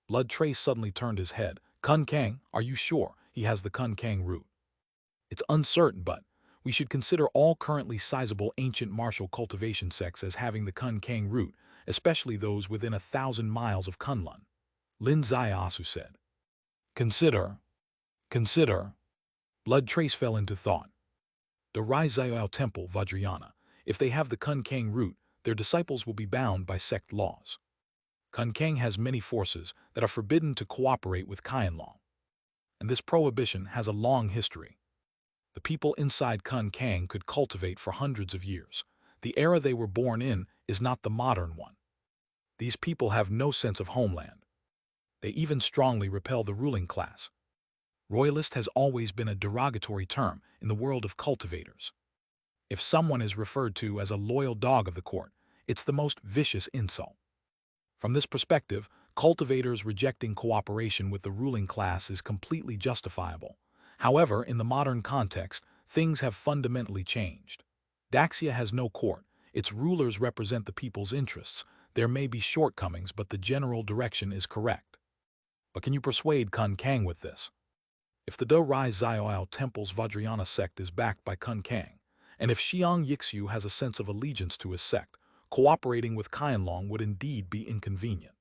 Blood Trace suddenly turned his head. Kun Kang, are you sure he has the Kun Kang root? It's uncertain, but we should consider all currently sizable ancient martial cultivation sects as having the Kun Kang root, especially those within 1,000 miles of Kunlun. Lin Zaiasu said. Consider. Blood Trace fell into thought. The Rai Zayao Temple, Vajrayana. If they have the Kun Kang root, their disciples will be bound by sect laws. Kun Kang has many forces that are forbidden to cooperate with Qianlong, and this prohibition has a long history. The people inside Kun Kang could cultivate for hundreds of years. The era they were born in is not the modern one. These people have no sense of homeland. They even strongly repel the ruling class. Royalist has always been a derogatory term in the world of cultivators. If someone is referred to as a loyal dog of the court, it's the most vicious insult. From this perspective, cultivators rejecting cooperation with the ruling class is completely justifiable. However, in the modern context, things have fundamentally changed. Daxia has no court. Its rulers represent the people's interests. There may be shortcomings, but the general direction is correct. But can you persuade Kun Kang with this? If the Do Rai Zioao Temple's Vajrayana sect is backed by Kun Kang, and if Xiang Yixu has a sense of allegiance to his sect, cooperating with Qianlong would indeed be inconvenient.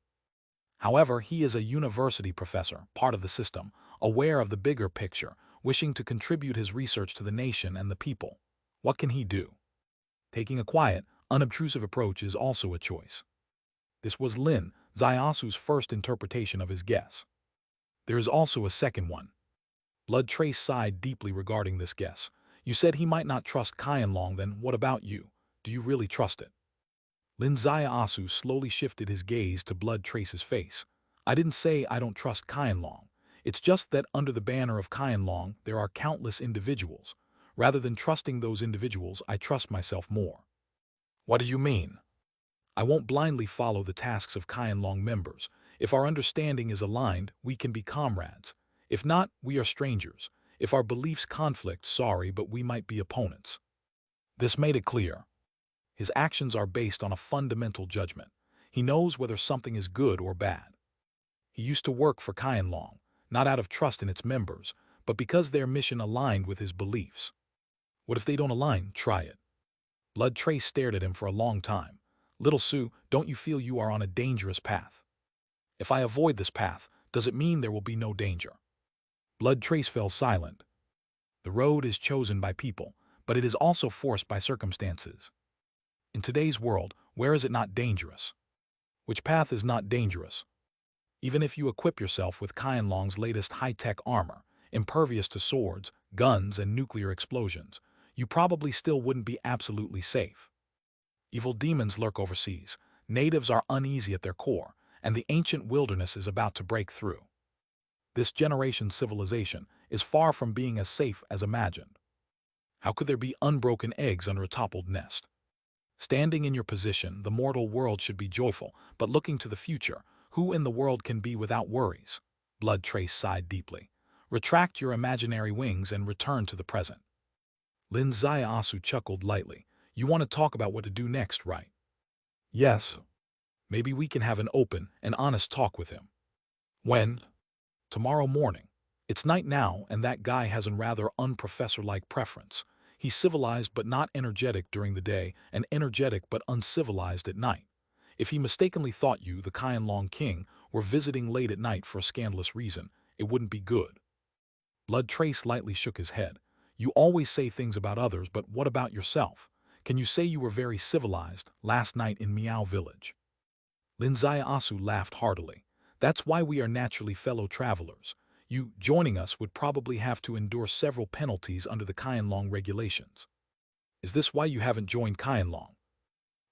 However, he is a university professor, part of the system, aware of the bigger picture, wishing to contribute his research to the nation and the people. What can he do? Taking a quiet, unobtrusive approach is also a choice. This was Lin Zaiasu's first interpretation of his guess. There is also a second one. Blood Trace sighed deeply regarding this guess. You said he might not trust Qianlong, then what about you? Do you really trust it? Lin Zaiasu slowly shifted his gaze to Blood Trace's face. I didn't say I don't trust Qianlong. It's just that under the banner of Qianlong there are countless individuals. Rather than trusting those individuals, I trust myself more. What do you mean? I won't blindly follow the tasks of Qianlong members. If our understanding is aligned, we can be comrades. If not, we are strangers. If our beliefs conflict, sorry, but we might be opponents. This made it clear. His actions are based on a fundamental judgment. He knows whether something is good or bad. He used to work for Qianlong, not out of trust in its members, but because their mission aligned with his beliefs. What if they don't align? Try it. Blood Trace stared at him for a long time. Little Sue, don't you feel you are on a dangerous path? If I avoid this path, does it mean there will be no danger? Blood Trace fell silent. The road is chosen by people, but it is also forced by circumstances. In today's world, where is it not dangerous? Which path is not dangerous? Even if you equip yourself with Qianlong's latest high-tech armor, impervious to swords, guns, and nuclear explosions, you probably still wouldn't be absolutely safe. Evil demons lurk overseas, natives are uneasy at their core, and the ancient wilderness is about to break through. This generation's civilization is far from being as safe as imagined. How could there be unbroken eggs under a toppled nest? Standing in your position, the mortal world should be joyful, but looking to the future, who in the world can be without worries? Blood Trace sighed deeply. Retract your imaginary wings and return to the present. Lin Zaiasu chuckled lightly. You want to talk about what to do next, right? Yes. Maybe we can have an open and honest talk with him. When? Tomorrow morning. It's night now, and that guy has a rather unprofessor-like preference. He's civilized but not energetic during the day, and energetic but uncivilized at night. If he mistakenly thought you, the Qianlong king, were visiting late at night for a scandalous reason, it wouldn't be good. Blood Trace lightly shook his head. You always say things about others, but what about yourself? Can you say you were very civilized last night in Miao Village? Lin Zaiasu laughed heartily. That's why we are naturally fellow travelers. You joining us would probably have to endure several penalties under the Qianlong regulations. Is this why you haven't joined Qianlong?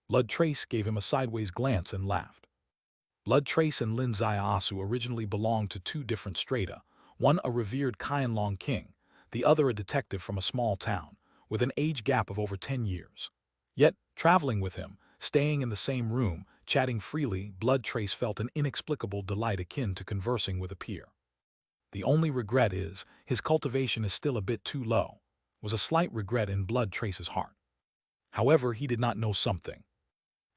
Blood Trace gave him a sideways glance and laughed. Blood Trace and Lin Zaiasu originally belonged to two different strata, one a revered Qianlong king, the other a detective from a small town, with an age gap of over 10 years. Yet, traveling with him, staying in the same room, chatting freely, Blood Trace felt an inexplicable delight akin to conversing with a peer. The only regret is, his cultivation is still a bit too low, was a slight regret in Blood Trace's heart. However, he did not know something.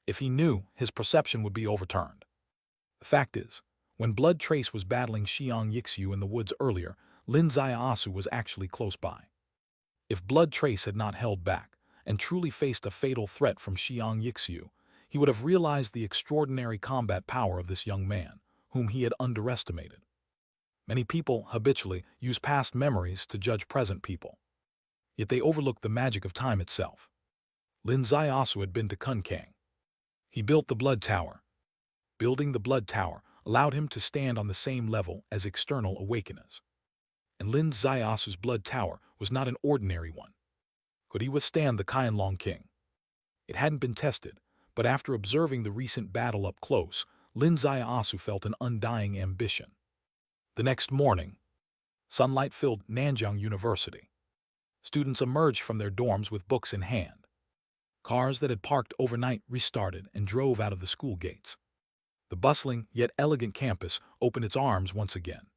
If he knew, his perception would be overturned. The fact is, When Blood Trace was battling Xiang Yixiu in the woods earlier, Lin Ziaosu was actually close by. If Blood Trace had not held back and truly faced a fatal threat from Xiang Yixiu, he would have realized the extraordinary combat power of this young man, whom he had underestimated. Many people habitually use past memories to judge present people, yet they overlook the magic of time itself. Lin Ziaosu had been to Kunkang. He built the Blood Tower. Building the Blood Tower allowed him to stand on the same level as external awakeners. And Lin Ziaosu's Blood Tower was not an ordinary one. Could he withstand the Qianlong King? It hadn't been tested, but after observing the recent battle up close, Lin Ziaosu felt an undying ambition. The next morning, sunlight filled Nanjing University. Students emerged from their dorms with books in hand. Cars that had parked overnight restarted and drove out of the school gates. The bustling yet elegant campus opened its arms once again.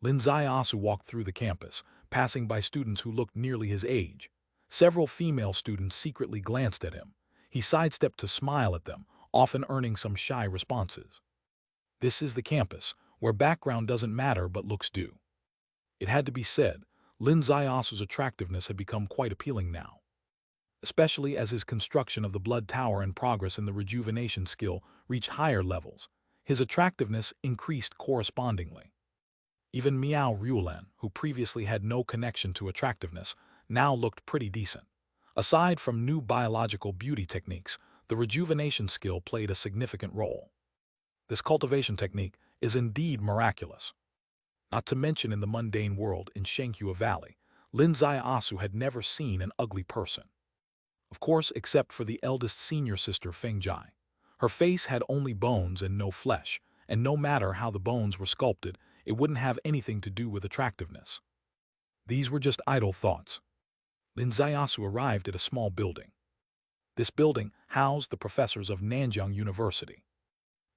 Lin Ziaosu walked through the campus, passing by students who looked nearly his age. Several female students secretly glanced at him. He sidestepped to smile at them, often earning some shy responses. This is the campus, where background doesn't matter but looks do. It had to be said, Lin Ziaosu's attractiveness had become quite appealing now, especially as his construction of the Blood Tower and progress in the rejuvenation skill reached higher levels. His attractiveness increased correspondingly. Even Miao Ruolan, who previously had no connection to attractiveness, now looked pretty decent. Aside from new biological beauty techniques, the rejuvenation skill played a significant role. This cultivation technique is indeed miraculous. Not to mention in the mundane world in Shenghua Valley, Lin Ziaosu had never seen an ugly person. Of course, except for the eldest senior sister Feng Jai. Her face had only bones and no flesh, and no matter how the bones were sculpted, it wouldn't have anything to do with attractiveness. These were just idle thoughts. Lin Ziaosu arrived at a small building. This building housed the professors of Nanjing University.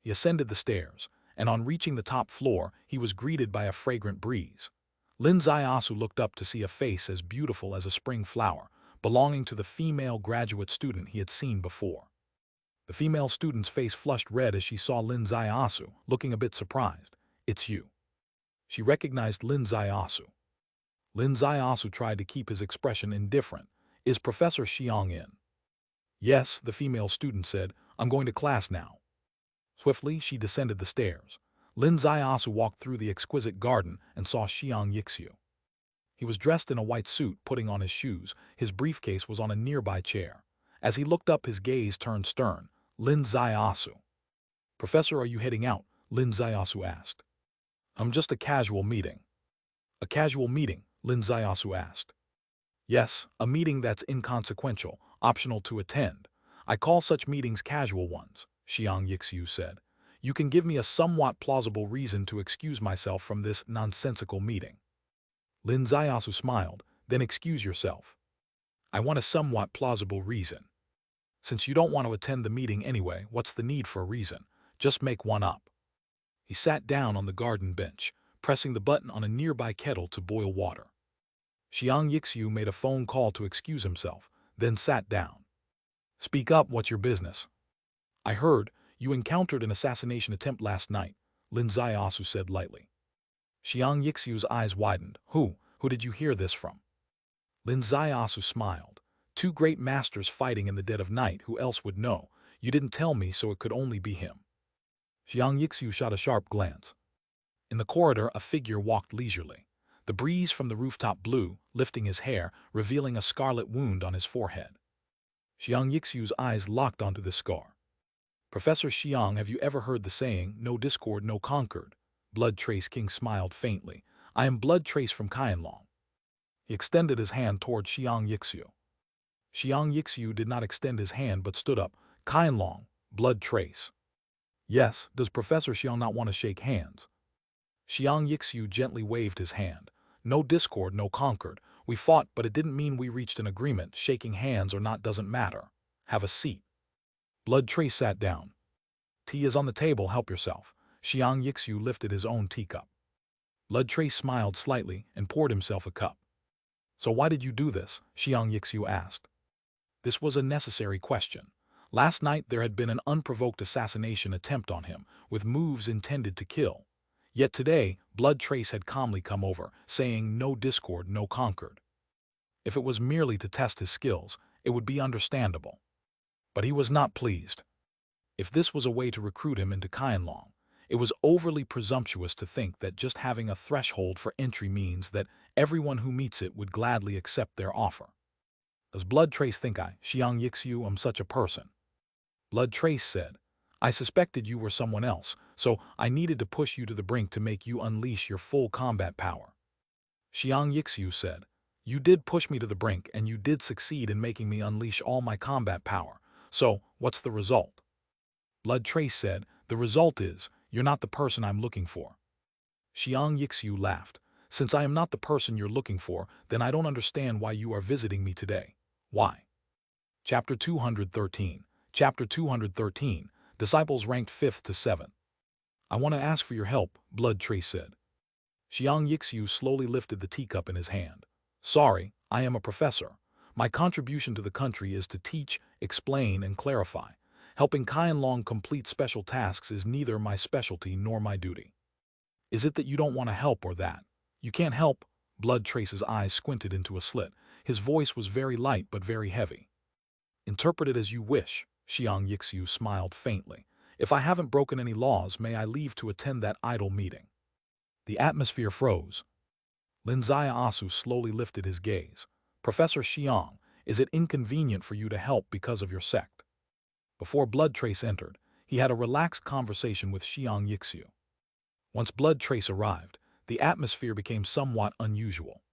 He ascended the stairs, and on reaching the top floor, he was greeted by a fragrant breeze. Lin Ziaosu looked up to see a face as beautiful as a spring flower, belonging to the female graduate student he had seen before. The female student's face flushed red as she saw Lin Ziaosu, looking a bit surprised. "It's you." She recognized Lin Ziaosu. Lin Ziaosu tried to keep his expression indifferent. "Is Professor Xiang in?" "Yes," the female student said. "I'm going to class now." Swiftly, she descended the stairs. Lin Ziaosu walked through the exquisite garden and saw Xiang Yixiu. He was dressed in a white suit, putting on his shoes. His briefcase was on a nearby chair. As he looked up, his gaze turned stern. "Lin Ziaosu." "Professor, are you heading out?" Lin Ziaosu asked. "I'm just a casual meeting." "A casual meeting?" Lin Ziaosu asked. "Yes, a meeting that's inconsequential, optional to attend. I call such meetings casual ones," Xiang Yixiu said. "You can give me a somewhat plausible reason to excuse myself from this nonsensical meeting." Lin Ziaosu smiled. "Then excuse yourself." "I want a somewhat plausible reason." "Since you don't want to attend the meeting anyway, what's the need for a reason? Just make one up." He sat down on the garden bench, pressing the button on a nearby kettle to boil water. Xiang Yixiu made a phone call to excuse himself, then sat down. "Speak up, what's your business?" "I heard you encountered an assassination attempt last night," Lin Ziaosu said lightly. Xiang Yixiu's eyes widened. Who did you hear this from?" Lin Ziaosu smiled. "Two great masters fighting in the dead of night, who else would know? You didn't tell me, so it could only be him." Xiang Yixiu shot a sharp glance. In the corridor, a figure walked leisurely. The breeze from the rooftop blew, lifting his hair, revealing a scarlet wound on his forehead. Xiang Yixiu's eyes locked onto the scar. "Professor Xiang, have you ever heard the saying, 'No discord, no concord'?" Blood Trace King smiled faintly. "I am Blood Trace from Qianlong." He extended his hand toward Xiang Yixiu. Xiang Yixiu did not extend his hand but stood up. "Qianlong, Blood Trace." "Yes, does Professor Xiang not want to shake hands?" Xiang Yixiu gently waved his hand. "No discord, no concord. We fought, but it didn't mean we reached an agreement. Shaking hands or not doesn't matter. Have a seat." Blood Trace sat down. "Tea is on the table, help yourself." Xiang Yixiu lifted his own teacup. Blood Trace smiled slightly and poured himself a cup. "So why did you do this?" Xiang Yixiu asked. This was a necessary question. Last night there had been an unprovoked assassination attempt on him, with moves intended to kill. Yet today, Blood Trace had calmly come over, saying no discord, no conquered. If it was merely to test his skills, it would be understandable. But he was not pleased. If this was a way to recruit him into Qianlong, it was overly presumptuous to think that just having a threshold for entry means that everyone who meets it would gladly accept their offer. Does Blood Trace think I, Xiang Yixiu, am such a person? Blood Trace said, I suspected you were someone else, so I needed to push you to the brink to make you unleash your full combat power. Xiang Yixiu said, you did push me to the brink and you did succeed in making me unleash all my combat power, so what's the result? Blood Trace said, the result is, you're not the person I'm looking for. Xiang Yixiu laughed, since I am not the person you're looking for, then I don't understand why you are visiting me today. Why? Chapter 213. Chapter 213, Disciples ranked 5th to 7th. I want to ask for your help, Blood Trace said. Xiang Yixiu slowly lifted the teacup in his hand. Sorry, I am a professor. My contribution to the country is to teach, explain, and clarify. Helping Qianlong complete special tasks is neither my specialty nor my duty. Is it that you don't want to help or that? You can't help? Blood Trace's eyes squinted into a slit. His voice was very light but very heavy. Interpret it as you wish. Xiang Yixiu smiled faintly. If I haven't broken any laws, may I leave to attend that idle meeting? The atmosphere froze. Lin Ziaosu slowly lifted his gaze. Professor Xiang, is it inconvenient for you to help because of your sect? Before Blood Trace entered, he had a relaxed conversation with Xiang Yixiu. Once Blood Trace arrived, the atmosphere became somewhat unusual.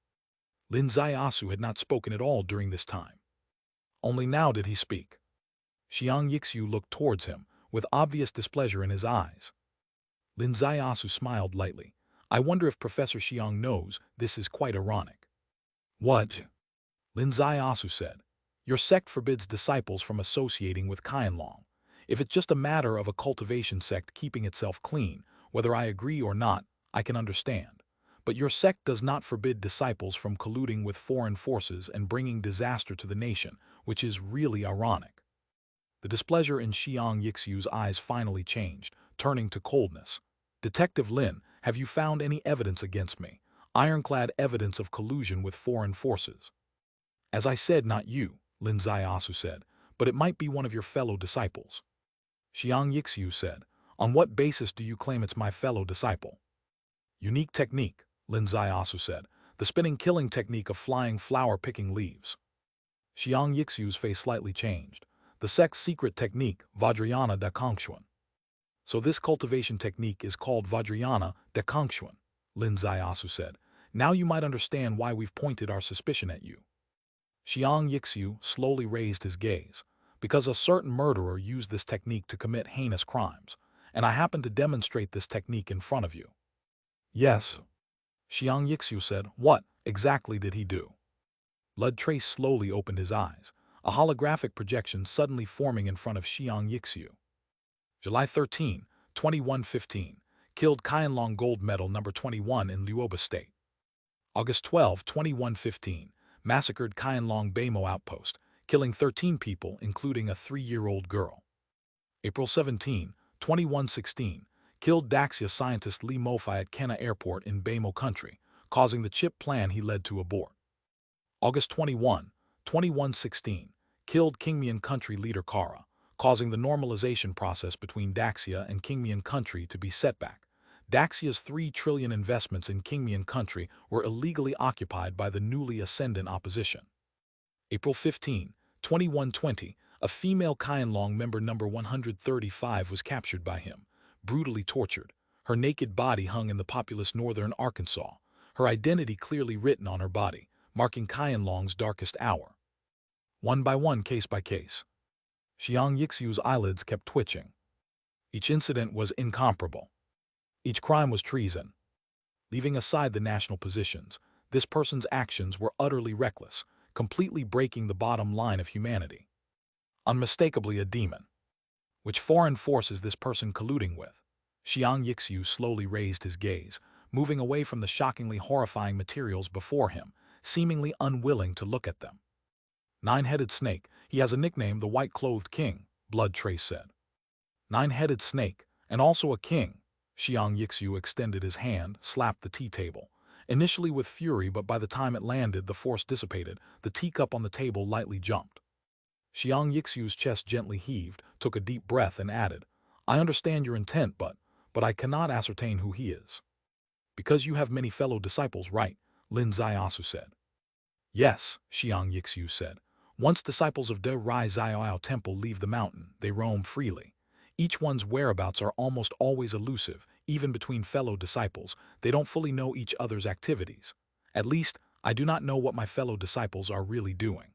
Lin Ziaosu had not spoken at all during this time. Only now did he speak. Xiang Yixiu looked towards him, with obvious displeasure in his eyes. Lin Ziaosu smiled lightly. I wonder if Professor Xiang knows this is quite ironic. What? Lin Ziaosu said. Your sect forbids disciples from associating with Qianlong. If it's just a matter of a cultivation sect keeping itself clean, whether I agree or not, I can understand. But your sect does not forbid disciples from colluding with foreign forces and bringing disaster to the nation, which is really ironic. The displeasure in Xiang Yixiu's eyes finally changed, turning to coldness. Detective Lin, have you found any evidence against me? Ironclad evidence of collusion with foreign forces. As I said, not you, Lin Ziaosu said, but it might be one of your fellow disciples. Xiang Yixiu said, on what basis do you claim it's my fellow disciple? Unique technique, Lin Ziaosu said, the spinning killing technique of flying flower-picking leaves. Xiang Yixiu's face slightly changed. The sect's secret technique, Vajrayana da Kongxuan. So this cultivation technique is called Vajrayana da Kongxuan, Lin Ziaosu said. Now you might understand why we've pointed our suspicion at you. Xiang Yixiu slowly raised his gaze. Because a certain murderer used this technique to commit heinous crimes, and I happen to demonstrate this technique in front of you. Yes. Xiang Yixiu said, what exactly did he do? Blood Trace slowly opened his eyes, a holographic projection suddenly forming in front of Xiang Yixiu. July 13, 2115, killed Qianlong Gold Medal number 21 in Luoba State. August 12, 2115, massacred Qianlong Beimo Outpost, killing 13 people, including a 3-year-old girl. April 17, 2116, killed Daxia scientist Li Mofai at Kenna Airport in Beimo Country, causing the chip plan he led to abort. August 21, 2116, killed Qingmian Country leader Kara, causing the normalization process between Daxia and Qingmian Country to be set back. Daxia's 3 trillion investments in Qingmian Country were illegally occupied by the newly ascendant opposition. April 15, 2120, a female Qianlong member number 135 was captured by him, brutally tortured. Her naked body hung in the populous northern Arkansas, her identity clearly written on her body, marking Qianlong's darkest hour. One by one, case by case. Xiang Yixiu's eyelids kept twitching. Each incident was incomparable. Each crime was treason. Leaving aside the national positions, this person's actions were utterly reckless, completely breaking the bottom line of humanity. Unmistakably a demon. Which foreign force is this person colluding with? Xiang Yixiu slowly raised his gaze, moving away from the shockingly horrifying materials before him, seemingly unwilling to look at them. 9-headed snake, he has a nickname, the White-Clothed King, Blood Trace said. 9-headed snake, and also a king. Xiang Yixu extended his hand, slapped the tea table. Initially with fury, but by the time it landed, the force dissipated. The teacup on the table lightly jumped. Xiang Yixu's chest gently heaved, took a deep breath, and added, I understand your intent, but I cannot ascertain who he is. Because you have many fellow disciples, right? Lin Ziaosu said. Yes, Xiang Yixu said. Once disciples of De Rai Xiaoao Temple leave the mountain, they roam freely. Each one's whereabouts are almost always elusive, even between fellow disciples. They don't fully know each other's activities. At least, I do not know what my fellow disciples are really doing.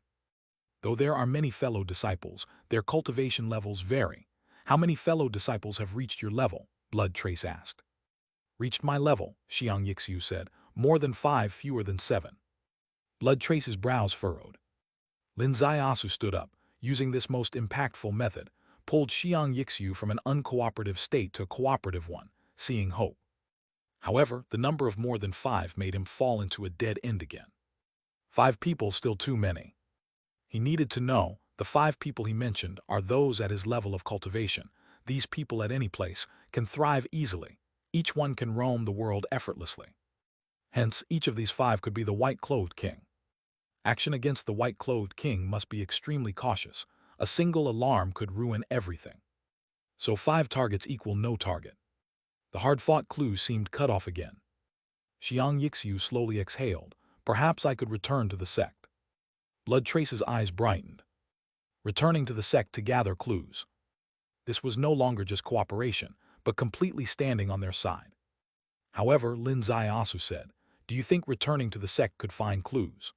Though there are many fellow disciples, their cultivation levels vary. How many fellow disciples have reached your level? Blood Trace asked. Reached my level, Xiang Yixu said. More than 5, fewer than 7. Blood Trace's brows furrowed. Lin Ziaosu stood up, using this most impactful method, pulled Xiang Yixu from an uncooperative state to a cooperative one, seeing hope. However, the number of more than 5 made him fall into a dead end again. 5 people still too many. He needed to know, the 5 people he mentioned are those at his level of cultivation. These people at any place can thrive easily. Each one can roam the world effortlessly. Hence, each of these 5 could be the white-clothed king. Action against the white-clothed king must be extremely cautious. A single alarm could ruin everything. So 5 targets equal no target. The hard-fought clue seemed cut off again. Xiang Yixu slowly exhaled. Perhaps I could return to the sect. Blood Trace's eyes brightened. Returning to the sect to gather clues. This was no longer just cooperation, but completely standing on their side. However, Lin Ziaosu said, do you think returning to the sect could find clues?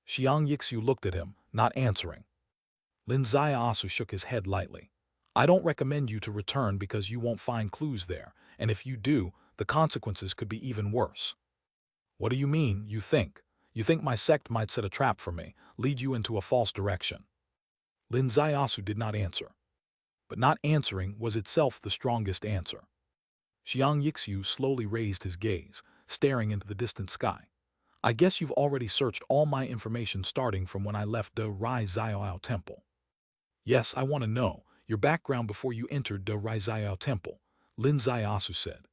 Xiang Yixu looked at him, not answering. Lin Ziaosu shook his head lightly. I don't recommend you to return because you won't find clues there, and if you do, the consequences could be even worse. What do you mean, you think? You think my sect might set a trap for me, lead you into a false direction? Lin Ziaosu did not answer. But not answering was itself the strongest answer. Xiang Yixu slowly raised his gaze, staring into the distant sky. I guess you've already searched all my information starting from when I left De Rai Xiaoao Temple. Yes, I want to know your background before you entered De Rai Xiaoao Temple, Lin Ziaosu said.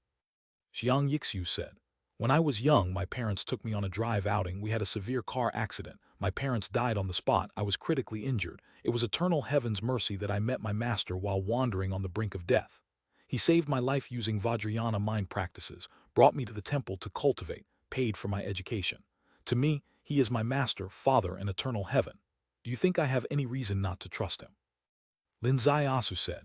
Xiang Yixu said, when I was young, my parents took me on a drive outing. We had a severe car accident. My parents died on the spot. I was critically injured. It was eternal heaven's mercy that I met my master while wandering on the brink of death. He saved my life using Vajrayana mind practices, brought me to the temple to cultivate, paid for my education. To me, he is my master, father, and eternal heaven. Do you think I have any reason not to trust him? Lin Ziaosu said,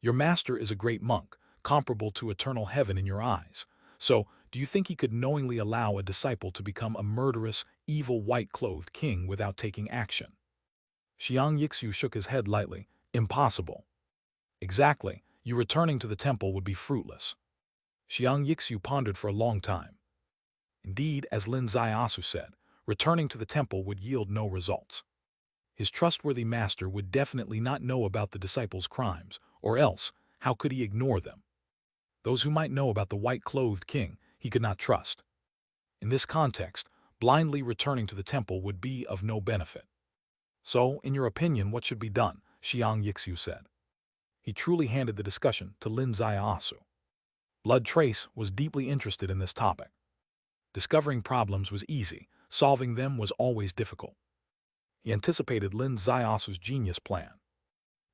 your master is a great monk, comparable to eternal heaven in your eyes. So, do you think he could knowingly allow a disciple to become a murderous, evil white-clothed king without taking action? Xiang Yixu shook his head lightly. Impossible. Exactly, you returning to the temple would be fruitless. Xiang Yixu pondered for a long time. Indeed, as Lin Ziaosu said, returning to the temple would yield no results. His trustworthy master would definitely not know about the disciples' crimes, or else, how could he ignore them? Those who might know about the white-clothed king, he could not trust. In this context, blindly returning to the temple would be of no benefit. So, in your opinion, what should be done? Xiang Yixu said. He truly handed the discussion to Lin Ziaosu. Blood Trace was deeply interested in this topic. Discovering problems was easy, solving them was always difficult. He anticipated Lin Ziaosu's genius plan.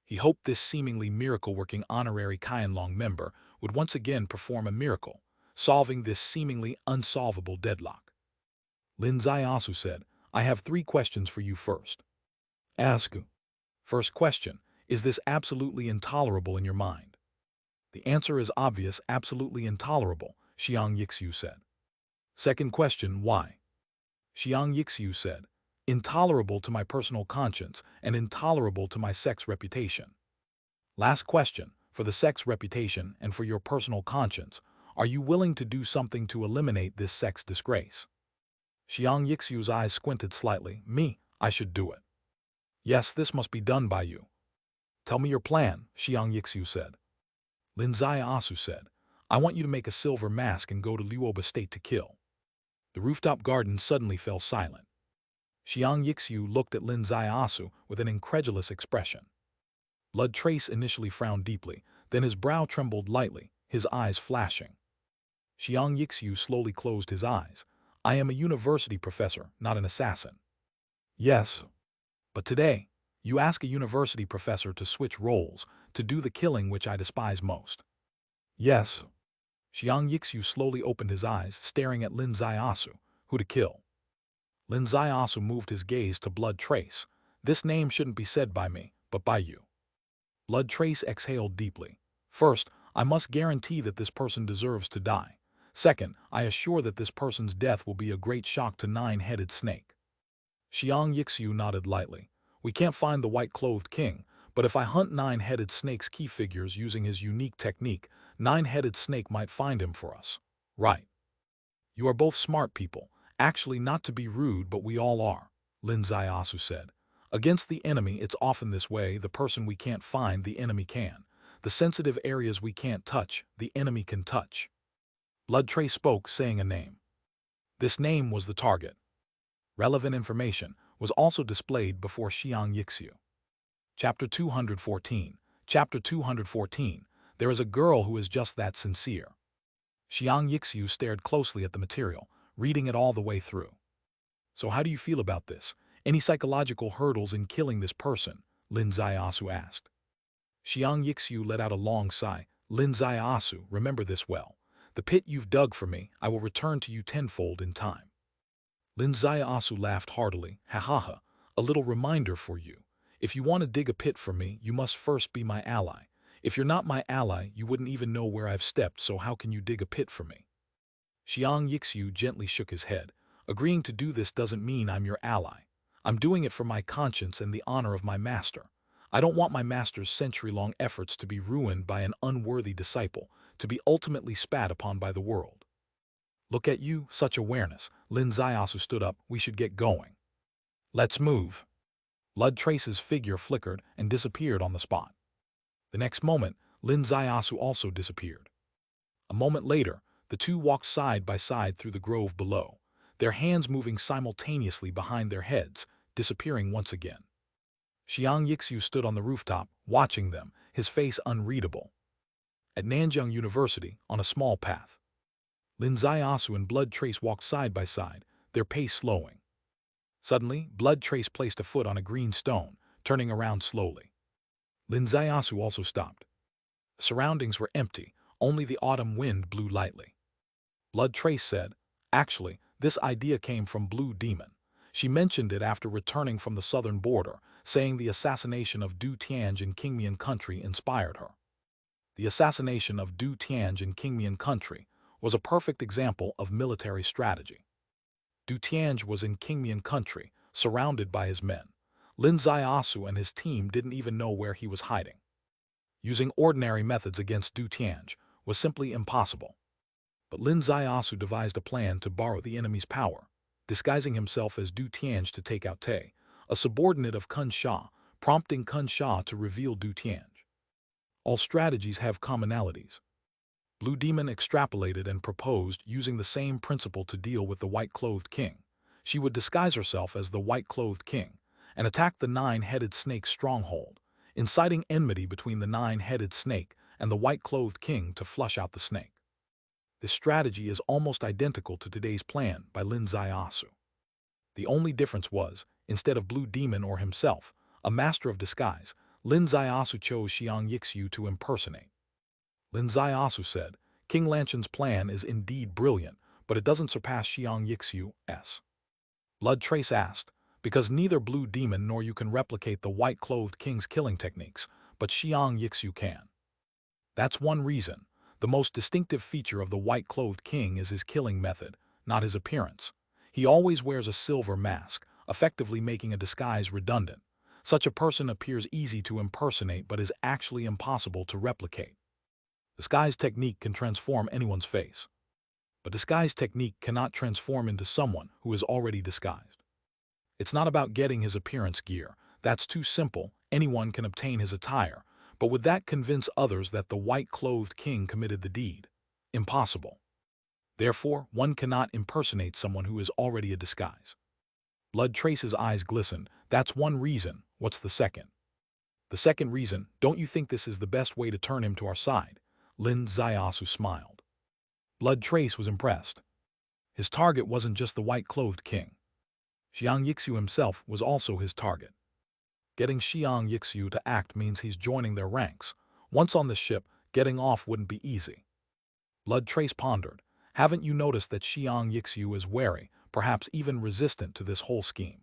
He hoped this seemingly miracle-working honorary Qianlong member would once again perform a miracle, solving this seemingly unsolvable deadlock. Lin Ziaosu said, I have 3 questions for you first. Ask. First question, is this absolutely intolerable in your mind? The answer is obvious, absolutely intolerable, Xiang Yixu said. Second question, why? Xiang Yixu said, intolerable to my personal conscience and intolerable to my sect's reputation. Last question, for the sect's reputation and for your personal conscience, are you willing to do something to eliminate this sect's disgrace? Xiang Yixu's eyes squinted slightly. Me, I should do it. Yes, this must be done by you. Tell me your plan, Xiang Yixu said. Lin Ziaosu said, I want you to make a silver mask and go to Luoba State to kill. The rooftop garden suddenly fell silent. Xiang Yixu looked at Lin Ziaosu with an incredulous expression. Blood Trace initially frowned deeply, then his brow trembled lightly, his eyes flashing. Xiang Yixiu slowly closed his eyes. I am a university professor, not an assassin. Yes. But today, you ask a university professor to switch roles, to do the killing which I despise most. Yes. Xiang Yixiu slowly opened his eyes, staring at Lin Ziasu. Who to kill? Lin Ziasu moved his gaze to Blood Trace. This name shouldn't be said by me, but by you. Blood Trace exhaled deeply. First, I must guarantee that this person deserves to die. Second, I assure that this person's death will be a great shock to Nine-Headed Snake. Xiang Yixiu nodded lightly. We can't find the white-clothed king, but if I hunt Nine-Headed Snake's key figures using his unique technique, Nine-Headed Snake might find him for us. Right. You are both smart people. Actually, not to be rude, but we all are, Lin Ziasu said. Against the enemy, it's often this way. The person we can't find, the enemy can. The sensitive areas we can't touch, the enemy can touch. Blood Trace spoke, saying a name. This name was the target. Relevant information was also displayed before Xiang Yixiu. Chapter 214. Chapter 214. There is a girl who is just that sincere. Xiang Yixiu stared closely at the material, reading it all the way through. So how do you feel about this? Any psychological hurdles in killing this person? Lin Ziasu asked. Xiang Yixiu let out a long sigh. Lin Ziasu, remember this well. The pit you've dug for me, I will return to you tenfold in time. Lin Ziasu laughed heartily. Ha ha ha, a little reminder for you. If you want to dig a pit for me, you must first be my ally. If you're not my ally, you wouldn't even know where I've stepped, so how can you dig a pit for me? Xiang Yixiu gently shook his head. Agreeing to do this doesn't mean I'm your ally. I'm doing it for my conscience and the honor of my master. I don't want my master's century-long efforts to be ruined by an unworthy disciple, to be ultimately spat upon by the world. Look at you, such awareness. Lin Ziasu stood up. We should get going. Let's move. Blood Trace's figure flickered and disappeared on the spot. The next moment, Lin Ziasu also disappeared. A moment later, the two walked side by side through the grove below, their hands moving simultaneously behind their heads, disappearing once again. Xiang Yixiu stood on the rooftop, watching them, his face unreadable. At Nanjing University, on a small path, Lin Ziasu and Blood Trace walked side by side, their pace slowing. Suddenly, Blood Trace placed a foot on a green stone, turning around slowly. Lin Ziasu also stopped. The surroundings were empty, only the autumn wind blew lightly. Blood Trace said, actually, this idea came from Blue Demon. She mentioned it after returning from the southern border, saying the assassination of Du Tianj in Qingmian country inspired her. The assassination of Du Tianj in Qingmian country was a perfect example of military strategy. Du Tianj was in Qingmian country, surrounded by his men. Lin Ziasu and his team didn't even know where he was hiding. Using ordinary methods against Du Tianj was simply impossible. But Lin Ziasu devised a plan to borrow the enemy's power, disguising himself as Du Tianj to take out Te, a subordinate of Kun Sha, prompting Kun Sha to reveal Du Tianj. All strategies have commonalities. Blue Demon extrapolated and proposed using the same principle to deal with the white-clothed king. She would disguise herself as the white-clothed king and attack the nine-headed snake's stronghold, inciting enmity between the nine-headed snake and the white-clothed king to flush out the snake. This strategy is almost identical to today's plan by Lin Ziasu. The only difference was, instead of Blue Demon or himself, a master of disguise, Lin Ziasu chose Xiang Yixiu to impersonate. Lin Ziasu said, King Lanchan's plan is indeed brilliant, but it doesn't surpass Xiang Yixiu's. Blood Trace asked, because neither Blue Demon nor you can replicate the white-clothed king's killing techniques, but Xiang Yixiu can. That's one reason. The most distinctive feature of the white-clothed king is his killing method, not his appearance. He always wears a silver mask, effectively making a disguise redundant. Such a person appears easy to impersonate but is actually impossible to replicate. Disguise technique can transform anyone's face, but disguise technique cannot transform into someone who is already disguised. It's not about getting his appearance gear. That's too simple. Anyone can obtain his attire, but would that convince others that the white-clothed king committed the deed? Impossible. Therefore, one cannot impersonate someone who is already a disguise. Blood Trace's eyes glistened. That's one reason. What's the second? The second reason, don't you think this is the best way to turn him to our side? Lin Zaiasu smiled. Blood Trace was impressed. His target wasn't just the white-clothed king. Xiang Yixiu himself was also his target. Getting Xiang Yixiu to act means he's joining their ranks. Once on the ship, getting off wouldn't be easy. Blood Trace pondered. Haven't you noticed that Xiang Yixiu is wary, perhaps even resistant to this whole scheme?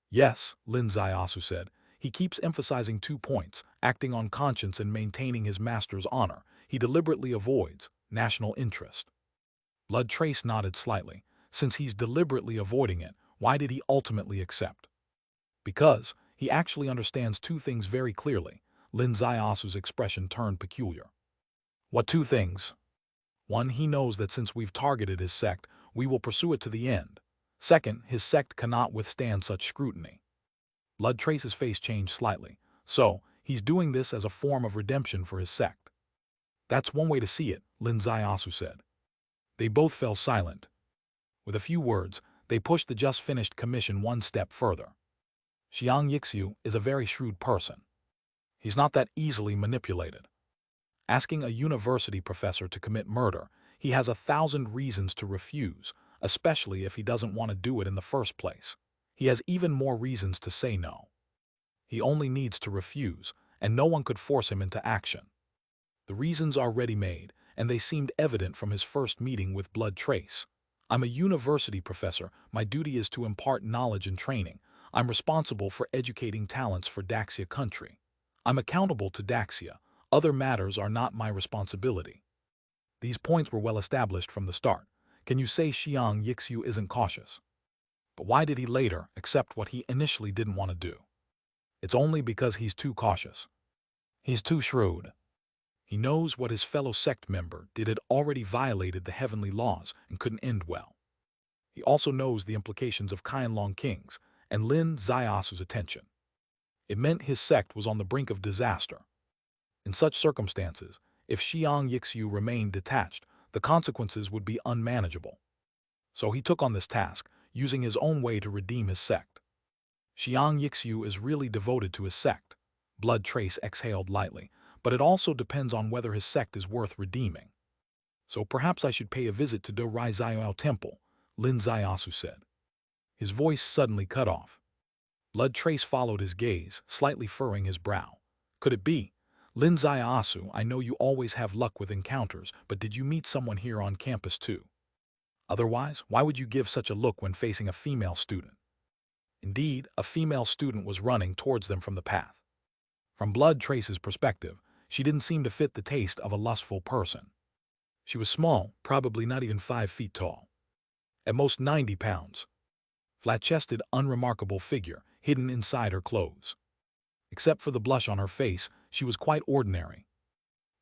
Yes, Lin Zaiasu said. He keeps emphasizing 2 points, acting on conscience and maintaining his master's honor. He deliberately avoids national interest. Blood Trace nodded slightly. Since he's deliberately avoiding it, why did he ultimately accept? Because he actually understands 2 things very clearly. Lin Zaiasu's expression turned peculiar. What 2 things? 1. He knows that since we've targeted his sect, we will pursue it to the end. 2nd, his sect cannot withstand such scrutiny. Blood Trace's face changed slightly. So, he's doing this as a form of redemption for his sect. That's one way to see it, Lin Zaiasu said. They both fell silent. With a few words, they pushed the just-finished commission 1 step further. Xiang Yixiu is a very shrewd person. He's not that easily manipulated. Asking a university professor to commit murder, he has 1,000 reasons to refuse, especially if he doesn't want to do it in the first place. He has even more reasons to say no. He only needs to refuse, and no one could force him into action. The reasons are ready-made, and they seemed evident from his first meeting with Blood Trace. I'm a university professor. My duty is to impart knowledge and training. I'm responsible for educating talents for Daxia country. I'm accountable to Daxia. Other matters are not my responsibility. These points were well established from the start. Can you say Xiang Yixiu isn't cautious? But why did he later accept what he initially didn't want to do? It's only because he's too cautious. He's too shrewd. He knows what his fellow sect member did had already violated the heavenly laws and couldn't end well. He also knows the implications of Qianlong kings and Lin Zaiasu's attention. It meant his sect was on the brink of disaster. In such circumstances, if Xiang Yixiu remained detached, the consequences would be unmanageable. So he took on this task, using his own way to redeem his sect. Xiang Yixiu is really devoted to his sect. Blood Trace exhaled lightly, but it also depends on whether his sect is worth redeeming. So perhaps I should pay a visit to Do Rai Zaiao Temple, Lin Zaiasu said. His voice suddenly cut off. Blood Trace followed his gaze, slightly furrowing his brow. Could it be? Lin Zaiasu, I know you always have luck with encounters, but did you meet someone here on campus too? Otherwise, why would you give such a look when facing a female student? Indeed, a female student was running towards them from the path. From Blood Trace's perspective, she didn't seem to fit the taste of a lustful person. She was small, probably not even 5 feet tall. At most 90 pounds. Flat-chested, unremarkable figure, hidden inside her clothes. Except for the blush on her face, she was quite ordinary.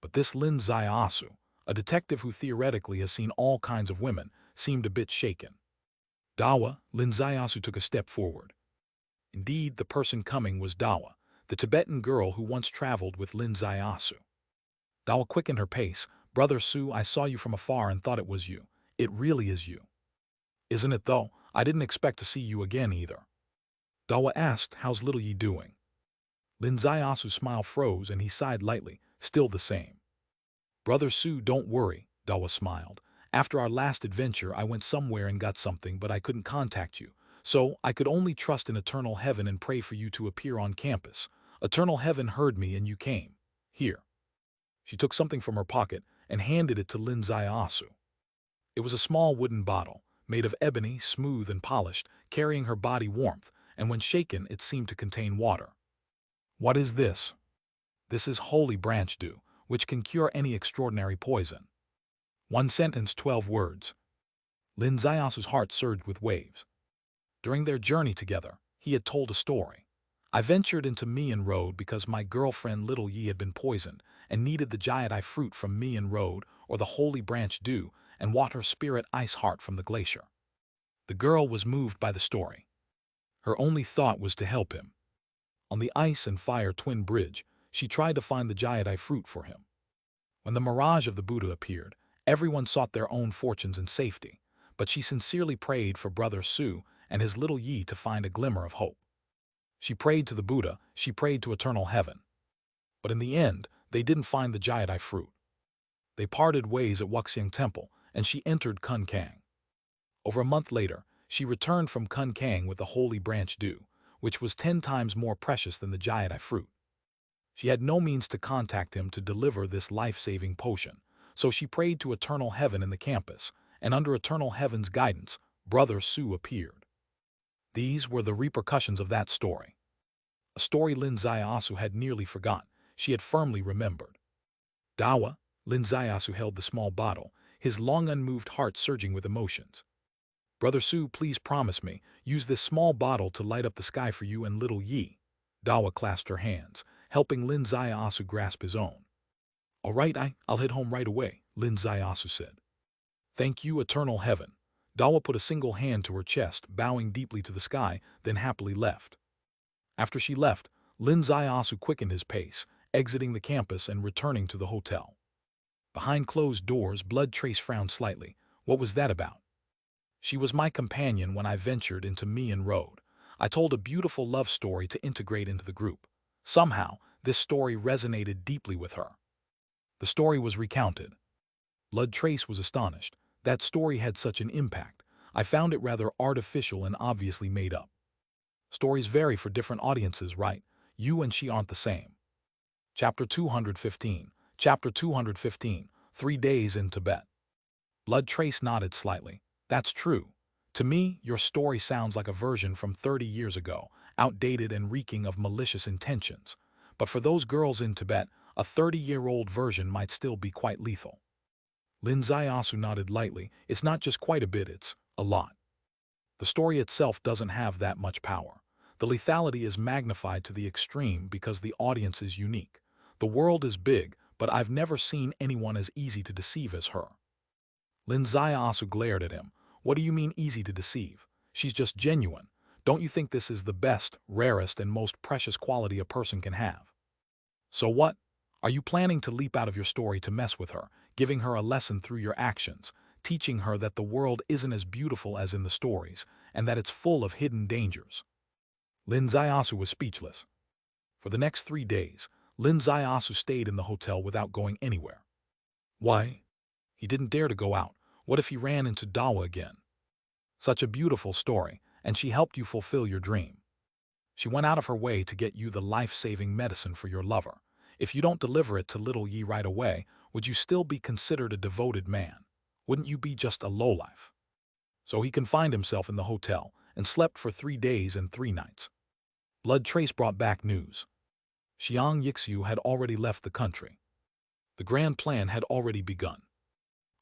But this Lin Zaiasu, a detective who theoretically has seen all kinds of women, seemed a bit shaken. Dawa, Lin Zaiasu took a step forward. Indeed, the person coming was Dawa, the Tibetan girl who once traveled with Lin Zaiasu. Dawa quickened her pace. Brother Su, I saw you from afar and thought it was you. It really is you. Isn't it though? I didn't expect to see you again either. Dawa asked, how's little Yi doing? Lin Zaiasu's smile froze and he sighed lightly, still the same. Brother Su, don't worry, Dawa smiled. After our last adventure, I went somewhere and got something, but I couldn't contact you. So, I could only trust in eternal heaven and pray for you to appear on campus. Eternal heaven heard me and you came. Here. She took something from her pocket and handed it to Lin Zaiasu. It was a small wooden bottle, made of ebony, smooth and polished, carrying her body warmth, and when shaken it seemed to contain water. What is this? This is holy branch dew, which can cure any extraordinary poison. 1 sentence, 12 words. Lin Zaiasu's heart surged with waves. During their journey together, he had told a story. I ventured into Mian Road because my girlfriend Little Yi had been poisoned and needed the Jade fruit from Mian Road or the holy branch dew and water spirit ice heart from the glacier. The girl was moved by the story. Her only thought was to help him. On the ice and fire twin bridge, she tried to find the Jade fruit for him. When the mirage of the Buddha appeared, everyone sought their own fortunes and safety, but she sincerely prayed for Brother Su and his Little Yi to find a glimmer of hope. She prayed to the Buddha, she prayed to eternal heaven. But in the end, they didn't find the Jade fruit. They parted ways at Wuxiang Temple, and she entered Kunkang. Over a month later, she returned from Kunkang with the holy branch dew, which was 10 times more precious than the Jade fruit. She had no means to contact him to deliver this life-saving potion, so she prayed to eternal heaven in the campus, and under eternal heaven's guidance, Brother Su appeared. These were the repercussions of that story. A story Lin Zaiasu had nearly forgotten, she had firmly remembered. Dawa, Lin Zaiasu held the small bottle, his long unmoved heart surging with emotions. Brother Su, please promise me, use this small bottle to light up the sky for you and little Yi. Dawa clasped her hands, helping Lin Zaiasu grasp his own. All right, I'll head home right away, Lin Zaiasu said. Thank you, eternal heaven. Dawa put a single hand to her chest, bowing deeply to the sky, then happily left. After she left, Lin Zaiasu quickened his pace, exiting the campus and returning to the hotel. Behind closed doors, Blood Trace frowned slightly. What was that about? She was my companion when I ventured into Mian Road. I told a beautiful love story to integrate into the group. Somehow, this story resonated deeply with her. The story was recounted. Blood Trace was astonished. That story had such an impact. I found it rather artificial and obviously made up. Stories vary for different audiences, right? You and she aren't the same. Chapter 215. Chapter 215. 3 Days in Tibet. Blood Trace nodded slightly. That's true. To me, your story sounds like a version from 30 years ago, outdated and reeking of malicious intentions. But for those girls in Tibet, a 30-year-old version might still be quite lethal. Lin Zaiasu nodded lightly. It's not just quite a bit, it's a lot. The story itself doesn't have that much power. The lethality is magnified to the extreme because the audience is unique. The world is big, but I've never seen anyone as easy to deceive as her. Lin Zaiasu glared at him. What do you mean easy to deceive? She's just genuine. Don't you think this is the best, rarest, and most precious quality a person can have? So what? Are you planning to leap out of your story to mess with her, giving her a lesson through your actions, teaching her that the world isn't as beautiful as in the stories, and that it's full of hidden dangers? Lin Zaiasu was speechless. For the next 3 days, Lin Zaiasu stayed in the hotel without going anywhere. Why? He didn't dare to go out. What if he ran into Dawa again? Such a beautiful story, and she helped you fulfill your dream. She went out of her way to get you the life-saving medicine for your lover. If you don't deliver it to little Yi right away, would you still be considered a devoted man? Wouldn't you be just a lowlife? So he confined himself in the hotel and slept for 3 days and 3 nights. Blood Trace brought back news. Xiang Yixiu had already left the country. The grand plan had already begun.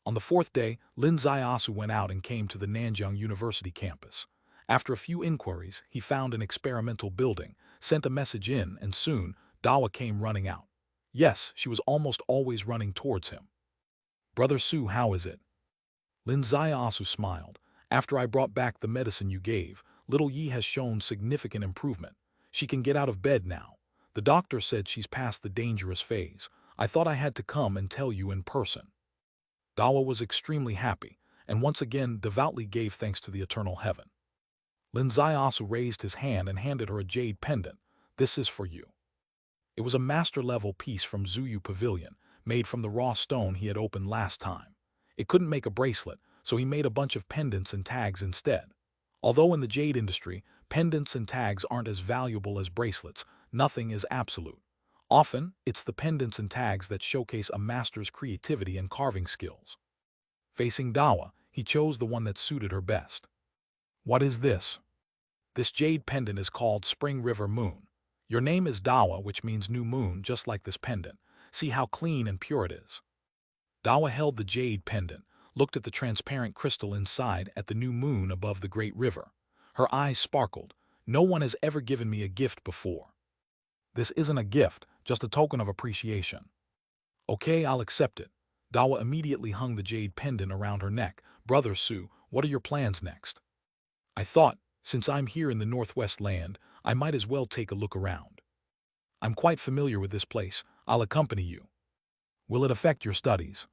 On the 4th day, Lin Zaiasu went out and came to the Nanjing University campus. After a few inquiries, he found an experimental building, sent a message in, and soon, Dawa came running out. Yes, she was almost always running towards him. Brother Su, how is it? Lin Zaiasu smiled. After I brought back the medicine you gave, little Yi has shown significant improvement. She can get out of bed now. The doctor said she's past the dangerous phase. I thought I had to come and tell you in person. Dawa was extremely happy, and once again devoutly gave thanks to the eternal heaven. Lin Zaiasu raised his hand and handed her a jade pendant. This is for you. It was a master-level piece from Zuyu Pavilion, made from the raw stone he had opened last time. It couldn't make a bracelet, so he made a bunch of pendants and tags instead. Although in the jade industry, pendants and tags aren't as valuable as bracelets, nothing is absolute. Often, it's the pendants and tags that showcase a master's creativity and carving skills. Facing Dawa, he chose the one that suited her best. What is this? This jade pendant is called Spring River Moon. Your name is Dawa, which means new moon, just like this pendant. See how clean and pure it is. Dawa held the jade pendant, looked at the transparent crystal inside at the new moon above the great river. Her eyes sparkled. No one has ever given me a gift before. This isn't a gift, just a token of appreciation. Okay, I'll accept it. Dawa immediately hung the jade pendant around her neck. Brother Su, what are your plans next? I thought, since I'm here in the Northwest Land, I might as well take a look around. I'm quite familiar with this place. I'll accompany you. Will it affect your studies?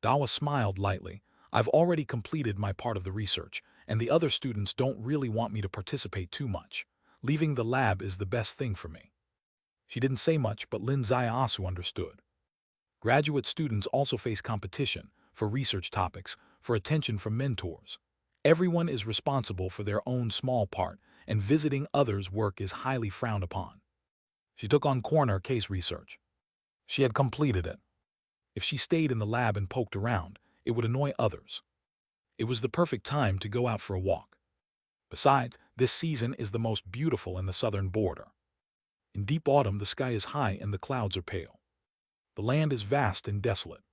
Dawa smiled lightly. I've already completed my part of the research, and the other students don't really want me to participate too much. Leaving the lab is the best thing for me. She didn't say much, but Lin Zaiasu understood. Graduate students also face competition for research topics, for attention from mentors. Everyone is responsible for their own small part, and visiting others' work is highly frowned upon. She took on corner case research. She had completed it. If she stayed in the lab and poked around, it would annoy others. It was the perfect time to go out for a walk. Besides, this season is the most beautiful in the southern border. In deep autumn, the sky is high and the clouds are pale. The land is vast and desolate.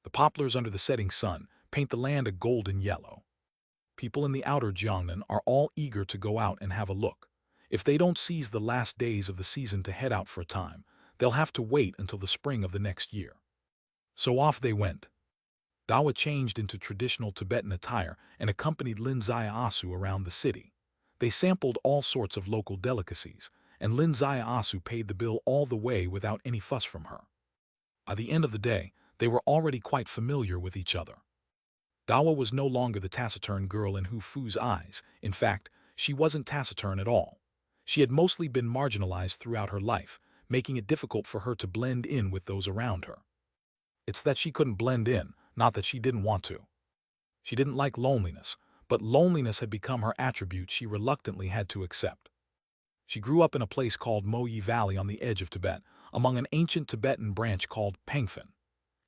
The poplars under the setting sun paint the land a golden yellow. People in the outer Jiangnan are all eager to go out and have a look. If they don't seize the last days of the season to head out for a time, they'll have to wait until the spring of the next year. So off they went. Dawa changed into traditional Tibetan attire and accompanied Lin Zaiasu around the city. They sampled all sorts of local delicacies, and Lin Zaiasu paid the bill all the way without any fuss from her. By the end of the day, they were already quite familiar with each other. Dawa was no longer the taciturn girl in Hu Fu's eyes. In fact, she wasn't taciturn at all. She had mostly been marginalized throughout her life, making it difficult for her to blend in with those around her. It's that she couldn't blend in, not that she didn't want to. She didn't like loneliness, but loneliness had become her attribute she reluctantly had to accept. She grew up in a place called Moyi Valley on the edge of Tibet, among an ancient Tibetan branch called Pengfen.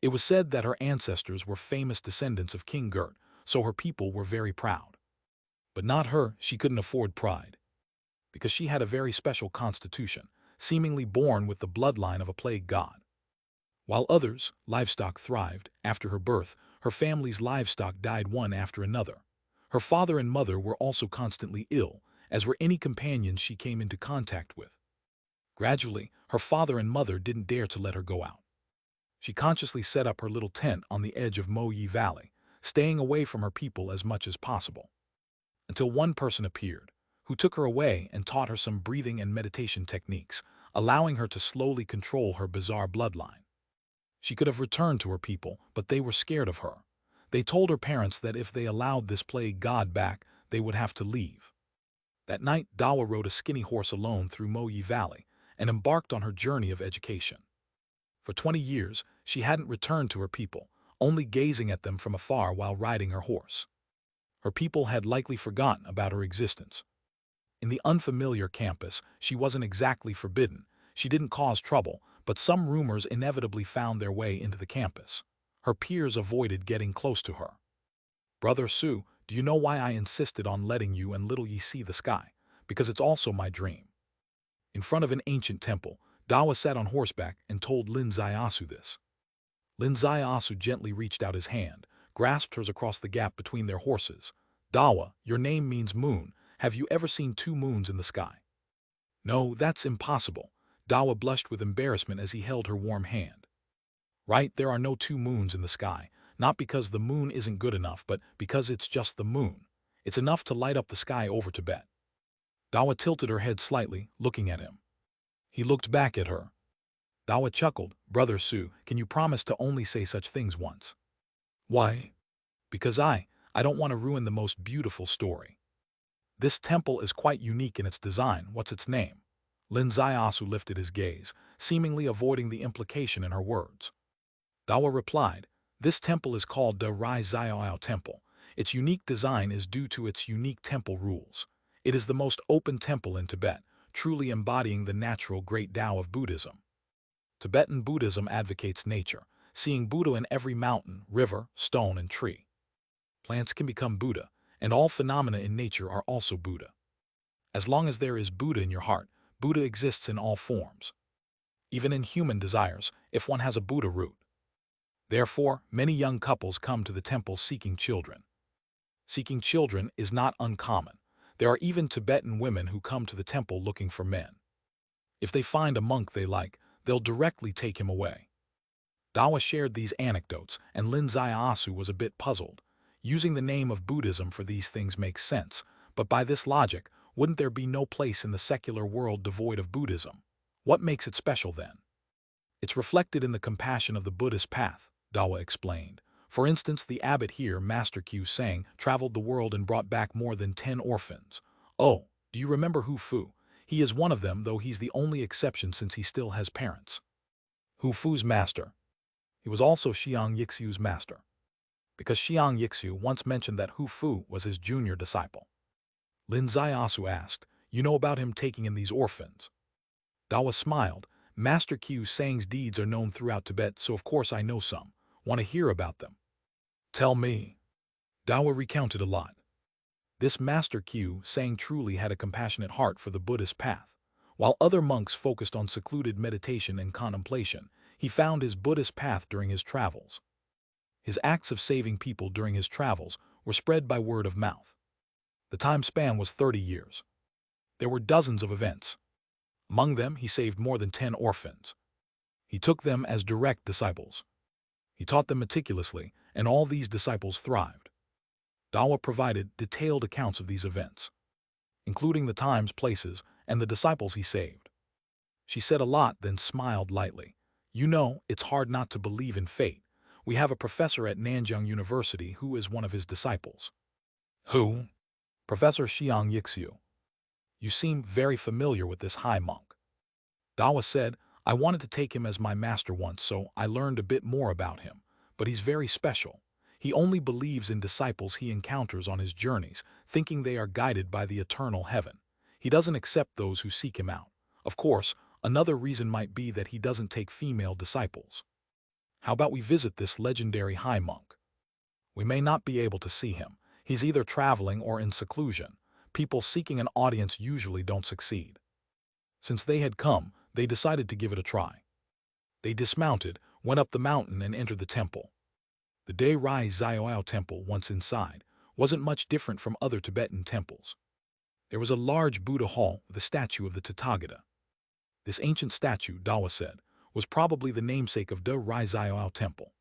It was said that her ancestors were famous descendants of King Gert, so her people were very proud. But not her, she couldn't afford pride. Because she had a very special constitution, seemingly born with the bloodline of a plague god. While others, livestock, thrived, after her birth, her family's livestock died one after another. Her father and mother were also constantly ill, as were any companions she came into contact with. Gradually, her father and mother didn't dare to let her go out. She consciously set up her little tent on the edge of Moyi Valley, staying away from her people as much as possible. Until one person appeared, who took her away and taught her some breathing and meditation techniques, allowing her to slowly control her bizarre bloodline. She could have returned to her people, but they were scared of her. They told her parents that if they allowed this plague god back, they would have to leave. That night, Dawa rode a skinny horse alone through Moyi Valley and embarked on her journey of education. For 20 years, she hadn't returned to her people, only gazing at them from afar while riding her horse. Her people had likely forgotten about her existence. In the unfamiliar campus, she wasn't exactly forbidden. She didn't cause trouble, but some rumors inevitably found their way into the campus. Her peers avoided getting close to her. "Brother Su, do you know why I insisted on letting you and little Yi see the sky? Because it's also my dream." In front of an ancient temple, Dawa sat on horseback and told Lin Zaiasu this. Lin Zaiasu gently reached out his hand, grasped hers across the gap between their horses. "Dawa, your name means moon. Have you ever seen two moons in the sky?" "No, that's impossible." Dawa blushed with embarrassment as he held her warm hand. "Right, there are no two moons in the sky, not because the moon isn't good enough, but because it's just the moon. It's enough to light up the sky over Tibet." Dawa tilted her head slightly, looking at him. He looked back at her. Dawa chuckled. "Brother Su, can you promise to only say such things once?" "Why?" "Because I don't want to ruin the most beautiful story. This temple is quite unique in its design. What's its name?" Lin Zaiasu lifted his gaze, seemingly avoiding the implication in her words. Dawa replied, "This temple is called the Rai Zaiao Temple. Its unique design is due to its unique temple rules. It is the most open temple in Tibet, truly embodying the natural great Tao of Buddhism. Tibetan Buddhism advocates nature, seeing Buddha in every mountain, river, stone, and tree. Plants can become Buddha, and all phenomena in nature are also Buddha. As long as there is Buddha in your heart, Buddha exists in all forms. Even in human desires, if one has a Buddha root. Therefore, many young couples come to the temple seeking children. Seeking children is not uncommon. There are even Tibetan women who come to the temple looking for men. If they find a monk they like, they'll directly take him away." Dawa shared these anecdotes, and Lin Zaiasu was a bit puzzled. Using the name of Buddhism for these things makes sense, but by this logic, wouldn't there be no place in the secular world devoid of Buddhism? What makes it special then? "It's reflected in the compassion of the Buddhist path," Dawa explained. "For instance, the abbot here, Master Q Sang, traveled the world and brought back more than 10 orphans. Oh, do you remember Hu Fu? He is one of them, though he's the only exception since he still has parents. Hu Fu's master. He was also Xiang Yixu's master, because Xiang Yixu once mentioned that Hu Fu was his junior disciple. Lin Ziasu asked, "You know about him taking in these orphans?" Dawa smiled. "Master Qiu Sang's deeds are known throughout Tibet, so of course I know some. Want to hear about them?" "Tell me." Dawa recounted a lot. This Master Qiu Sang truly had a compassionate heart for the Buddhist path. While other monks focused on secluded meditation and contemplation, he found his Buddhist path during his travels. His acts of saving people during his travels were spread by word of mouth. The time span was 30 years. There were dozens of events. Among them, he saved more than 10 orphans. He took them as direct disciples. He taught them meticulously, and all these disciples thrived. Dawa provided detailed accounts of these events, including the times, places, and the disciples he saved. She said a lot, then smiled lightly. "You know, it's hard not to believe in fate. We have a professor at Nanjing University who is one of his disciples." "Who?" "Professor Xiang Yixu. You seem very familiar with this high monk." Dawa said, "I wanted to take him as my master once, so I learned a bit more about him, but he's very special. He only believes in disciples he encounters on his journeys, thinking they are guided by the eternal heaven. He doesn't accept those who seek him out. Of course, another reason might be that he doesn't take female disciples. How about we visit this legendary high monk? We may not be able to see him. He's either traveling or in seclusion. People seeking an audience usually don't succeed." Since they had come, they decided to give it a try. They dismounted, went up the mountain, and entered the temple. The De Rai Zioao temple, once inside, wasn't much different from other Tibetan temples. There was a large Buddha hall with a statue of the Tathagata. This ancient statue, Dawa said, was probably the namesake of De Rai Zioao temple.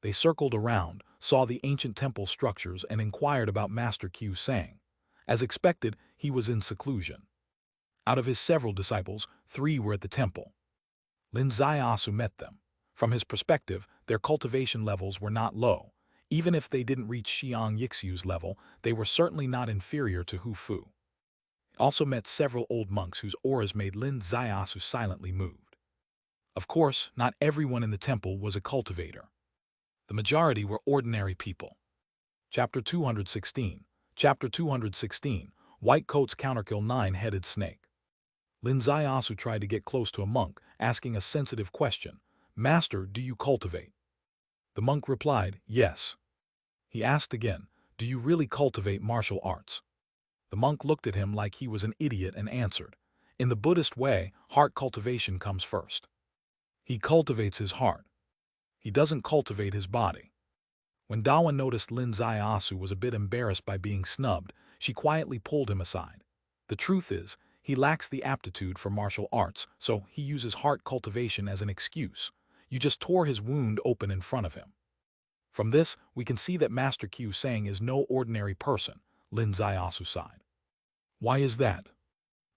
They circled around, saw the ancient temple structures, and inquired about Master Qiu Sang. As expected, he was in seclusion. Out of his several disciples, 3 were at the temple. Lin Ziasu met them. From his perspective, their cultivation levels were not low. Even if they didn't reach Xiang Yixu's level, they were certainly not inferior to Hu Fu. He also met several old monks whose auras made Lin Ziasu silently moved. Of course, not everyone in the temple was a cultivator. The majority were ordinary people. Chapter 216. Chapter 216. White Coat's Counterkill 9-Headed Snake. Lin Ziasu tried to get close to a monk, asking a sensitive question. "Master, do you cultivate?" The monk replied, "Yes." He asked again, "Do you really cultivate martial arts?" The monk looked at him like he was an idiot and answered, "In the Buddhist way, heart cultivation comes first." He cultivates his heart. He doesn't cultivate his body. When Dawa noticed Lin Ziasu was a bit embarrassed by being snubbed, she quietly pulled him aside. "The truth is, he lacks the aptitude for martial arts, so he uses heart cultivation as an excuse. You just tore his wound open in front of him." From this, we can see that Master Qiu Sang is no ordinary person, Lin Ziasu sighed. "Why is that?"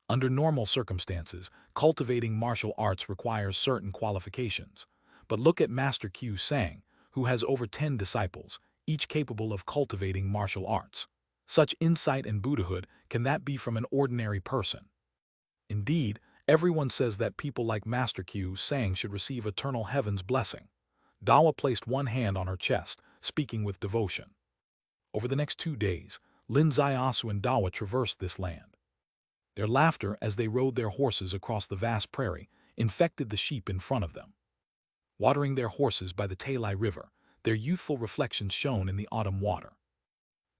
"Under normal circumstances, cultivating martial arts requires certain qualifications. But look at Master Qiu Sang, who has over 10 disciples, each capable of cultivating martial arts. Such insight and Buddhahood, can that be from an ordinary person? Indeed, everyone says that people like Master Qiu Sang should receive eternal heaven's blessing." Dawa placed one hand on her chest, speaking with devotion. Over the next 2 days, Lin Ziasu and Dawa traversed this land. Their laughter as they rode their horses across the vast prairie infected the sheep in front of them. Watering their horses by the Talai River, their youthful reflections shone in the autumn water.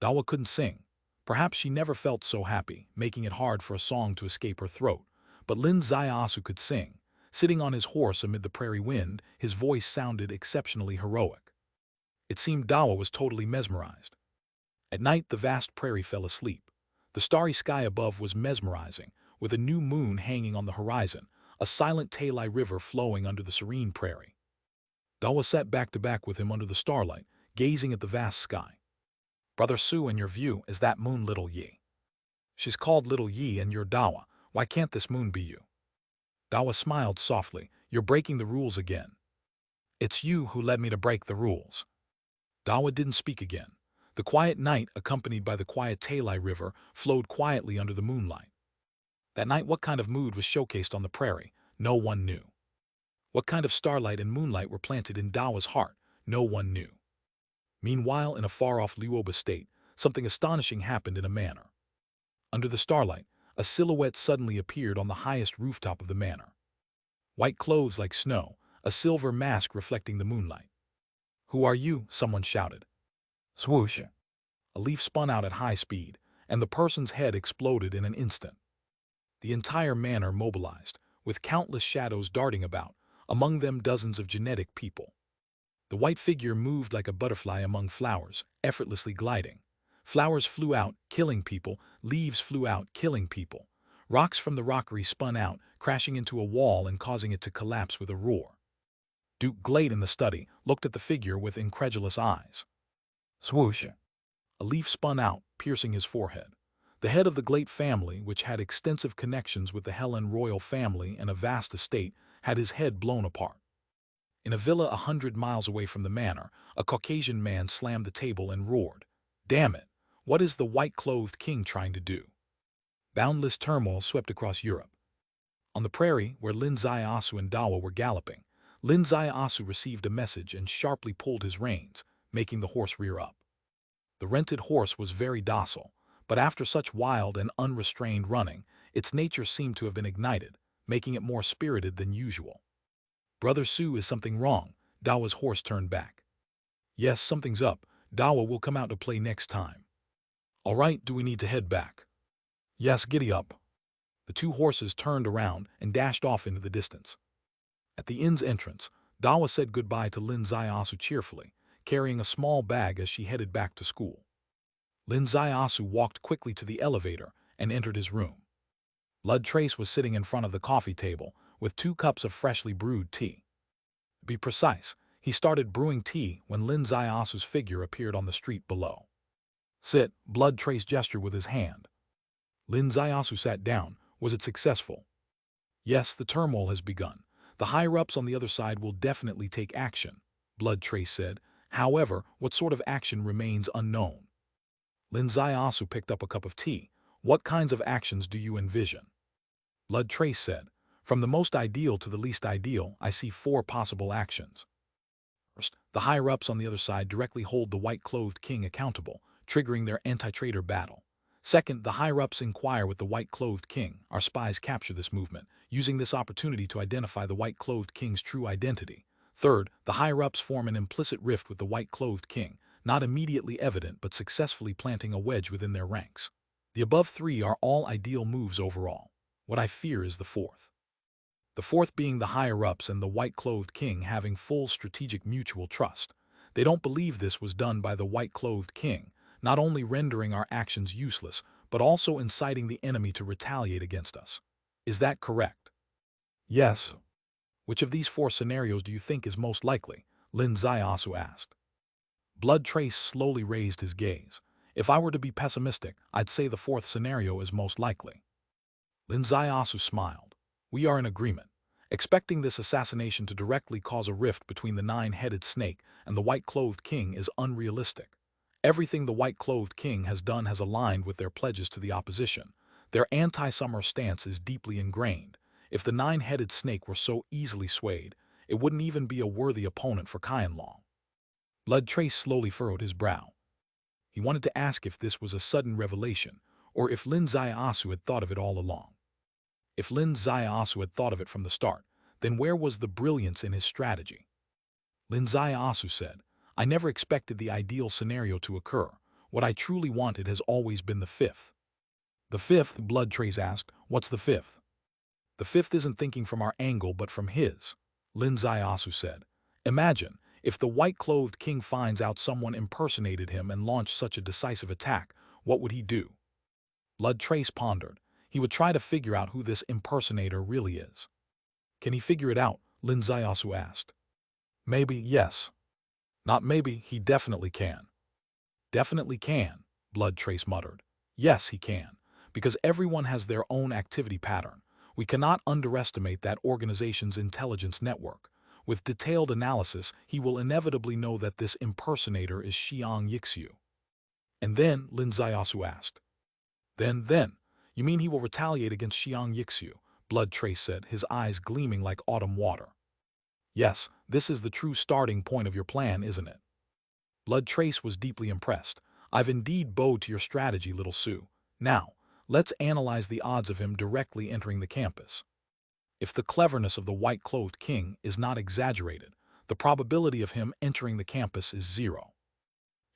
Dawa couldn't sing. Perhaps she never felt so happy, making it hard for a song to escape her throat. But Lin Ziasu could sing. Sitting on his horse amid the prairie wind, his voice sounded exceptionally heroic. It seemed Dawa was totally mesmerized. At night, the vast prairie fell asleep. The starry sky above was mesmerizing, with a new moon hanging on the horizon, a silent Talai River flowing under the serene prairie. Dawa sat back to back with him under the starlight, gazing at the vast sky. "Brother Su, in your view, is that moon Little Yi?" "She's called Little Yi and you're Dawa. Why can't this moon be you?" Dawa smiled softly. "You're breaking the rules again." "It's you who led me to break the rules." Dawa didn't speak again. The quiet night, accompanied by the quiet Talai River, flowed quietly under the moonlight. That night, what kind of mood was showcased on the prairie? No one knew. What kind of starlight and moonlight were planted in Dawa's heart? No one knew. Meanwhile, in a far-off Luoba state, something astonishing happened in a manor. Under the starlight, a silhouette suddenly appeared on the highest rooftop of the manor. White clothes like snow, a silver mask reflecting the moonlight. "Who are you?" someone shouted. Swoosh! A leaf spun out at high speed, and the person's head exploded in an instant. The entire manor mobilized, with countless shadows darting about, among them dozens of genetic people. The white figure moved like a butterfly among flowers, effortlessly gliding. Flowers flew out, killing people. Leaves flew out, killing people. Rocks from the rockery spun out, crashing into a wall and causing it to collapse with a roar. Duke Glade in the study looked at the figure with incredulous eyes. Swoosh! A leaf spun out, piercing his forehead. The head of the Glade family, which had extensive connections with the Helen royal family and a vast estate, had his head blown apart. In a villa 100 miles away from the manor, a Caucasian man slammed the table and roared, "Damn it! What is the white-clothed king trying to do?" Boundless turmoil swept across Europe. On the prairie, where Lin Zaiasu and Dawa were galloping, Lin Zaiasu received a message and sharply pulled his reins, making the horse rear up. The rented horse was very docile, but after such wild and unrestrained running, its nature seemed to have been ignited, making it more spirited than usual. "Brother Su, is something wrong?" Dawa's horse turned back. "Yes, something's up. Dawa will come out to play next time." "All right, do we need to head back?" "Yes, giddy up." The two horses turned around and dashed off into the distance. At the inn's entrance, Dawa said goodbye to Lin Zaiasu cheerfully, carrying a small bag as she headed back to school. Lin Zaiasu walked quickly to the elevator and entered his room. Blood Trace was sitting in front of the coffee table with 2 cups of freshly brewed tea. To be precise, he started brewing tea when Lin Zaiasu's figure appeared on the street below. "Sit," Blood Trace gestured with his hand. Lin Zaiasu sat down. Was it successful? "Yes, the turmoil has begun. The higher-ups on the other side will definitely take action," Blood Trace said. "However, what sort of action remains unknown." Lin Zaiasu picked up a cup of tea. "What kinds of actions do you envision?" Blood Trace said, "From the most ideal to the least ideal, I see 4 possible actions. First, the higher-ups on the other side directly hold the white-clothed king accountable, triggering their anti-traitor battle. Second, the higher-ups inquire with the white-clothed king. Our spies capture this movement, using this opportunity to identify the white-clothed king's true identity. Third, the higher-ups form an implicit rift with the white-clothed king, not immediately evident but successfully planting a wedge within their ranks. The above 3 are all ideal moves overall. What I fear is the fourth. The fourth being the higher-ups and the white-clothed king having full strategic mutual trust. They don't believe this was done by the white-clothed king, not only rendering our actions useless, but also inciting the enemy to retaliate against us. Is that correct? Yes. Which of these 4 scenarios do you think is most likely? Lin Zaiasu asked. Blood Trace slowly raised his gaze. If I were to be pessimistic, I'd say the 4th scenario is most likely. Lin Zaiasu smiled. We are in agreement. Expecting this assassination to directly cause a rift between the 9-headed snake and the white-clothed king is unrealistic. Everything the white-clothed king has done has aligned with their pledges to the opposition. Their anti-summer stance is deeply ingrained. If the 9-headed snake were so easily swayed, it wouldn't even be a worthy opponent for Qianlong. Blood Trace slowly furrowed his brow. He wanted to ask if this was a sudden revelation, or if Lin Zaiasu had thought of it all along. If Lin Zaiasu had thought of it from the start, then where was the brilliance in his strategy? Lin Zaiasu said, I never expected the ideal scenario to occur. What I truly wanted has always been the 5th. The 5th, Blood Trace asked, what's the 5th? The 5th isn't thinking from our angle but from his, Lin Zaiasu said. Imagine, if the white-clothed king finds out someone impersonated him and launched such a decisive attack, what would he do? Blood Trace pondered. He would try to figure out who this impersonator really is. Can he figure it out? Lin Zaiasu asked. Maybe, yes. Not maybe, he definitely can. Definitely can, Blood Trace muttered. Yes, he can, because everyone has their own activity pattern. We cannot underestimate that organization's intelligence network. With detailed analysis, he will inevitably know that this impersonator is Xiang Yixiu. And then, Lin Zaiasu asked. Then, You mean he will retaliate against Xiang Yixu? Blood Trace said, his eyes gleaming like autumn water. Yes, this is the true starting point of your plan, isn't it? Blood Trace was deeply impressed. I've indeed bowed to your strategy, little Sue. Now, let's analyze the odds of him directly entering the campus. If the cleverness of the white-clothed king is not exaggerated, the probability of him entering the campus is 0.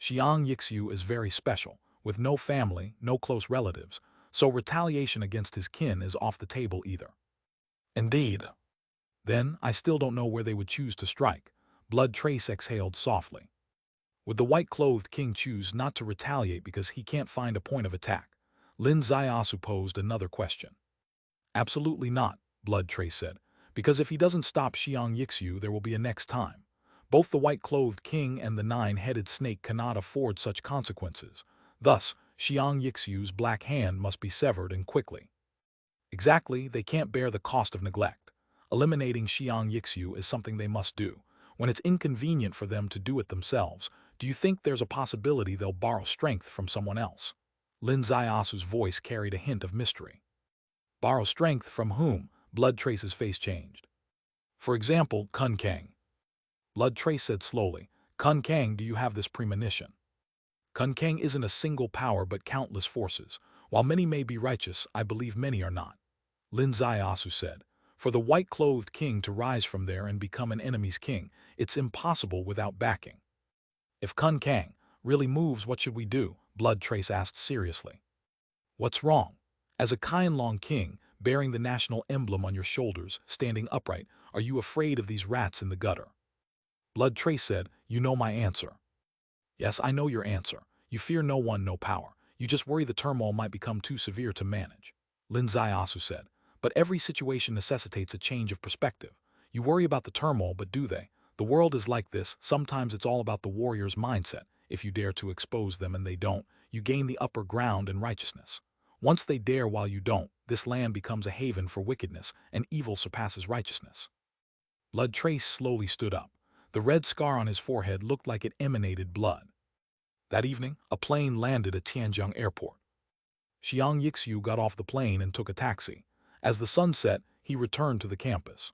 Xiang Yixu is very special, with no family, no close relatives, so retaliation against his kin is off the table either. Indeed. Then, I still don't know where they would choose to strike. Blood Trace exhaled softly. Would the white-clothed king choose not to retaliate because he can't find a point of attack? Lin Ziasu posed another question. Absolutely not, Blood Trace said, because if he doesn't stop Xiang Yixu, there will be a next time. Both the white-clothed king and the nine-headed snake cannot afford such consequences. Thus, Xiang Yixu's black hand must be severed and quickly. Exactly, they can't bear the cost of neglect. Eliminating Xiang Yixu is something they must do. When it's inconvenient for them to do it themselves, do you think there's a possibility they'll borrow strength from someone else? Lin Ziasu's voice carried a hint of mystery. Borrow strength from whom? Blood Trace's face changed. For example, Kun Kang. Blood Trace said slowly, Kun Kang, do you have this premonition? Kun Kang isn't a single power but countless forces. While many may be righteous, I believe many are not. Lin Ziasu said, for the white-clothed king to rise from there and become an enemy's king, it's impossible without backing. If Kun Kang really moves, what should we do? Blood Trace asked seriously. What's wrong? As a Qianlong king, bearing the national emblem on your shoulders, standing upright, are you afraid of these rats in the gutter? Blood Trace said, you know my answer. Yes, I know your answer. You fear no one, no power. You just worry the turmoil might become too severe to manage. Lin Ziasu said, but every situation necessitates a change of perspective. You worry about the turmoil, but do they? The world is like this. Sometimes it's all about the warrior's mindset. If you dare to expose them and they don't, you gain the upper ground in righteousness. Once they dare while you don't, this land becomes a haven for wickedness, and evil surpasses righteousness. Blood Trace slowly stood up. The red scar on his forehead looked like it emanated blood. That evening, a plane landed at Tianjin Airport. Xiang Yixu got off the plane and took a taxi. As the sun set, he returned to the campus.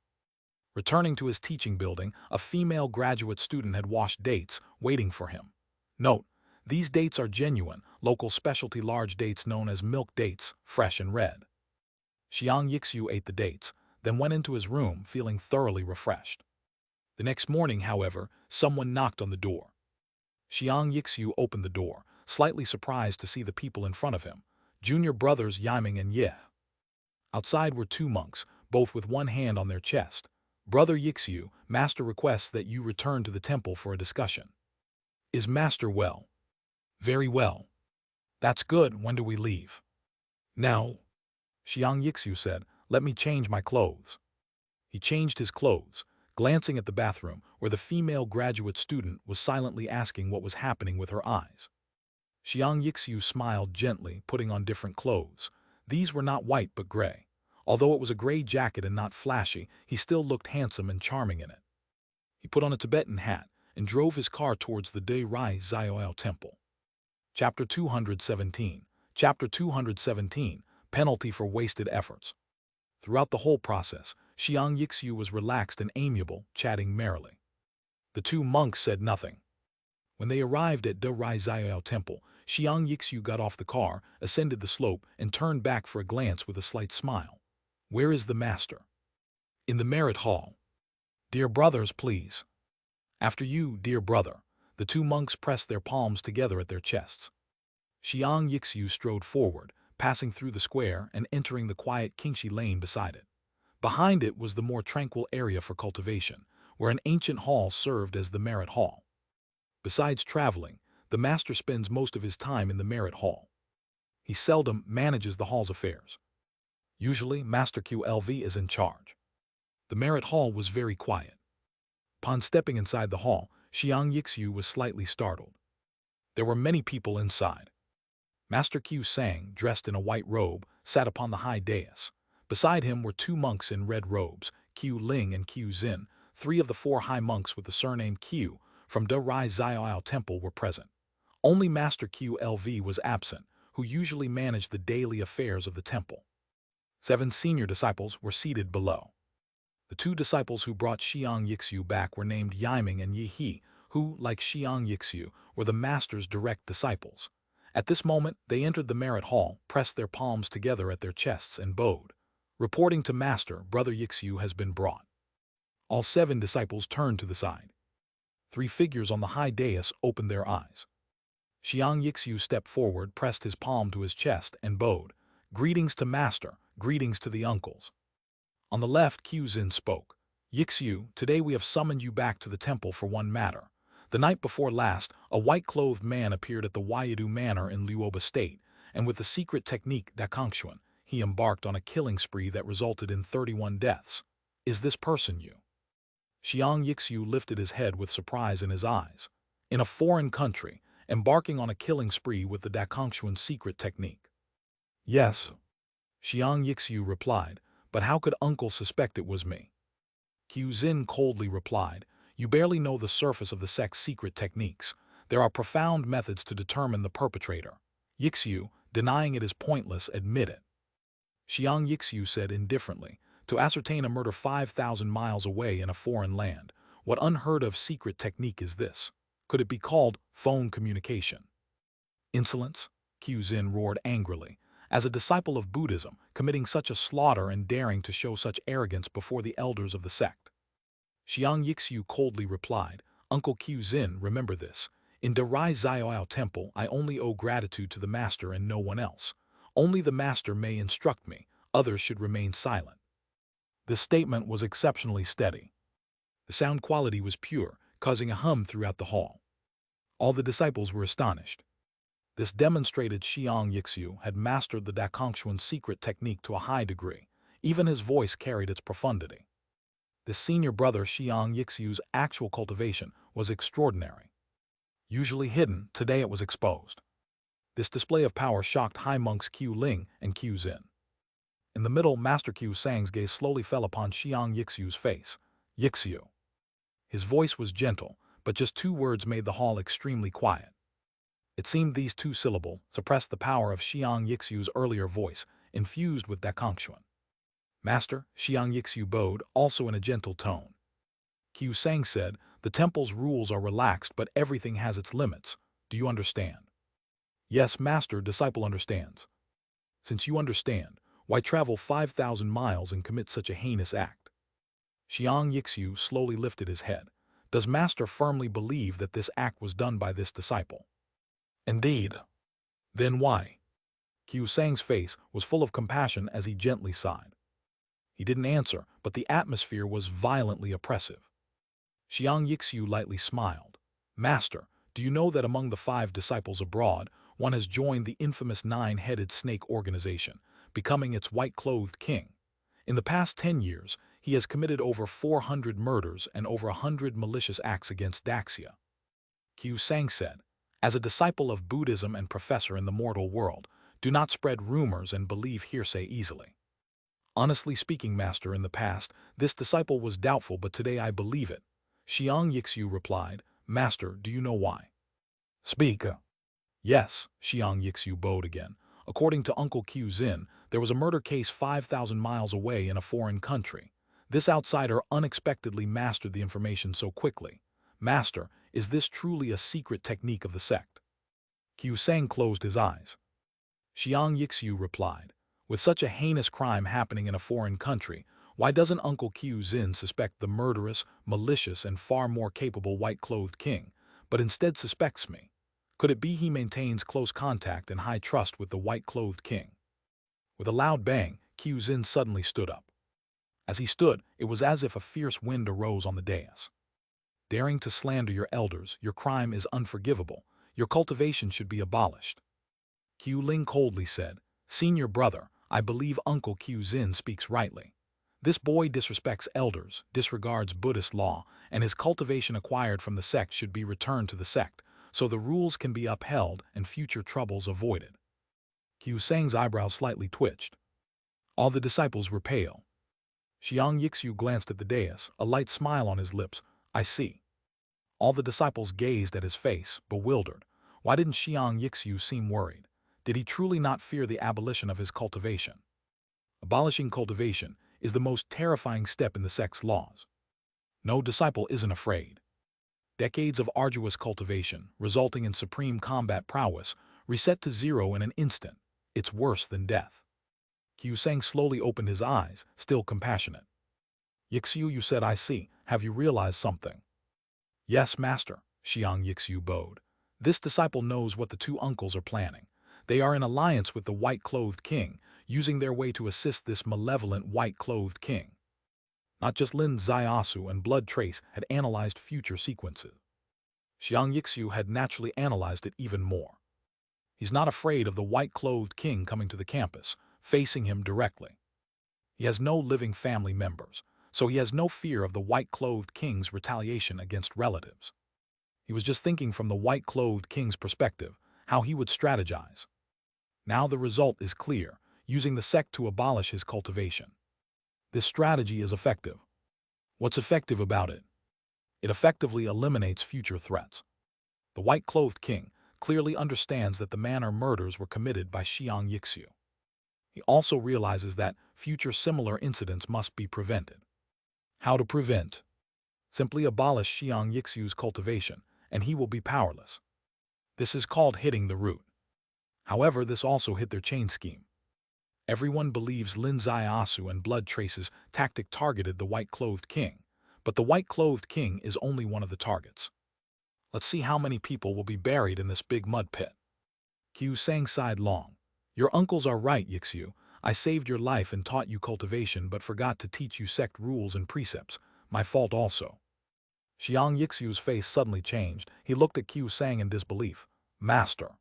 Returning to his teaching building, a female graduate student had washed dates, waiting for him. Note, these dates are genuine, local specialty large dates known as milk dates, fresh and red. Xiang Yixu ate the dates, then went into his room feeling thoroughly refreshed. The next morning, however, someone knocked on the door. Xiang Yixu opened the door, slightly surprised to see the people in front of him, junior brothers Yiming and Ye. Outside were two monks, both with one hand on their chest. Brother Yixu, Master requests that you return to the temple for a discussion. Is Master well? Very well. That's good. When do we leave? Now, Xiang Yixu said, let me change my clothes. He changed his clothes, glancing at the bathroom where the female graduate student was silently asking what was happening with her eyes. Xiang Yixu smiled gently, putting on different clothes. These were not white but gray. Although it was a gray jacket and not flashy, he still looked handsome and charming in it. He put on a Tibetan hat and drove his car towards the De Rai Zioao temple. Chapter 217. Chapter 217. Penalty for wasted efforts. Throughout the whole process, Xiang Yixu was relaxed and amiable, chatting merrily. The two monks said nothing. When they arrived at De Rai Zioao temple, Xiang Yixu got off the car, ascended the slope, and turned back for a glance with a slight smile. Where is the master? In the merit hall. Dear brothers, please. After you, dear brother. The two monks pressed their palms together at their chests. Xiang Yixu strode forward, passing through the square and entering the quiet Qingxi lane beside it. Behind it was the more tranquil area for cultivation, where an ancient hall served as the merit hall. Besides traveling, the master spends most of his time in the merit hall. He seldom manages the hall's affairs. Usually, Master QLV is in charge. The merit hall was very quiet. Upon stepping inside the hall, Xiang Yixu was slightly startled. There were many people inside. Master Q Sang, dressed in a white robe, sat upon the high dais. Beside him were two monks in red robes, Q Ling and Q Zin. Three of the four high monks with the surname Q from De Rai Zioao Temple were present. Only Master QLV was absent, who usually managed the daily affairs of the temple. 7 senior disciples were seated below. The 2 disciples who brought Xiang Yixu back were named Yiming and Yi, who, like Xiang Yixu, were the master's direct disciples. At this moment, they entered the merit hall, pressed their palms together at their chests, and bowed. Reporting to Master, Brother Yixu has been brought. All 7 disciples turned to the side. 3 figures on the high dais opened their eyes. Xiang Yixu stepped forward, pressed his palm to his chest, and bowed. Greetings to Master, greetings to the uncles. On the left, Quzin spoke. Yixu, today we have summoned you back to the temple for one matter. The night before last, a white-clothed man appeared at the Wayadu Manor in Luoba State, and with the secret technique Dakongxuan, he embarked on a killing spree that resulted in 31 deaths. Is this person you? Xiang Yixu lifted his head with surprise in his eyes. In a foreign country, embarking on a killing spree with the Dakongxuan secret technique. Yes, Xiang Yixu replied, but how could Uncle suspect it was me? Quzin coldly replied, you barely know the surface of the sect's secret techniques. There are profound methods to determine the perpetrator. Yixu, denying it is pointless, admit it. Xiang Yixu said indifferently, to ascertain a murder 5,000 miles away in a foreign land. What unheard-of secret technique is this? Could it be called phone communication? Insolence? Quzin roared angrily. As a disciple of Buddhism, committing such a slaughter and daring to show such arrogance before the elders of the sect. Xiang Yixu coldly replied, Uncle Quzin, remember this. In Darai Zioao Temple, I only owe gratitude to the master and no one else. Only the master may instruct me, others should remain silent. This statement was exceptionally steady. The sound quality was pure, causing a hum throughout the hall. All the disciples were astonished. This demonstrated Xiang Yixu had mastered the Dakongxuan secret technique to a high degree. Even his voice carried its profundity. The senior brother Xiang Yixu's actual cultivation was extraordinary. Usually hidden, today it was exposed. This display of power shocked high monks Q Ling and Quzin. In the middle, Master Q Sang's gaze slowly fell upon Xiang Yixu's face. Yixu. His voice was gentle, but just 2 words made the hall extremely quiet. It seemed these 2 syllables suppressed the power of Xiang Yixu's earlier voice, infused with Dakongxuan. Master, Xiang Yixu bowed, also in a gentle tone. Q Sang said, the temple's rules are relaxed, but everything has its limits. Do you understand? Yes, Master, disciple understands. Since you understand, why travel 5,000 miles and commit such a heinous act? Xiang Yixu slowly lifted his head. Does Master firmly believe that this act was done by this disciple? Indeed. Then why? Q Sang's face was full of compassion as he gently sighed. He didn't answer, but the atmosphere was violently oppressive. Xiang Yixu lightly smiled. Master, do you know that among the 5 disciples abroad, one has joined the infamous 9-headed snake organization, becoming its white-clothed king? In the past 10 years, he has committed over 400 murders and over 100 malicious acts against Daxia. Q Sang said, as a disciple of Buddhism and professor in the mortal world, do not spread rumors and believe hearsay easily. Honestly speaking, Master, in the past, this disciple was doubtful, but today I believe it. Xiang Yixu replied, Master, do you know why? Speak. Yes, Xiang Yixu bowed again. According to Uncle Quzin, there was a murder case 5,000 miles away in a foreign country. This outsider unexpectedly mastered the information so quickly. Master, is this truly a secret technique of the sect? Q Sang closed his eyes. Xiang Yixu replied, with such a heinous crime happening in a foreign country, why doesn't Uncle Quzin suspect the murderous, malicious, and far more capable white-clothed king, but instead suspects me? Could it be he maintains close contact and high trust with the white-clothed king? With a loud bang, Quzin suddenly stood up. As he stood, it was as if a fierce wind arose on the dais. Daring to slander your elders, your crime is unforgivable. Your cultivation should be abolished. Q Ling coldly said, Senior brother, I believe Uncle Quzin speaks rightly. This boy disrespects elders, disregards Buddhist law, and his cultivation acquired from the sect should be returned to the sect, so the rules can be upheld and future troubles avoided. Q Sang's eyebrows slightly twitched. All the disciples were pale. Xiang Yixu glanced at the dais, a light smile on his lips. I see. All the disciples gazed at his face, bewildered. Why didn't Xiang Yixu seem worried? Did he truly not fear the abolition of his cultivation? Abolishing cultivation is the most terrifying step in the sect's laws. No disciple isn't afraid. Decades of arduous cultivation, resulting in supreme combat prowess, reset to zero in an instant. It's worse than death. Qiusang slowly opened his eyes, still compassionate. Yixiu, you said I see. Have you realized something? Yes, master, Xiang Yixiu bowed. This disciple knows what the two uncles are planning. They are in alliance with the white-clothed king, using their way to assist this malevolent white-clothed king. Not just Lin Ziasu and Blood Trace had analyzed future sequences. Xiang Yixiu had naturally analyzed it even more. He's not afraid of the white-clothed king coming to the campus, facing him directly. He has no living family members, so he has no fear of the white-clothed king's retaliation against relatives. He was just thinking from the white-clothed king's perspective, how he would strategize. Now the result is clear, using the sect to abolish his cultivation. This strategy is effective. What's effective about it? It effectively eliminates future threats. The white-clothed king clearly understands that the manner murders were committed by Xiang Yixiu. He also realizes that future similar incidents must be prevented. How to prevent? Simply abolish Xiang Yixiu's cultivation, and he will be powerless. This is called hitting the root. However, this also hit their chain scheme. Everyone believes Lin Ziasu and Blood Trace's tactic targeted the white-clothed king, but the white-clothed king is only one of the targets. Let's see how many people will be buried in this big mud pit. Qiusang sighed long. Your uncles are right, Yixiu. I saved your life and taught you cultivation but forgot to teach you sect rules and precepts. My fault also. Xiang Yixiu's face suddenly changed. He looked at Qiusang in disbelief. Master.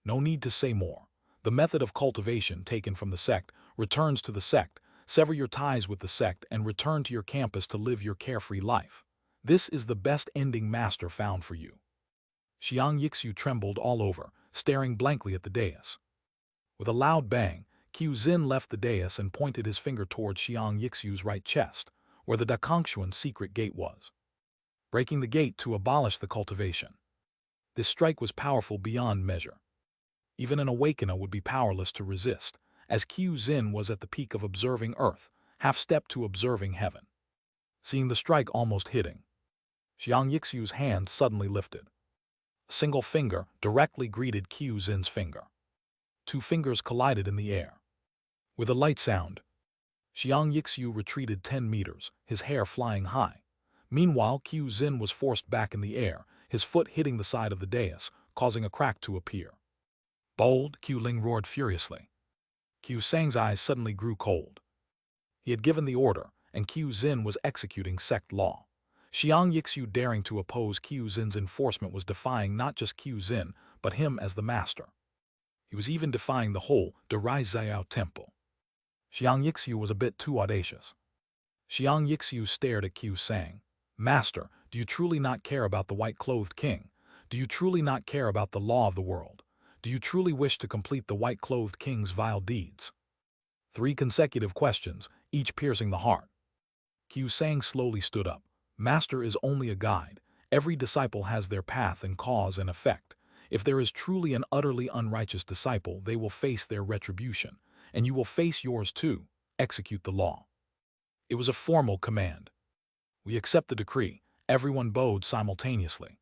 No need to say more. The method of cultivation taken from the sect returns to the sect. Sever your ties with the sect and return to your campus to live your carefree life. This is the best ending master found for you. Xiang Yixiu trembled all over, staring blankly at the dais. With a loud bang, Qiuzin left the dais and pointed his finger toward Xiang Yixiu's right chest, where the Dakongxuan secret gate was. Breaking the gate to abolish the cultivation. This strike was powerful beyond measure. Even an awakener would be powerless to resist, as Qiuzin was at the peak of observing Earth, half-step to observing heaven. Seeing the strike almost hitting, Xiang Yixiu's hand suddenly lifted. A single finger directly greeted Qiuzin's finger. Two fingers collided in the air. With a light sound, Xiang Yixiu retreated 10 meters, his hair flying high. Meanwhile, Qiuzin was forced back in the air, his foot hitting the side of the dais, causing a crack to appear. Bold, Qiuling roared furiously. Qiusang's eyes suddenly grew cold. He had given the order, and Qiuzin was executing sect law. Xiang Yixiu daring to oppose Qiuzin's enforcement was defying not just Qiuzin, but him as the master. He was even defying the whole Darizayao temple. Xiang Yixiu was a bit too audacious. Xiang Yixiu stared at Qiusang. Master, do you truly not care about the white-clothed king? Do you truly not care about the law of the world? Do you truly wish to complete the white-clothed king's vile deeds? 3 consecutive questions, each piercing the heart. Qiusang slowly stood up. Master is only a guide. Every disciple has their path and cause and effect. If there is truly an utterly unrighteous disciple, they will face their retribution, and you will face yours too. Execute the law. It was a formal command. We accept the decree. Everyone bowed simultaneously.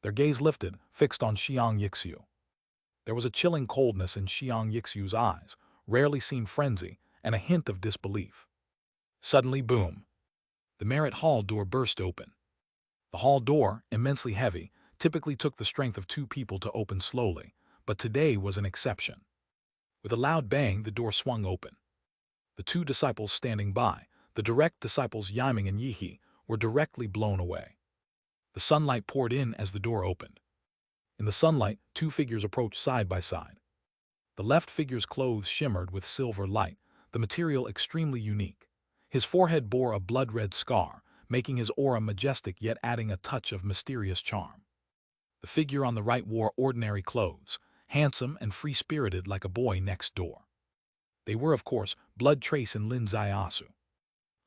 Their gaze lifted, fixed on Xiang Yixiu. There was a chilling coldness in Xiang Yixiu's eyes, rarely seen frenzy, and a hint of disbelief. Suddenly, boom! The merit hall door burst open. The hall door, immensely heavy, typically took the strength of 2 people to open slowly, but today was an exception. With a loud bang, the door swung open. The 2 disciples standing by, the direct disciples Yiming and Yihe, were directly blown away. The sunlight poured in as the door opened. In the sunlight, 2 figures approached side by side. The left figure's clothes shimmered with silver light, the material extremely unique. His forehead bore a blood-red scar, making his aura majestic yet adding a touch of mysterious charm. The figure on the right wore ordinary clothes, handsome and free-spirited like a boy next door. They were, of course, Blood Trace and Lin Ziasu.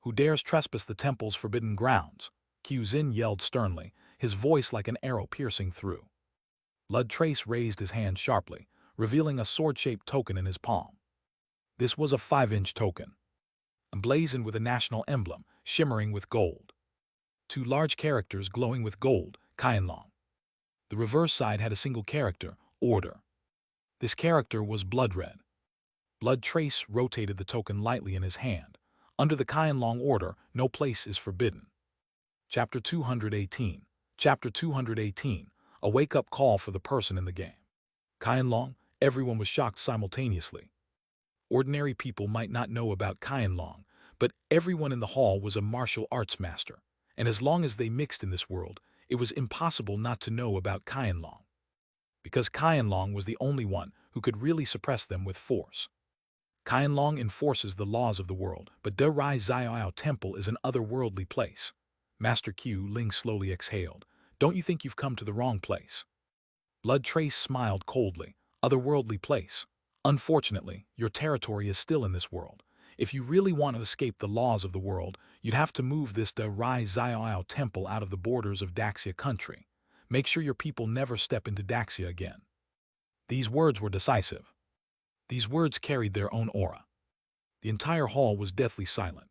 Who dares trespass the temple's forbidden grounds? Qiuzin yelled sternly, his voice like an arrow piercing through. Blood Trace raised his hand sharply, revealing a sword-shaped token in his palm. This was a 5-inch token, emblazoned with a national emblem, shimmering with gold. 2 large characters glowing with gold, Qianlong. The reverse side had a single character, Order. This character was blood red. Blood Trace rotated the token lightly in his hand. Under the Qianlong order, no place is forbidden. Chapter 218. Chapter 218. A wake-up call for the person in the game. Qianlong, everyone was shocked simultaneously. Ordinary people might not know about Qianlong, but everyone in the hall was a martial arts master, and as long as they mixed in this world, it was impossible not to know about Qianlong. Because Qianlong was the only one who could really suppress them with force. Qianlong enforces the laws of the world, but De Rai Xiao Temple is an otherworldly place. Master Q Ling slowly exhaled. Don't you think you've come to the wrong place? Blood Trace smiled coldly. Otherworldly place. Unfortunately, your territory is still in this world. If you really want to escape the laws of the world, you'd have to move this De Rai Xiao Temple out of the borders of Daxia country. Make sure your people never step into Daxia again. These words were decisive. These words carried their own aura. The entire hall was deathly silent.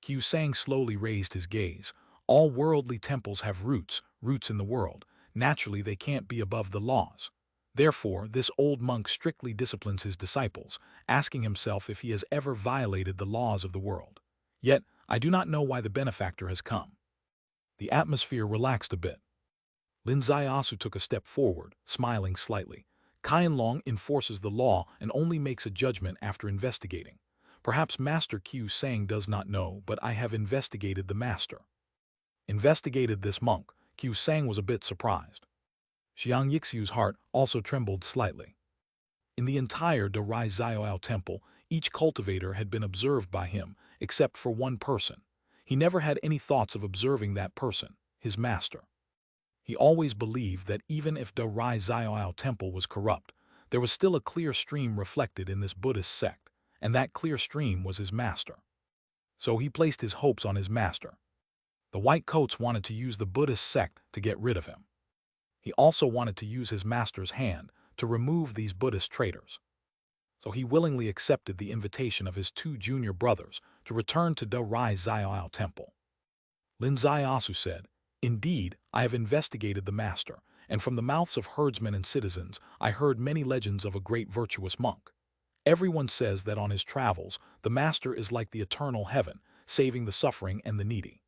Qiu Sang slowly raised his gaze. All worldly temples have roots in the world. Naturally, they can't be above the laws. Therefore, this old monk strictly disciplines his disciples, asking himself if he has ever violated the laws of the world. Yet, I do not know why the benefactor has come. The atmosphere relaxed a bit. Lin Ziasu took a step forward, smiling slightly. Qianlong enforces the law and only makes a judgment after investigating. Perhaps Master Qiu Sang does not know, but I have investigated the master. Investigated this monk. Qiu Sang was a bit surprised. Xiang Yixiu's heart also trembled slightly. In the entire De Rai Xiao temple, each cultivator had been observed by him, except for one person. He never had any thoughts of observing that person, his master. He always believed that even if De Rai Xiao temple was corrupt, there was still a clear stream reflected in this Buddhist sect, and that clear stream was his master. So he placed his hopes on his master. The white coats wanted to use the Buddhist sect to get rid of him. He also wanted to use his master's hand to remove these Buddhist traitors. So he willingly accepted the invitation of his 2 junior brothers to return to De Rai Xiao temple. Lin Ziasu said, "Indeed, I have investigated the master, and from the mouths of herdsmen and citizens, I heard many legends of a great virtuous monk. Everyone says that on his travels, the master is like the eternal heaven, saving the suffering and the needy."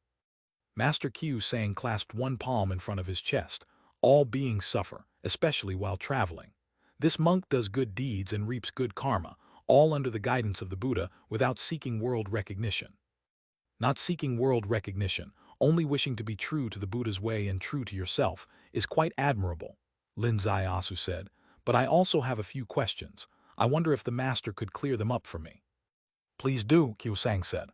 Master Qiu Sang clasped one palm in front of his chest. All beings suffer, especially while traveling. This monk does good deeds and reaps good karma, all under the guidance of the Buddha without seeking world recognition. Not seeking world recognition, only wishing to be true to the Buddha's way and true to yourself, is quite admirable, Lin Ziasu said, but I also have a few questions. I wonder if the master could clear them up for me. Please do, Qiu Sang said.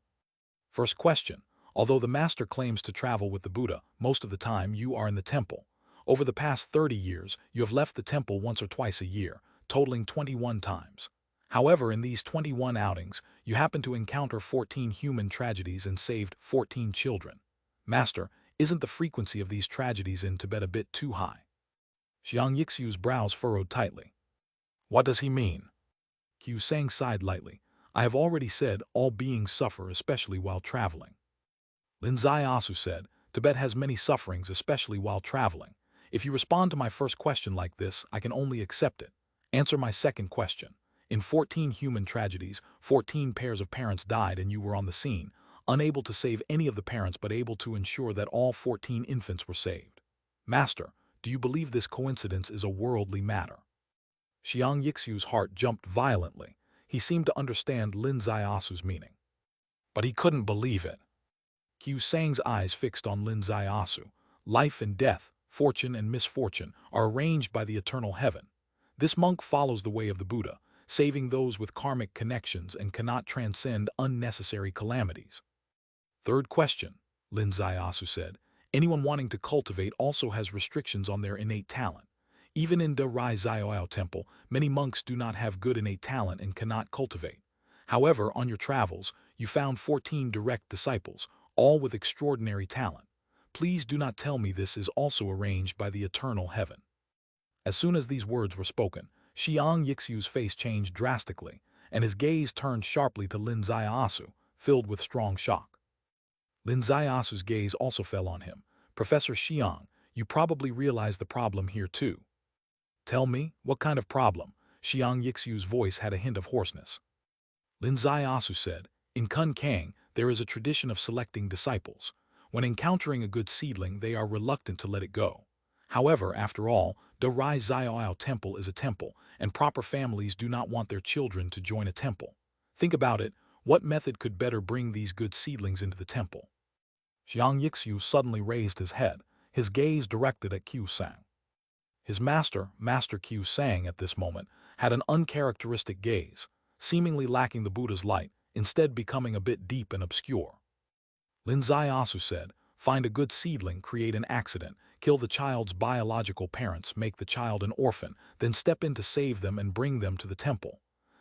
First question. Although the master claims to travel with the Buddha, most of the time you are in the temple. Over the past 30 years, you have left the temple once or twice a year, totaling 21 times. However, in these 21 outings, you happen to encounter 14 human tragedies and saved 14 children. Master, isn't the frequency of these tragedies in Tibet a bit too high? Xiang Yixiu's brows furrowed tightly. What does he mean? Qiu Sang sighed lightly. I have already said all beings suffer, especially while traveling. Lin Ziasu said, Tibet has many sufferings, especially while traveling. If you respond to my first question like this, I can only accept it. Answer my second question. In 14 human tragedies, 14 pairs of parents died and you were on the scene, unable to save any of the parents but able to ensure that all 14 infants were saved. Master, do you believe this coincidence is a worldly matter? Xiang Yixiu's heart jumped violently. He seemed to understand Lin Ziasu's meaning. But he couldn't believe it. Qiu Sang's eyes fixed on Lin Ziasu. Life and death, fortune and misfortune are arranged by the eternal heaven. This monk follows the way of the Buddha, saving those with karmic connections and cannot transcend unnecessary calamities. Third question, Lin Ziasu said. Anyone wanting to cultivate also has restrictions on their innate talent. Even in De Rai Xiao temple, many monks do not have good innate talent and cannot cultivate. However, on your travels, you found 14 direct disciples, all with extraordinary talent. Please do not tell me this is also arranged by the eternal heaven. As soon as these words were spoken, Xiang Yixu's face changed drastically, and his gaze turned sharply to Lin Ziasu, filled with strong shock. Lin Ziasu's gaze also fell on him. Professor Xiang, you probably realize the problem here too. Tell me, what kind of problem? Xiang Yixu's voice had a hint of hoarseness. Lin Ziasu said, in Kun Kang, there is a tradition of selecting disciples. When encountering a good seedling, they are reluctant to let it go. However, after all, the Rai Xiaoao temple is a temple, and proper families do not want their children to join a temple. Think about it, what method could better bring these good seedlings into the temple? Xiang Yixu suddenly raised his head, his gaze directed at Qiu Sang. His master, Master Qiu Sang, at this moment, had an uncharacteristic gaze, seemingly lacking the Buddha's light, instead becoming a bit deep and obscure. Lin Ziasu said, find a good seedling, create an accident, kill the child's biological parents, make the child an orphan, then step in to save them and bring them to the temple.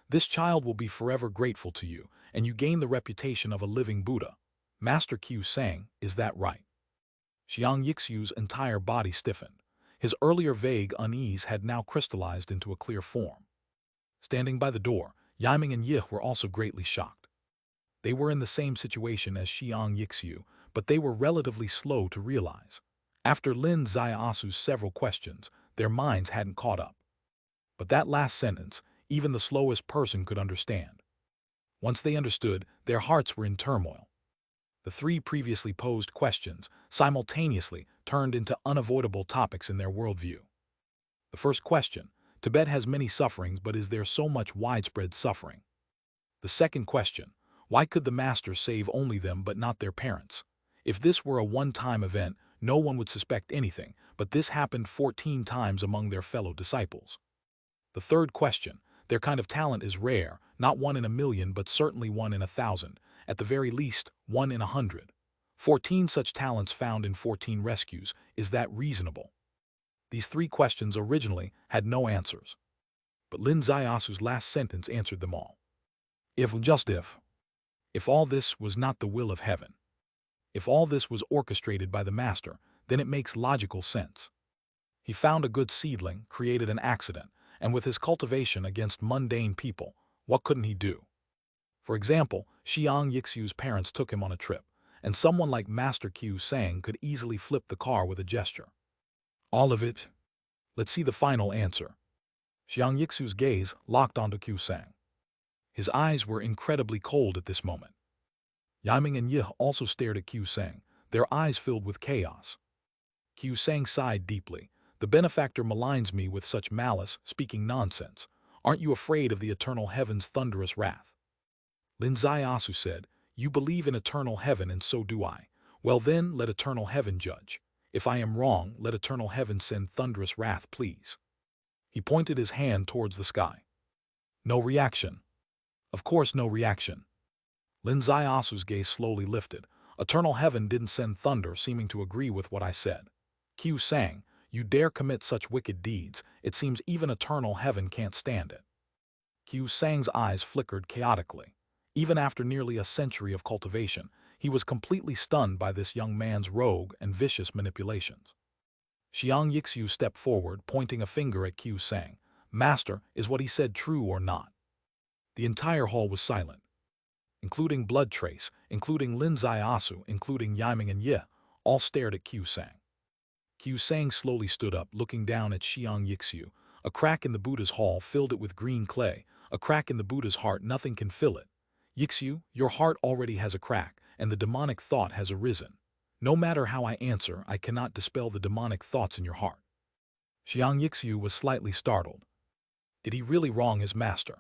This child will be forever grateful to you, and you gain the reputation of a living Buddha. Master Qiu Sang, is that right? Xiang Yixu's entire body stiffened. His earlier vague unease had now crystallized into a clear form. Standing by the door, Yiming and Yi were also greatly shocked. They were in the same situation as Xiang Yixu, but they were relatively slow to realize. After Lin Ziasu's several questions, their minds hadn't caught up. But that last sentence, even the slowest person could understand. Once they understood, their hearts were in turmoil. The three previously posed questions simultaneously turned into unavoidable topics in their worldview. The first question, Tibet has many sufferings, but is there so much widespread suffering? The second question, why could the master save only them but not their parents? If this were a one-time event, no one would suspect anything, but this happened 14 times among their fellow disciples. The third question, their kind of talent is rare, not 1 in a million but certainly 1 in 1,000, at the very least 1 in 100. 14 such talents found in 14 rescues, is that reasonable? These three questions originally had no answers. But Lin Ziasu's last sentence answered them all. If all this was not the will of heaven, if all this was orchestrated by the master, then it makes logical sense. He found a good seedling, created an accident, and with his cultivation against mundane people, what couldn't he do? For example, Xiang Yixu's parents took him on a trip, and someone like Master Qiu Sang could easily flip the car with a gesture. All of it? Let's see the final answer. Xiang Yixu's gaze locked onto Qiu Sang. His eyes were incredibly cold at this moment. Yiming and Yi also stared at Qiu Sang, their eyes filled with chaos. Qiu Sang sighed deeply. The benefactor maligns me with such malice, speaking nonsense. Aren't you afraid of the eternal heaven's thunderous wrath? Lin Ziasu said, you believe in eternal heaven and so do I. Well then, let eternal heaven judge. If I am wrong, let eternal heaven send thunderous wrath, please. He pointed his hand towards the sky. No reaction. Of course no reaction. Lin Ziasu's gaze slowly lifted. Eternal heaven didn't send thunder, seeming to agree with what I said. Qiu Sang, you dare commit such wicked deeds, it seems even eternal heaven can't stand it. Qiu Sang's eyes flickered chaotically. Even after nearly a century of cultivation, he was completely stunned by this young man's rogue and vicious manipulations. Xiang Yixu stepped forward, pointing a finger at Qiu Sang. Master, is what he said true or not? The entire hall was silent, including Blood Trace, including Lin Ziasu, including Yiming and Yi, all stared at Qiu Sang. Qiu Sang slowly stood up, looking down at Xiang Yixu. A crack in the Buddha's hall filled it with green clay. A crack in the Buddha's heart, nothing can fill it. Yixu, your heart already has a crack, and the demonic thought has arisen. No matter how I answer, I cannot dispel the demonic thoughts in your heart. Xiang Yixu was slightly startled. Did he really wrong his master?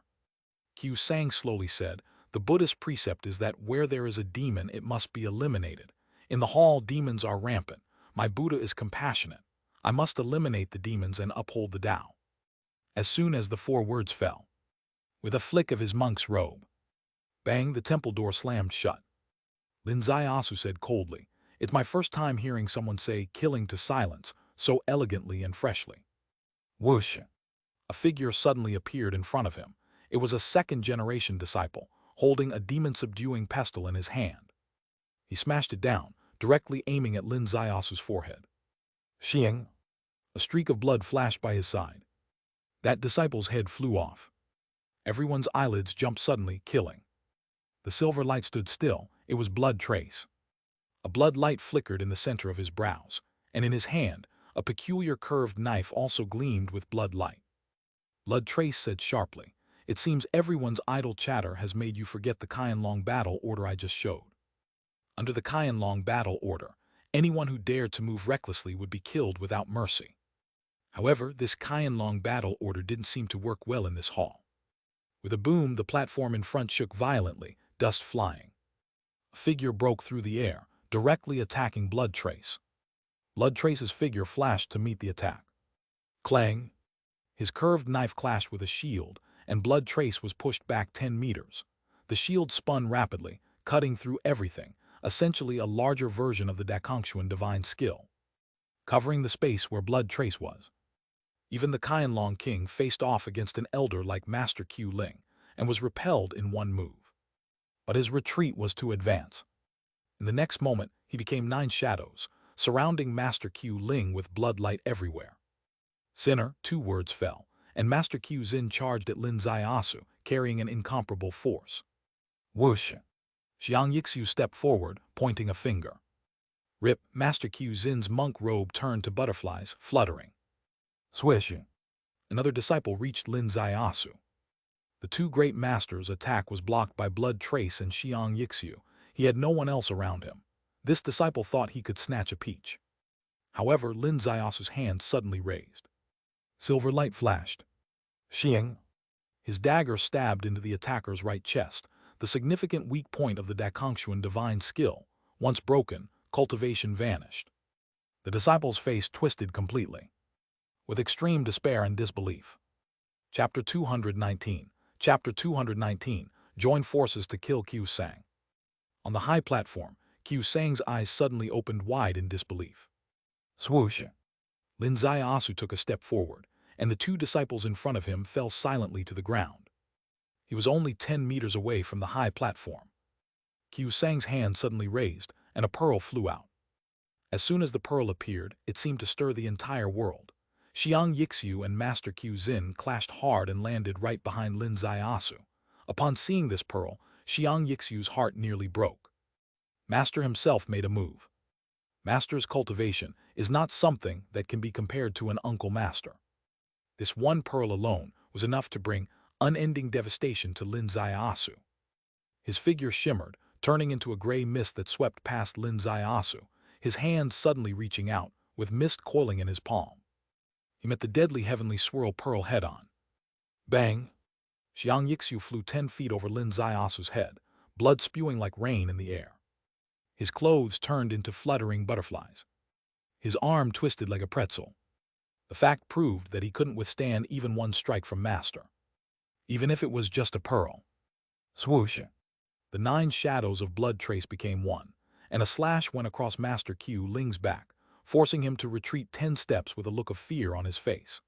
Qiu Sang slowly said, the Buddhist precept is that where there is a demon, it must be eliminated. In the hall, demons are rampant. My Buddha is compassionate. I must eliminate the demons and uphold the Tao. As soon as the 4 words fell, with a flick of his monk's robe, bang, the temple door slammed shut. Lin Ziasu said coldly, it's my first time hearing someone say killing to silence so elegantly and freshly. Whoosh! A figure suddenly appeared in front of him. It was a second-generation disciple, holding a demon-subduing pestle in his hand. He smashed it down, directly aiming at Lin Ziasu's forehead. Xiang! A streak of blood flashed by his side. That disciple's head flew off. Everyone's eyelids jumped suddenly, killing. The silver light stood still. It was Blood Trace. A blood light flickered in the center of his brows, and in his hand, a peculiar curved knife also gleamed with blood light. Blood Trace said sharply, "It seems everyone's idle chatter has made you forget the Qianlong battle order I just showed. Under the Qianlong battle order, anyone who dared to move recklessly would be killed without mercy. However, this Qianlong battle order didn't seem to work well in this hall." With a boom, the platform in front shook violently, dust flying. A figure broke through the air, directly attacking Blood Trace. Blood Trace's figure flashed to meet the attack. Clang! His curved knife clashed with a shield, and Blood Trace was pushed back 10 meters. The shield spun rapidly, cutting through everything, essentially a larger version of the Dakongshuan divine skill, covering the space where Blood Trace was. Even the Qianlong king faced off against an elder like Master Q Ling, and was repelled in one move. But his retreat was to advance. In the next moment, he became 9 shadows, surrounding Master Q Ling with blood light everywhere. Sinner, 2 words fell, and Master Q Zin charged at Lin Zaiasu, carrying an incomparable force. Whoosh! Xiang Yixu stepped forward, pointing a finger. Rip! Master Q Zin's monk robe turned to butterflies, fluttering. Swish! Another disciple reached Lin Zaiasu. The 2 great masters' attack was blocked by Blood Trace and Xiang Yixu. He had no one else around him. This disciple thought he could snatch a peach. However, Lin Zaiasu's hand suddenly raised. Silver light flashed. Xiang! His dagger stabbed into the attacker's right chest, the significant weak point of the Dakongshuan divine skill. Once broken, cultivation vanished. The disciple's face twisted completely, with extreme despair and disbelief. Chapter 219. Chapter 219. Join forces to kill Qiu Sang. On the high platform, Qiu Sang's eyes suddenly opened wide in disbelief. Swoosh! Lin Zaiasu took a step forward, and the 2 disciples in front of him fell silently to the ground. He was only 10 meters away from the high platform. Qiu Sang's hand suddenly raised, and a pearl flew out. As soon as the pearl appeared, it seemed to stir the entire world. Xiang Yixu and Master Q Zin clashed hard and landed right behind Lin Zaiasu. Upon seeing this pearl, Xiang Yixu's heart nearly broke. Master himself made a move. Master's cultivation is not something that can be compared to an uncle master. This one pearl alone was enough to bring unending devastation to Lin Zaiasu. His figure shimmered, turning into a gray mist that swept past Lin Zaiasu, his hand suddenly reaching out, with mist coiling in his palm. He met the deadly heavenly swirl pearl head-on. Bang! Xiang Yixu flew 10 feet over Lin Zaiasu's head, blood spewing like rain in the air. His clothes turned into fluttering butterflies. His arm twisted like a pretzel. The fact proved that he couldn't withstand even one strike from Master, even if it was just a pearl. Swoosh! The 9 shadows of Blood Trace became one, and a slash went across Master Q Ling's back, forcing him to retreat 10 steps with a look of fear on his face.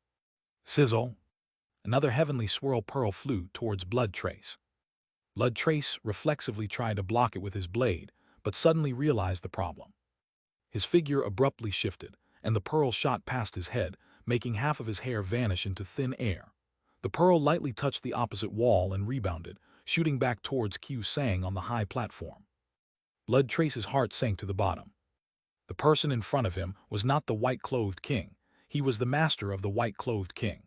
Sizzle! Another heavenly swirl pearl flew towards Blood Trace. Blood Trace reflexively tried to block it with his blade, but suddenly realized the problem. His figure abruptly shifted, and the pearl shot past his head, making half of his hair vanish into thin air. The pearl lightly touched the opposite wall and rebounded, shooting back towards Qiu Sang on the high platform. Blood Trace's heart sank to the bottom. The person in front of him was not the white-clothed king. He was the master of the white-clothed king.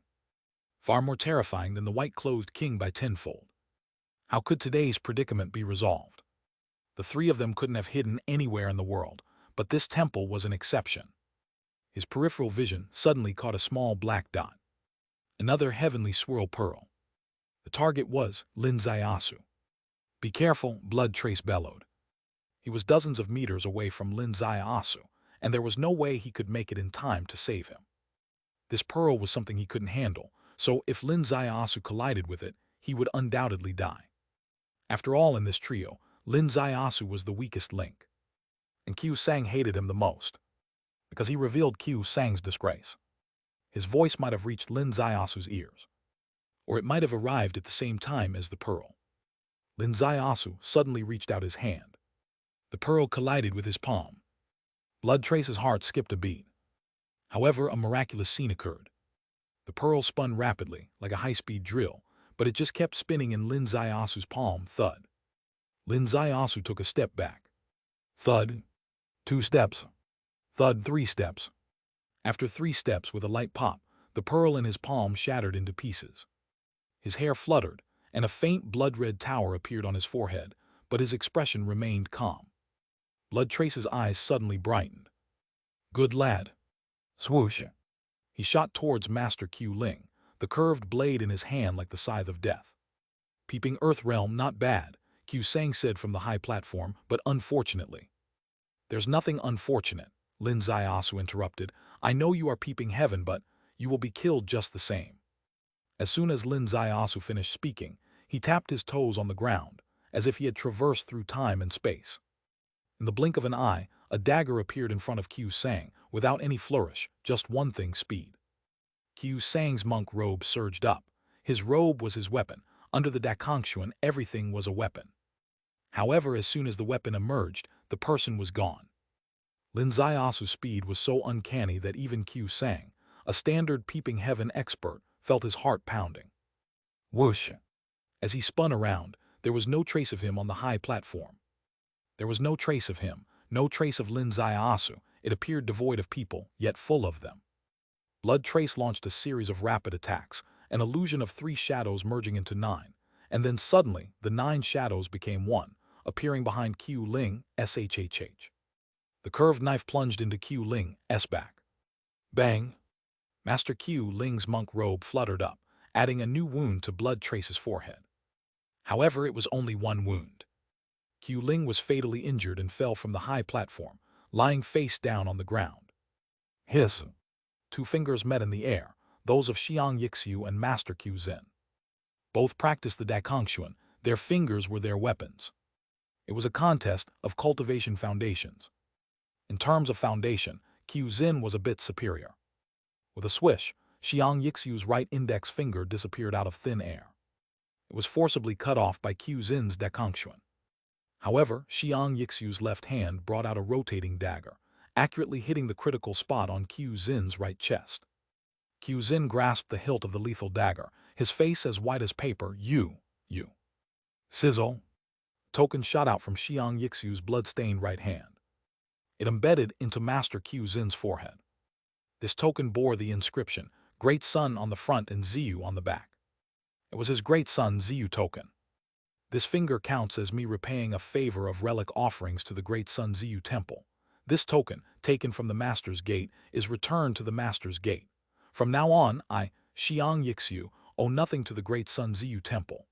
Far more terrifying than the white-clothed king by tenfold. How could today's predicament be resolved? The 3 of them couldn't have hidden anywhere in the world, but this temple was an exception. His peripheral vision suddenly caught a small black dot. Another heavenly swirl pearl. The target was Lin Zaiasu. Be careful, Blood Trace bellowed. He was dozens of meters away from Lin Zaiasu, and there was no way he could make it in time to save him. This pearl was something he couldn't handle, so if Lin Zaiasu collided with it, he would undoubtedly die. After all, in this trio, Lin Zaiasu was the weakest link. And Qiu Sang hated him the most, because he revealed Qiu Sang's disgrace. His voice might have reached Lin Zaiasu's ears, or it might have arrived at the same time as the pearl. Lin Zaiasu suddenly reached out his hand. The pearl collided with his palm. Blood Trace's heart skipped a beat. However, a miraculous scene occurred. The pearl spun rapidly, like a high-speed drill, but it just kept spinning in Lin Zaiasu's palm. Thud. Lin Zaiasu took a step back. Thud. 2 steps. Thud. 3 steps. After 3 steps, with a light pop, the pearl in his palm shattered into pieces. His hair fluttered, and a faint blood-red tower appeared on his forehead, but his expression remained calm. Blood Trace's eyes suddenly brightened. Good lad. Swoosh. He shot towards Master Q Ling, the curved blade in his hand like the scythe of death. Peeping Earth Realm, not bad, Q Sang said from the high platform, but unfortunately. There's nothing unfortunate, Lin Zaiasu interrupted. I know you are peeping heaven, but you will be killed just the same. As soon as Lin Zaiasu finished speaking, he tapped his toes on the ground, as if he had traversed through time and space. In the blink of an eye, a dagger appeared in front of Q Sang, without any flourish, just one thing: speed. Q Sang's monk robe surged up. His robe was his weapon. Under the Dakongshuan, everything was a weapon. However, as soon as the weapon emerged, the person was gone. Lin Zaiasu's speed was so uncanny that even Q Sang, a standard peeping heaven expert, felt his heart pounding. Whoosh! As he spun around, there was no trace of him on the high platform. There was no trace of him, no trace of Lin Zaiasu. It appeared devoid of people, yet full of them. Blood Trace launched a series of rapid attacks, an illusion of 3 shadows merging into 9, and then suddenly the 9 shadows became 1, appearing behind Q Ling, shhh. The curved knife plunged into Q Ling's back. Bang! Master Q Ling's monk robe fluttered up, adding a new wound to Blood Trace's forehead. However, it was only one wound. Q Ling was fatally injured and fell from the high platform, lying face down on the ground. Hiss! 2 fingers met in the air, those of Xiang Yixiu and Master Q Zhen. Both practiced the Dakongshuan. Their fingers were their weapons. It was a contest of cultivation foundations. In terms of foundation, Q Zhen was a bit superior. With a swish, Xiang Yixiu's right index finger disappeared out of thin air. It was forcibly cut off by Q Zhen's Dakongshuan. However, Xiang Yixiu's left hand brought out a rotating dagger, accurately hitting the critical spot on Q Zhen's right chest. Q Zhen grasped the hilt of the lethal dagger, his face as white as paper. You. Sizzle. Token shot out from Xiang Yixiu's blood-stained right hand. It embedded into Master Q Zhen's forehead. This token bore the inscription, Great Sun on the front and Ziyu on the back. It was his great son Ziyu token. This finger counts as me repaying a favor of relic offerings to the Great Sun Ziyu Temple. This token, taken from the Master's Gate, is returned to the Master's Gate. From now on, I, Xiang Yixiu, owe nothing to the Great Sun Ziyu Temple.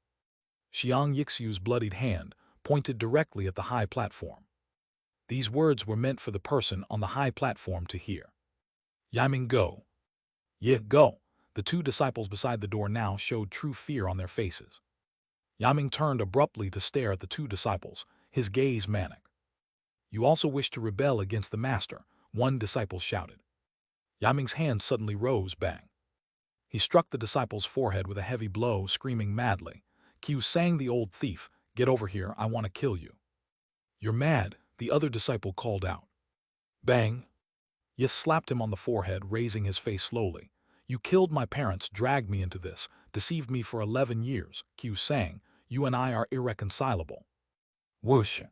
Xiang Yixiu's bloodied hand pointed directly at the high platform. These words were meant for the person on the high platform to hear. Yiming, go. Yeah, go. The 2 disciples beside the door now showed true fear on their faces. Yiming turned abruptly to stare at the 2 disciples, his gaze manic. You also wish to rebel against the Master, one disciple shouted. Yiming's hand suddenly rose, bang. He struck the disciple's forehead with a heavy blow, screaming madly. Q Sang, the old thief, get over here, I want to kill you. You're mad, the other disciple called out. Bang. Yes slapped him on the forehead, raising his face slowly. You killed my parents, dragged me into this, deceived me for 11 years. Q Sang, you and I are irreconcilable. Whoosh.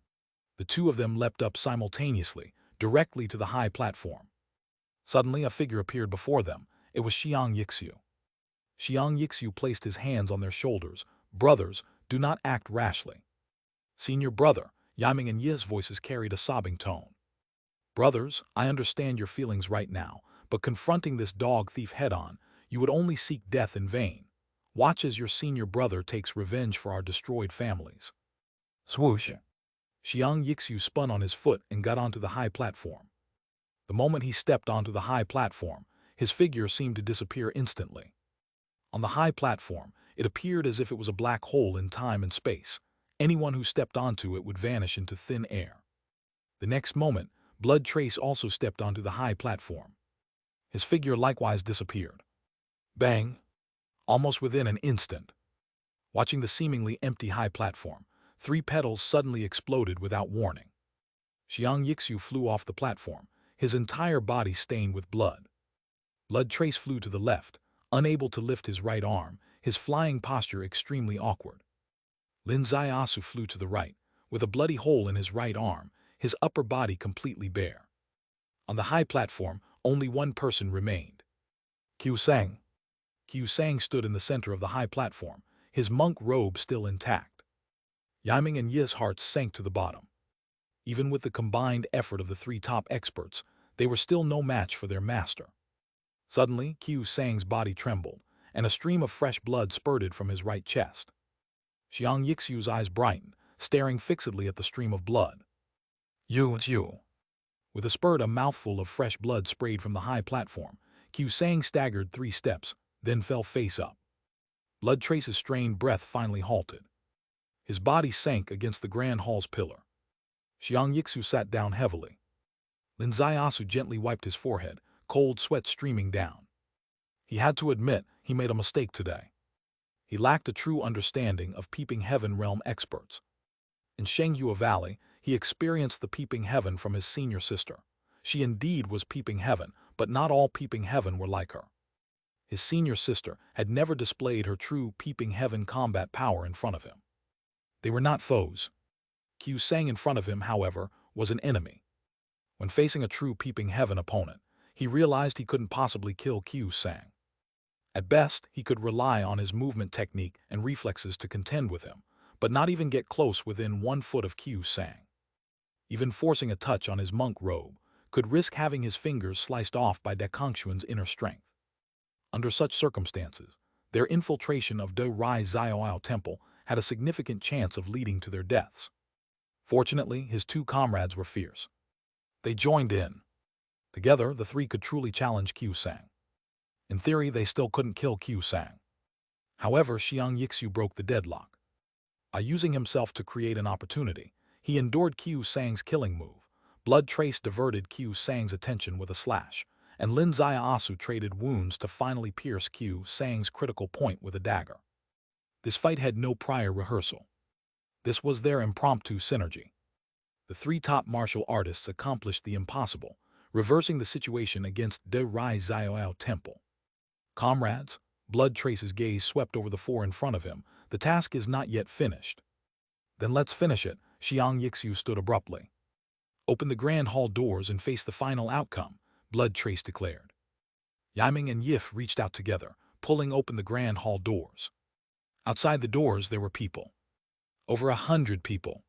The 2 of them leapt up simultaneously, directly to the high platform. Suddenly a figure appeared before them. It was Xiang Yixiu. Xiang Yixiu placed his hands on their shoulders. Brothers, do not act rashly. Senior brother, Yiming and Yi's voices carried a sobbing tone. Brothers, I understand your feelings right now, but confronting this dog thief head-on, you would only seek death in vain. Watch as your senior brother takes revenge for our destroyed families. Swoosh. Xiang Yixiu spun on his foot and got onto the high platform. The moment he stepped onto the high platform, his figure seemed to disappear instantly. On the high platform, it appeared as if it was a black hole in time and space. Anyone who stepped onto it would vanish into thin air. The next moment, Blood Trace also stepped onto the high platform. His figure likewise disappeared. Bang! Almost within an instant. Watching the seemingly empty high platform, 3 petals suddenly exploded without warning. Xiang Yixiu flew off the platform, his entire body stained with blood. Blood Trace flew to the left, unable to lift his right arm, his flying posture extremely awkward. Lin Zaiasu flew to the right, with a bloody hole in his right arm, his upper body completely bare. On the high platform, only one person remained. Qiu Sang. Qiu Sang stood in the center of the high platform, his monk robe still intact. Yiming and Yi's hearts sank to the bottom. Even with the combined effort of the three top experts, they were still no match for their master. Suddenly, Qiu Sang's body trembled, and a stream of fresh blood spurted from his right chest. Xiang Yixu's eyes brightened, staring fixedly at the stream of blood. You. With a mouthful of fresh blood sprayed from the high platform, Qiu Sang staggered 3 steps, then fell face up. Blood Trace's strained breath finally halted. His body sank against the grand hall's pillar. Xiang Yixu sat down heavily. Lin Zaiasu gently wiped his forehead, cold sweat streaming down. He had to admit he made a mistake today. He lacked a true understanding of Peeping Heaven realm experts. In Shenghua Valley, he experienced the Peeping Heaven from his senior sister. She indeed was Peeping Heaven, but not all Peeping Heaven were like her. His senior sister had never displayed her true Peeping Heaven combat power in front of him. They were not foes. Qiu Sang in front of him, however, was an enemy. When facing a true Peeping Heaven opponent, he realized he couldn't possibly kill Qiu Sang. At best, he could rely on his movement technique and reflexes to contend with him, but not even get close within 1 foot of Qiu Sang. Even forcing a touch on his monk robe could risk having his fingers sliced off by Dekongxuan's inner strength. Under such circumstances, their infiltration of De Rai Xiaoao Temple had a significant chance of leading to their deaths. Fortunately, his 2 comrades were fierce. They joined in. Together, the 3 could truly challenge Qiu Sang. In theory, they still couldn't kill Qiu Sang. However, Xiang Yixu broke the deadlock. By using himself to create an opportunity, he endured Qiu Sang's killing move. Blood Trace diverted Qiu Sang's attention with a slash, and Lin Zaiasu traded wounds to finally pierce Qiu Sang's critical point with a dagger. This fight had no prior rehearsal. This was their impromptu synergy. The 3 top martial artists accomplished the impossible, reversing the situation against De Rai Xiaoao Temple. Comrades, Blood Trace's gaze swept over the 4 in front of him. The task is not yet finished. Then let's finish it, Xiang Yixu stood abruptly. Open the grand hall doors and face the final outcome, Blood Trace declared. Yiming and Yif reached out together, pulling open the grand hall doors. Outside the doors there were people. Over 100 people.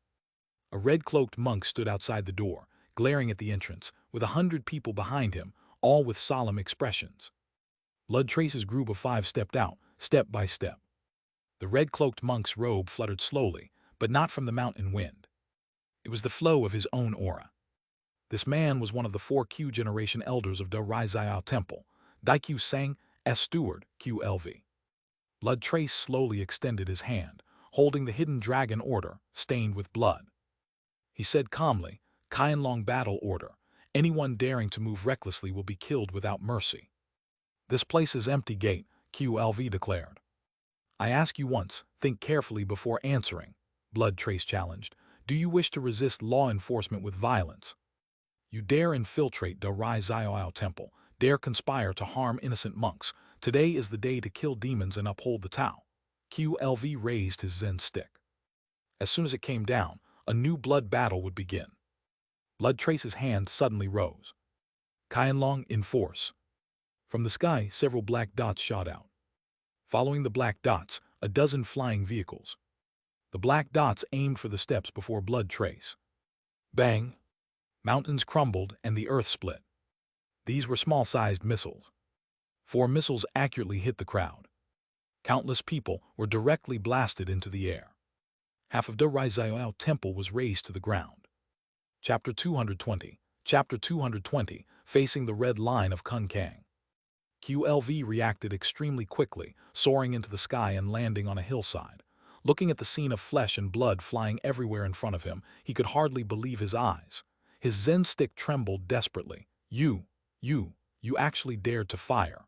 A red-cloaked monk stood outside the door, glaring at the entrance, with 100 people behind him, all with solemn expressions. Blood Trace's group of 5 stepped out, step by step. The red-cloaked monk's robe fluttered slowly, but not from the mountain wind. It was the flow of his own aura. This man was one of the 4 Q generation elders of De Rai Xiao Temple, Qiu Sang, S. Steward, QLV. Blood Trace slowly extended his hand, holding the hidden dragon order, stained with blood. He said calmly, Qianlong battle order, anyone daring to move recklessly will be killed without mercy. This place is empty gate, QLV declared. I ask you once, think carefully before answering, Blood Trace challenged. Do you wish to resist law enforcement with violence? You dare infiltrate De Rai Xiaoao Temple, dare conspire to harm innocent monks. Today is the day to kill demons and uphold the Tao. QLV raised his Zen stick. As soon as it came down, a new blood battle would begin. Blood Trace's hand suddenly rose. Qianlong in force. From the sky, several black dots shot out. Following the black dots, a dozen flying vehicles. The black dots aimed for the steps before Blood Trace. Bang! Mountains crumbled and the earth split. These were small-sized missiles. 4 missiles accurately hit the crowd. Countless people were directly blasted into the air. Half of De Rai Xiaoao Temple was razed to the ground. Chapter 220. Chapter 220, Facing the Red Line of Kun Kang. QLV reacted extremely quickly, soaring into the sky and landing on a hillside. Looking at the scene of flesh and blood flying everywhere in front of him, he could hardly believe his eyes. His Zen stick trembled desperately. You actually dared to fire.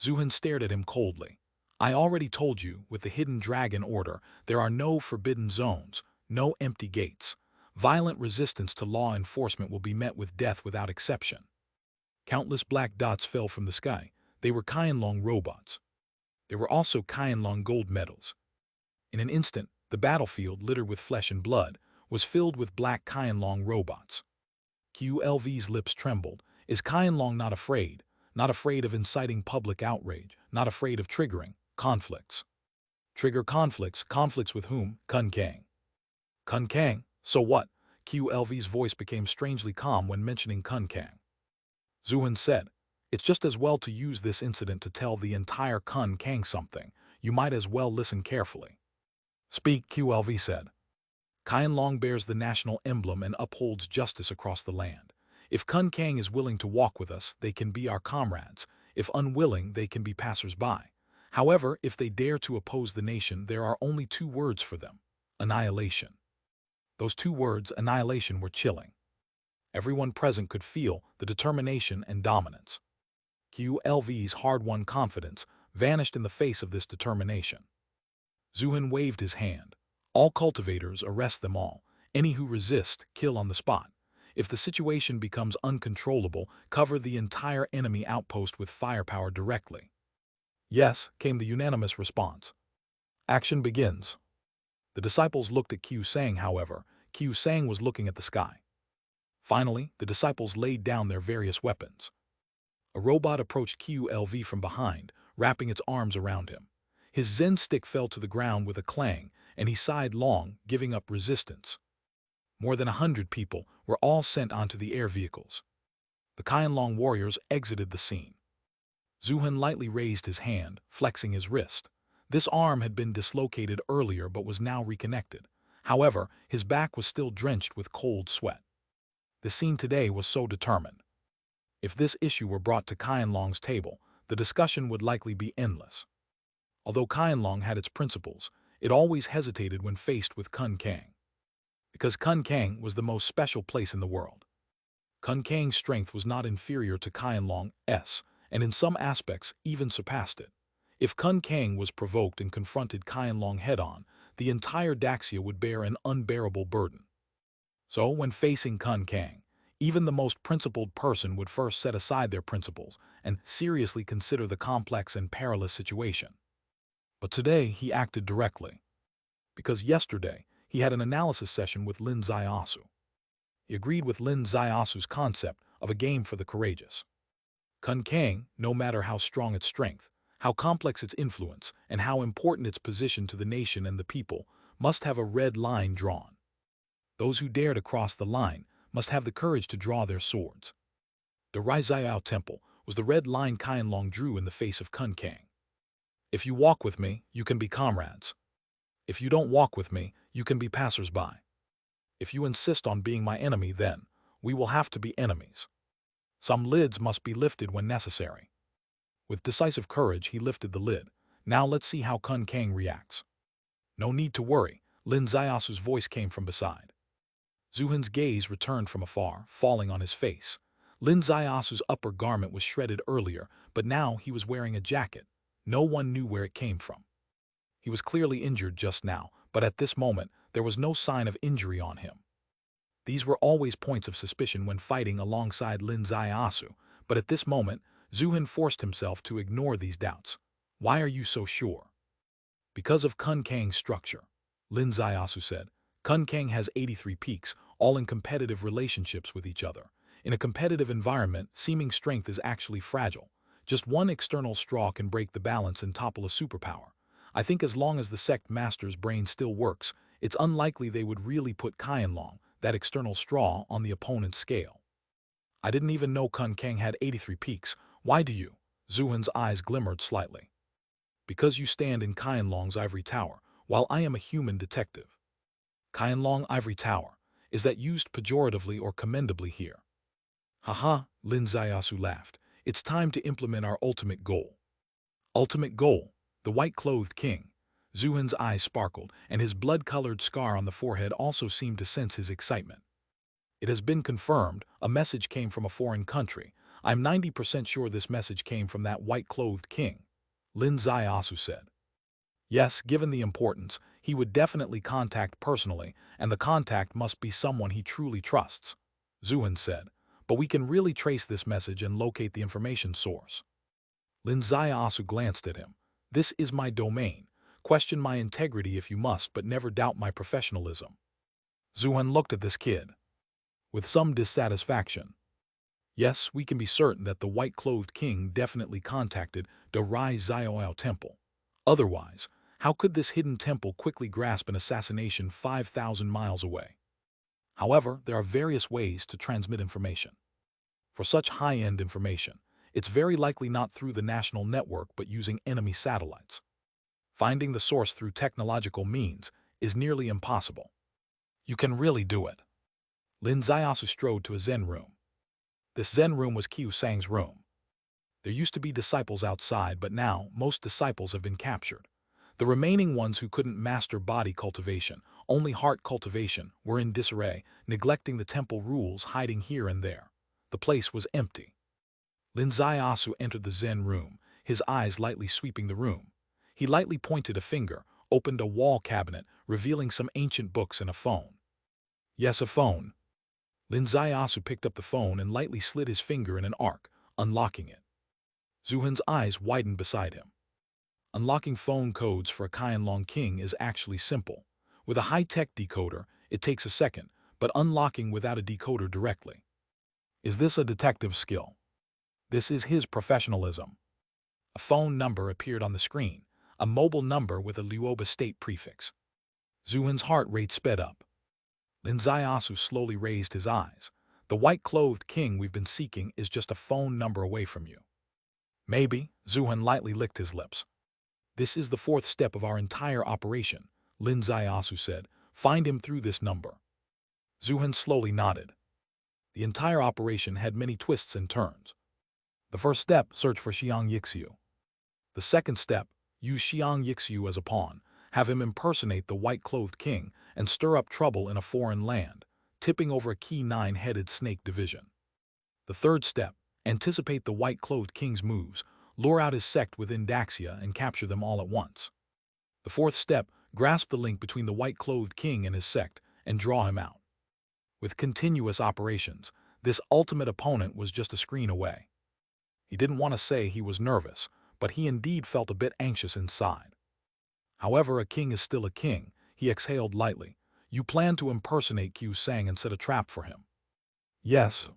Zuhan stared at him coldly. I already told you, with the hidden dragon order, there are no forbidden zones, no empty gates. Violent resistance to law enforcement will be met with death without exception. Countless black dots fell from the sky. They were Qianlong robots. There were also Qianlong gold medals. In an instant, the battlefield, littered with flesh and blood, was filled with black Qianlong robots. QLV's lips trembled. Is Qianlong not afraid? Not afraid of inciting public outrage, not afraid of triggering conflicts. Trigger conflicts. Conflicts with whom? Kun Kang. Kun Kang? So what? QLV's voice became strangely calm when mentioning Kun Kang. Zuhan said, it's just as well to use this incident to tell the entire Kun Kang something. You might as well listen carefully. Speak, QLV said. Qianlong bears the national emblem and upholds justice across the land. If Kun Kang is willing to walk with us, they can be our comrades. If unwilling, they can be passers-by. However, if they dare to oppose the nation, there are only 2 words for them: annihilation. Those 2 words, annihilation, were chilling. Everyone present could feel the determination and dominance. QLV's hard-won confidence vanished in the face of this determination. Zuhan waved his hand. All cultivators, arrest them all. Any who resist, kill on the spot. If the situation becomes uncontrollable, cover the entire enemy outpost with firepower directly. Yes, came the unanimous response. Action begins. The disciples looked at Qiu Sang, however. Qiu Sang was looking at the sky. Finally, the disciples laid down their various weapons. A robot approached QLV from behind, wrapping its arms around him. His Zen stick fell to the ground with a clang, and he sighed long, giving up resistance. More than 100 people were all sent onto the air vehicles. The Qianlong warriors exited the scene. Zuhan lightly raised his hand, flexing his wrist. This arm had been dislocated earlier but was now reconnected. However, his back was still drenched with cold sweat. The scene today was so determined. If this issue were brought to Qianlong's table, the discussion would likely be endless. Although Qianlong had its principles, it always hesitated when faced with Kun Kang. Because Kun Kang was the most special place in the world. Kun Kang's strength was not inferior to Qianlong's, and in some aspects even surpassed it. If Kun Kang was provoked and confronted Qianlong head-on, the entire Daxia would bear an unbearable burden. So, when facing Kun Kang, even the most principled person would first set aside their principles and seriously consider the complex and perilous situation. But today he acted directly. Because yesterday he had an analysis session with Lin Zaiasu. He agreed with Lin Zaiasu's concept of a game for the courageous. Kun Kang, no matter how strong its strength, how complex its influence, and how important its position to the nation and the people, must have a red line drawn. Those who dare to cross the line must have the courage to draw their swords. The Rizaiao Temple was the red line Qianlong drew in the face of Kun Kang. If you walk with me, you can be comrades. If you don't walk with me, you can be passers-by. If you insist on being my enemy, then we will have to be enemies. Some lids must be lifted when necessary. With decisive courage, he lifted the lid. Now let's see how Kun Kang reacts. No need to worry, Lin Zaiasu's voice came from beside. Zuhan's gaze returned from afar, falling on his face. Lin Zaiasu's upper garment was shredded earlier, but now he was wearing a jacket. No one knew where it came from. He was clearly injured just now, but at this moment, there was no sign of injury on him. These were always points of suspicion when fighting alongside Lin Zaiasu, but at this moment, Zuhan forced himself to ignore these doubts. Why are you so sure? Because of Kun Kang's structure, Lin Zaiasu said. Kun Kang has 83 peaks, all in competitive relationships with each other. In a competitive environment, seeming strength is actually fragile. Just one external straw can break the balance and topple a superpower. I think as long as the sect master's brain still works, it's unlikely they would really put Qianlong, that external straw, on the opponent's scale. I didn't even know Kun Kang had 83 peaks. Why do you? Zuhan's eyes glimmered slightly. Because you stand in Qianlong's ivory tower, while I am a human detective. Qianlong ivory tower. Is that used pejoratively or commendably here? Haha, Lin Zaiasu laughed. It's time to implement our ultimate goal. Ultimate goal? The white-clothed king. Zuhan's eyes sparkled, and his blood-colored scar on the forehead also seemed to sense his excitement. It has been confirmed, a message came from a foreign country. I'm 90% sure this message came from that white-clothed king, Lin Zaiasu said. Yes, given the importance, he would definitely contact personally, and the contact must be someone he truly trusts, Zuhan said. But we can really trace this message and locate the information source. Lin Zaiasu glanced at him. This is my domain. Question my integrity if you must, but never doubt my professionalism. Zuhan looked at this kid with some dissatisfaction. Yes, we can be certain that the white-clothed king definitely contacted the Rai Zioao temple. Otherwise, how could this hidden temple quickly grasp an assassination 5,000 miles away? However, there are various ways to transmit information. For such high-end information, it's very likely not through the national network but using enemy satellites. Finding the source through technological means is nearly impossible. You can really do it. Lin Zaiasu strode to a Zen room. This Zen room was Qiu Sang's room. There used to be disciples outside, but now most disciples have been captured. The remaining ones who couldn't master body cultivation, only heart cultivation, were in disarray, neglecting the temple rules, hiding here and there. The place was empty. Lin Zaiasu entered the Zen room, his eyes lightly sweeping the room. He lightly pointed a finger, opened a wall cabinet, revealing some ancient books and a phone. Yes, a phone. Lin Zaiasu picked up the phone and lightly slid his finger in an arc, unlocking it. Zuhan's eyes widened beside him. Unlocking phone codes for a Qianlong king is actually simple. With a high-tech decoder, it takes a second, but unlocking without a decoder directly. Is this a detective skill? This is his professionalism. A phone number appeared on the screen, a mobile number with a Luoba state prefix. Zuhan's heart rate sped up. Lin Zaiasu slowly raised his eyes. The white-clothed king we've been seeking is just a phone number away from you. Maybe, Zuhan lightly licked his lips. This is the fourth step of our entire operation, Lin Zaiasu said. Find him through this number. Zuhan slowly nodded. The entire operation had many twists and turns. The first step, search for Xiang Yixiu. The second step, use Xiang Yixiu as a pawn, have him impersonate the white-clothed king and stir up trouble in a foreign land, tipping over a key 9-headed snake division. The third step, anticipate the white-clothed king's moves, lure out his sect within Daxia and capture them all at once. The fourth step, grasp the link between the white-clothed king and his sect and draw him out. With continuous operations, this ultimate opponent was just a screen away. He didn't want to say he was nervous, but he indeed felt a bit anxious inside. However, a king is still a king, he exhaled lightly. You plan to impersonate Qiu Sang and set a trap for him. Yes.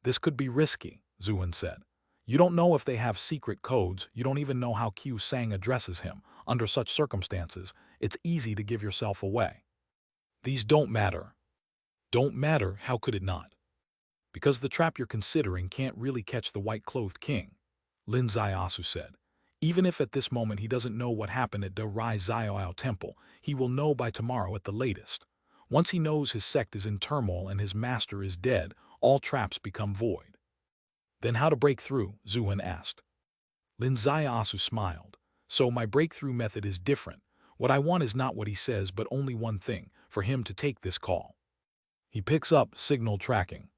This could be risky, Zuhan said. You don't know if they have secret codes, you don't even know how Qiu Sang addresses him. Under such circumstances, it's easy to give yourself away. These don't matter. Don't matter, how could it not? Because the trap you're considering can't really catch the white-clothed king, Lin Zaiasu said. Even if at this moment he doesn't know what happened at the Rai Zioao temple, he will know by tomorrow at the latest. Once he knows his sect is in turmoil and his master is dead, all traps become void. Then how to break through? Zuhan asked. Lin Zaiasu smiled. So my breakthrough method is different. What I want is not what he says, but only one thing, for him to take this call. He picks up signal tracking.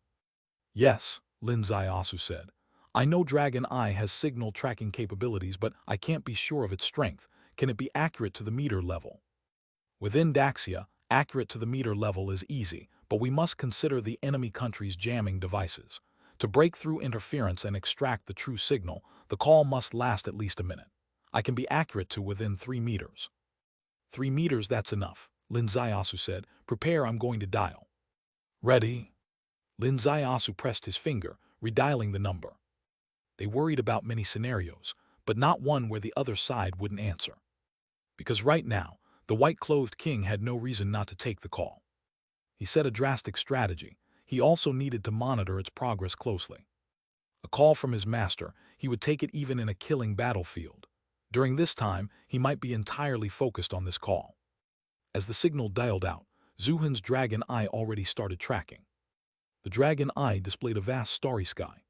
Yes, Lin Zaiasu said. I know Dragon Eye has signal tracking capabilities, but I can't be sure of its strength. Can it be accurate to the meter level? Within Daxia, accurate to the meter level is easy, but we must consider the enemy country's jamming devices. To break through interference and extract the true signal, the call must last at least a minute. I can be accurate to within 3 meters. 3 meters, that's enough, Lin Zaiasu said. Prepare, I'm going to dial. Ready? Lin Zaiasu pressed his finger, redialing the number. They worried about many scenarios, but not one where the other side wouldn't answer. Because right now, the white-clothed king had no reason not to take the call. He set a drastic strategy. He also needed to monitor its progress closely. A call from his master, he would take it even in a killing battlefield. During this time, he might be entirely focused on this call. As the signal dialed out, Zuhan's Dragon Eye already started tracking. The Dragon Eye displayed a vast starry sky.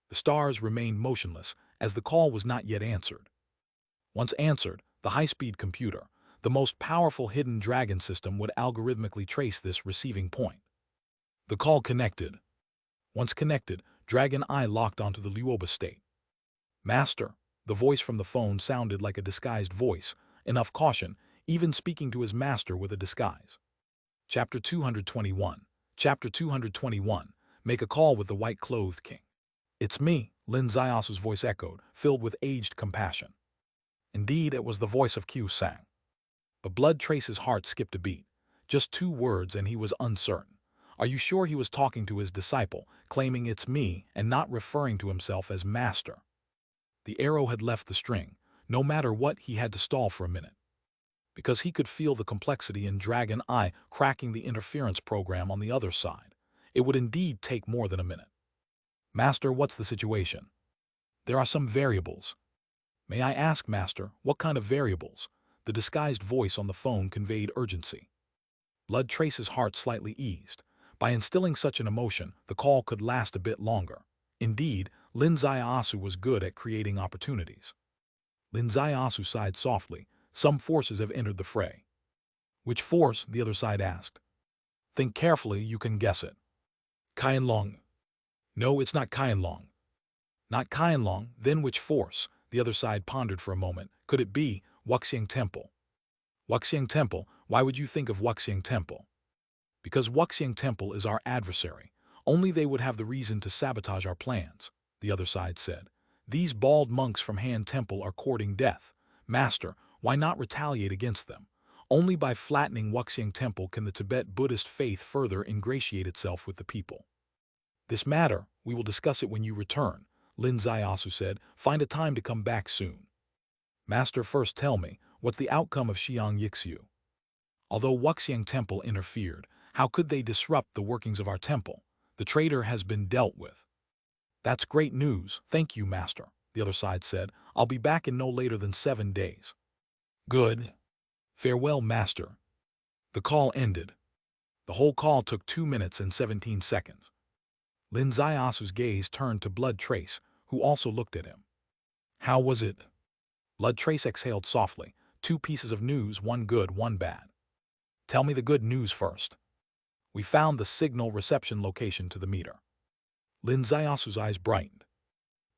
The stars remained motionless as the call was not yet answered. Once answered, the high-speed computer, the most powerful hidden dragon system, would algorithmically trace this receiving point. The call connected. Once connected, Dragon Eye locked onto the Luoba state. Master, the voice from the phone sounded like a disguised voice, enough caution, even speaking to his master with a disguise. Chapter 221. Chapter 221. Make a call with the white-clothed king. It's me, Lin Ziasu's voice echoed, filled with aged compassion. Indeed, it was the voice of Qiu Sang. But Blood Trace's heart skipped a beat. Just 2 words and he was uncertain. Are you sure he was talking to his disciple, claiming it's me and not referring to himself as master? The arrow had left the string. No matter what, he had to stall for a minute. Because he could feel the complexity in Dragon Eye cracking the interference program on the other side. It would indeed take more than a minute. Master, what's the situation? There are some variables. May I ask, Master, what kind of variables? The disguised voice on the phone conveyed urgency. Blood Trace's heart slightly eased. By instilling such an emotion, the call could last a bit longer. Indeed, Lin Ziasu was good at creating opportunities. Lin Ziasu sighed softly. Some forces have entered the fray. Which force? The other side asked. Think carefully, you can guess it. Qianlong. No, it's not Qianlong. Not Qianlong, then which force? The other side pondered for a moment. Could it be Wuxiang Temple? Wuxiang Temple? Why would you think of Wuxiang Temple? Because Wuxiang Temple is our adversary. Only they would have the reason to sabotage our plans, the other side said. These bald monks from Han Temple are courting death. Master, why not retaliate against them? Only by flattening Wuxiang Temple can the Tibet Buddhist faith further ingratiate itself with the people. This matter, we will discuss it when you return, Lin Ziasu said. Find a time to come back soon. Master, first tell me, what's the outcome of Xiang Yixiu? Although Wuxiang Temple interfered, how could they disrupt the workings of our temple? The traitor has been dealt with. That's great news, thank you, Master, the other side said. I'll be back in no later than 7 days. Good. Farewell, Master. The call ended. The whole call took 2 minutes and 17 seconds. Lin Ziasu's gaze turned to Blood Trace, who also looked at him. How was it? Blood Trace exhaled softly. 2 pieces of news, one good, one bad. Tell me the good news first. We found the signal reception location to the meter. Lin Ziasu's eyes brightened.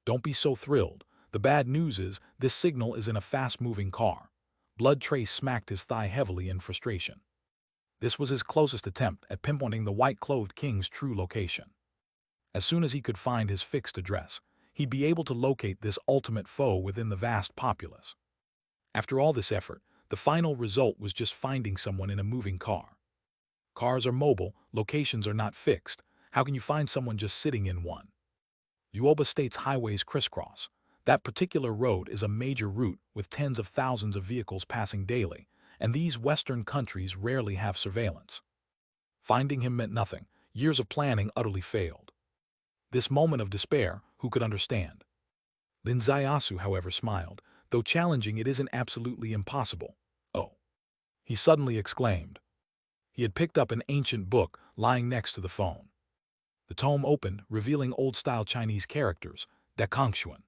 Don't be so thrilled. The bad news is, this signal is in a fast-moving car. Blood Trace smacked his thigh heavily in frustration. This was his closest attempt at pinpointing the white-clothed king's true location. As soon as he could find his fixed address, he'd be able to locate this ultimate foe within the vast populace. After all this effort, the final result was just finding someone in a moving car. Cars are mobile, locations are not fixed. How can you find someone just sitting in one? Yuoba State's highways crisscross. That particular road is a major route with tens of thousands of vehicles passing daily, and these Western countries rarely have surveillance. Finding him meant nothing. Years of planning utterly failed. This moment of despair, who could understand? Lin Ziasu, however, smiled. Though challenging, it isn't absolutely impossible. Oh! He suddenly exclaimed. He had picked up an ancient book lying next to the phone. The tome opened, revealing old-style Chinese characters, Da Kongxuan.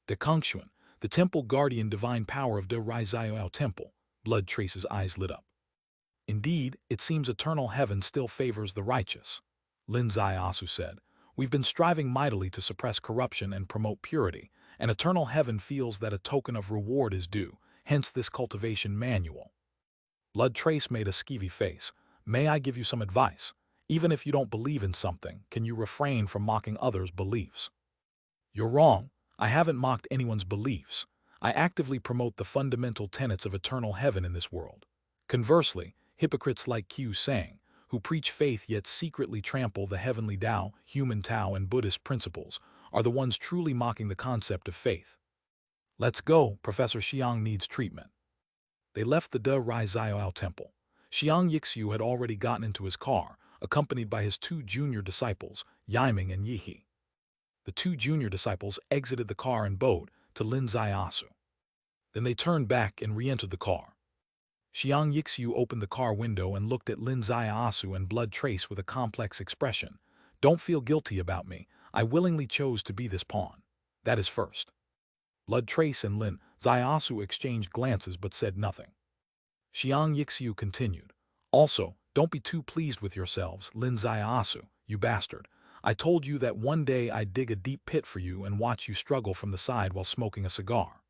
Da Kongxuan, the temple guardian divine power of Da Rizao Temple. Blood Trace's eyes lit up. Indeed, it seems eternal heaven still favors the righteous, Lin Ziasu said. We've been striving mightily to suppress corruption and promote purity, and eternal heaven feels that a token of reward is due, hence this cultivation manual. Blood Trace made a skeevy face. May I give you some advice? Even if you don't believe in something, can you refrain from mocking others' beliefs? You're wrong. I haven't mocked anyone's beliefs. I actively promote the fundamental tenets of eternal heaven in this world. Conversely, hypocrites like Qiu Sang, who preach faith yet secretly trample the heavenly Tao, human Tao, and Buddhist principles, are the ones truly mocking the concept of faith. Let's go, Professor Xiang needs treatment. They left the Da Rizao Temple. Xiang Yixiu had already gotten into his car, accompanied by his 2 junior disciples, Yiming and Yihe. The 2 junior disciples exited the car and bowed to Lin Ziasu. Then they turned back and re-entered the car. Xiang Yixiu opened the car window and looked at Lin Ziasu and Blood Trace with a complex expression. Don't feel guilty about me. I willingly chose to be this pawn. That is first. Blood Trace and Lin Ziasu exchanged glances but said nothing. Xiang Yixiu continued. Also, don't be too pleased with yourselves, Lin Ziasu, you bastard. I told you that one day I'd dig a deep pit for you and watch you struggle from the side while smoking a cigar.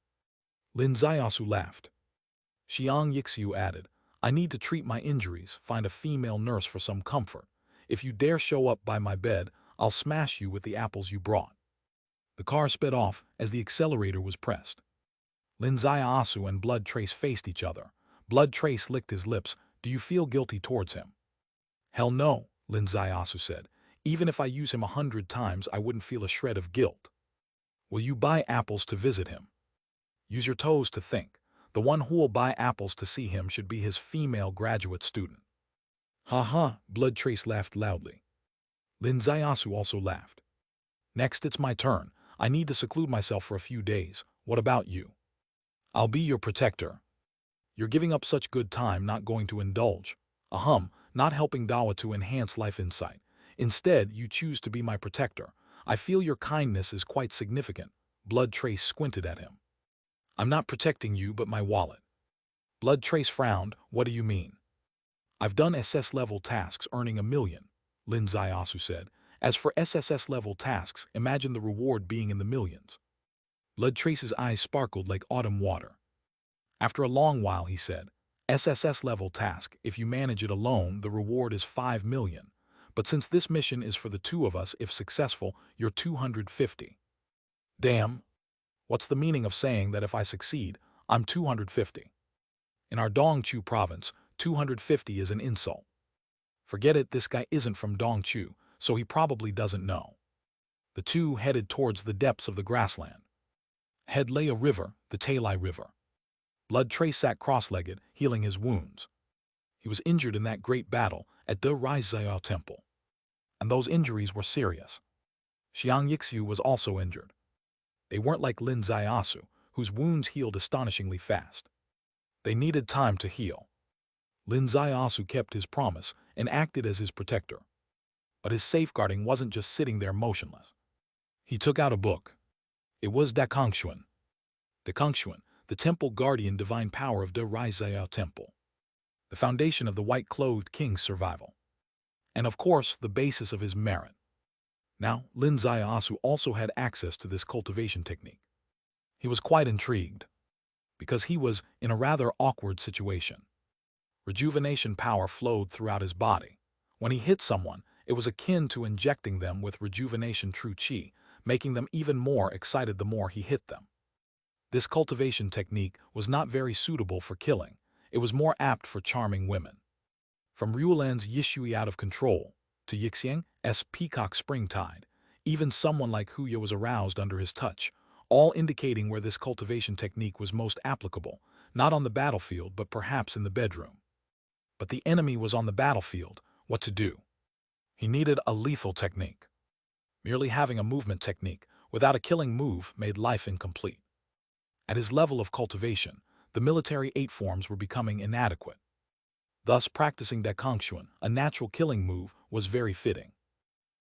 Lin Ziasu laughed. Xiang Yixiu added, I need to treat my injuries, find a female nurse for some comfort. If you dare show up by my bed, I'll smash you with the apples you brought. The car sped off as the accelerator was pressed. Lin Zaiasu and Blood Trace faced each other. Blood Trace licked his lips. Do you feel guilty towards him? Hell no, Lin Zaiasu said. Even if I use him 100 times, I wouldn't feel a shred of guilt. Will you buy apples to visit him? Use your toes to think. The one who will buy apples to see him should be his female graduate student. Ha ha, Blood Trace laughed loudly. Lin Zaiasu also laughed. Next, it's my turn. I need to seclude myself for a few days. What about you? I'll be your protector. You're giving up such good time, not going to indulge. Not helping Dawa to enhance life insight. Instead, you choose to be my protector. I feel your kindness is quite significant. Blood Trace squinted at him. I'm not protecting you, but my wallet. Blood Trace frowned. What do you mean? I've done SS-level tasks earning 1 million, Lin Zaiasu said. As for SSS-level tasks, imagine the reward being in the millions. Blood Trace's eyes sparkled like autumn water. After a long while, he said, SSS-level task, if you manage it alone, the reward is 5 million. But since this mission is for the two of us, if successful, you're 250. Damn. What's the meaning of saying that if I succeed, I'm 250? In our Dongchu province, 250 is an insult. Forget it, this guy isn't from Dongchu, so he probably doesn't know. The two headed towards the depths of the grassland. Ahead lay a river, the Talai River. Blood Trace sat cross-legged, healing his wounds. He was injured in that great battle at the Rizayao Temple. And those injuries were serious. Xiang Yixiu was also injured. They weren't like Lin Zaiasu, whose wounds healed astonishingly fast. They needed time to heal. Lin Zaiasu kept his promise and acted as his protector. But his safeguarding wasn't just sitting there motionless. He took out a book. It was Dakongxuan. Dakongxuan, the temple guardian divine power of the Rizayao Temple. The foundation of the white-clothed king's survival. And of course, the basis of his merit. Now, Lin Zaiasu also had access to this cultivation technique. He was quite intrigued, because he was in a rather awkward situation. Rejuvenation power flowed throughout his body. When he hit someone, it was akin to injecting them with rejuvenation true chi, making them even more excited the more he hit them. This cultivation technique was not very suitable for killing. It was more apt for charming women. From Ryulan's Yishui out of control, to Yixiang's peacock springtide, even someone like Huya was aroused under his touch, all indicating where this cultivation technique was most applicable, not on the battlefield but perhaps in the bedroom. But the enemy was on the battlefield. What to do? He needed a lethal technique. Merely having a movement technique without a killing move made life incomplete. At his level of cultivation, the military 8 forms were becoming inadequate. Thus, practicing Dakongxuan, a natural killing move, was very fitting.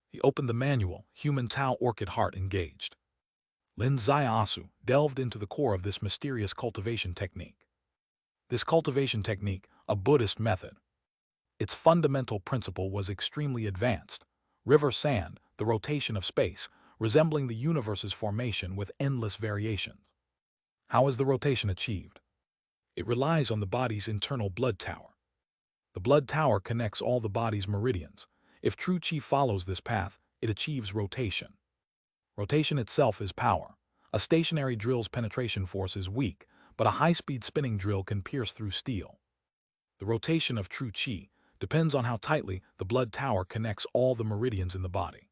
He opened the manual, Human Tao Orchid Heart Engaged. Lin Zaiasu delved into the core of this mysterious cultivation technique. This cultivation technique, a Buddhist method. Its fundamental principle was extremely advanced. River sand, the rotation of space, resembling the universe's formation with endless variations. How is the rotation achieved? It relies on the body's internal blood tower. The blood tower connects all the body's meridians. If true chi follows this path, it achieves rotation. Rotation itself is power. A stationary drill's penetration force is weak, but a high-speed spinning drill can pierce through steel. The rotation of true chi depends on how tightly the blood tower connects all the meridians in the body.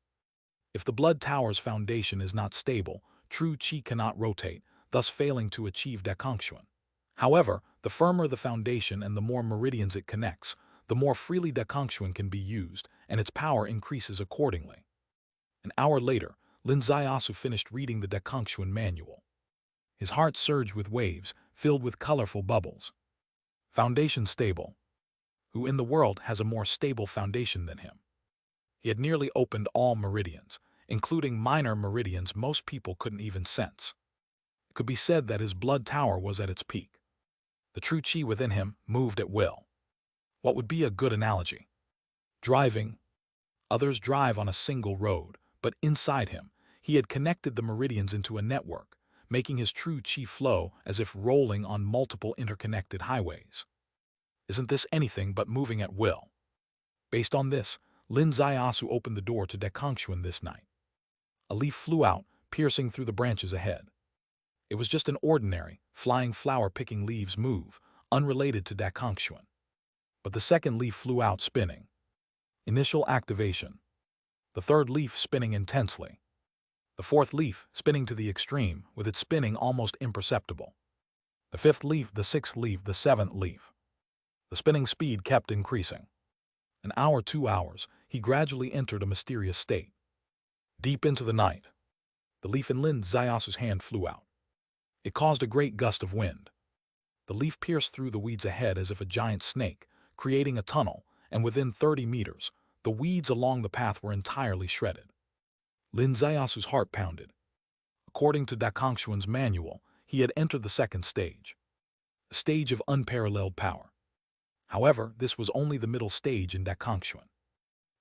If the blood tower's foundation is not stable, true chi cannot rotate, thus failing to achieve Dakongxuan. However, the firmer the foundation and the more meridians it connects, the more freely Dakongxuan can be used, and its power increases accordingly. An hour later, Lin Zaiasu finished reading the Dakongxuan manual. His heart surged with waves, filled with colorful bubbles. Foundation stable. Who in the world has a more stable foundation than him? He had nearly opened all meridians, including minor meridians most people couldn't even sense. It could be said that his blood tower was at its peak. The true chi within him moved at will. What would be a good analogy? Driving. Others drive on a single road, but inside him, he had connected the meridians into a network, making his true chi flow as if rolling on multiple interconnected highways. Isn't this anything but moving at will? Based on this, Lin Zaiasu opened the door to Dakongxuan this night. A leaf flew out, piercing through the branches ahead. It was just an ordinary, flying flower-picking leaves move, unrelated to Dakongxuan. But the second leaf flew out spinning. Initial activation. The third leaf spinning intensely. The fourth leaf spinning to the extreme, with its spinning almost imperceptible. The fifth leaf, the sixth leaf, the seventh leaf. The spinning speed kept increasing. An hour, 2 hours, he gradually entered a mysterious state. Deep into the night, the leaf in Lin Ziyasu's hand flew out. It caused a great gust of wind. The leaf pierced through the weeds ahead as if a giant snake, creating a tunnel, and within 30 meters, the weeds along the path were entirely shredded. Lin Ziyasu's heart pounded. According to Dakongxuan's manual, he had entered the second stage, a stage of unparalleled power. However, this was only the middle stage in Dakongxuan.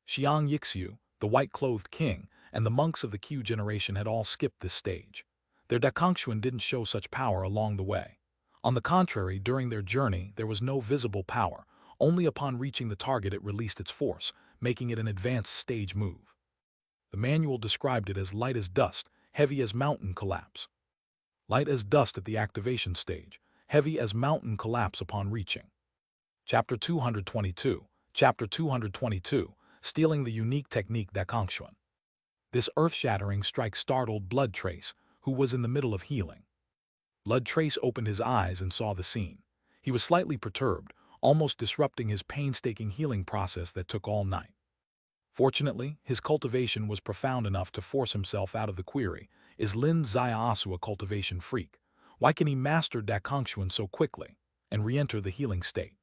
Xiang Yixiu, the white-clothed king, and the monks of the Q generation had all skipped this stage. Their Dakongxuan didn't show such power along the way. On the contrary, during their journey, there was no visible power. Only upon reaching the target it released its force, making it an advanced stage move. The manual described it as light as dust, heavy as mountain collapse. Light as dust at the activation stage, heavy as mountain collapse upon reaching. Chapter 222, Chapter 222, Stealing the Unique Technique Dakongxuan. This earth-shattering strike startled Blood Trace, who was in the middle of healing. Blood Trace opened his eyes and saw the scene. He was slightly perturbed, almost disrupting his painstaking healing process that took all night. Fortunately, his cultivation was profound enough to force himself out of the query. Is Lin Ziyasu a cultivation freak? Why can he master Dakongxuan so quickly and re-enter the healing state?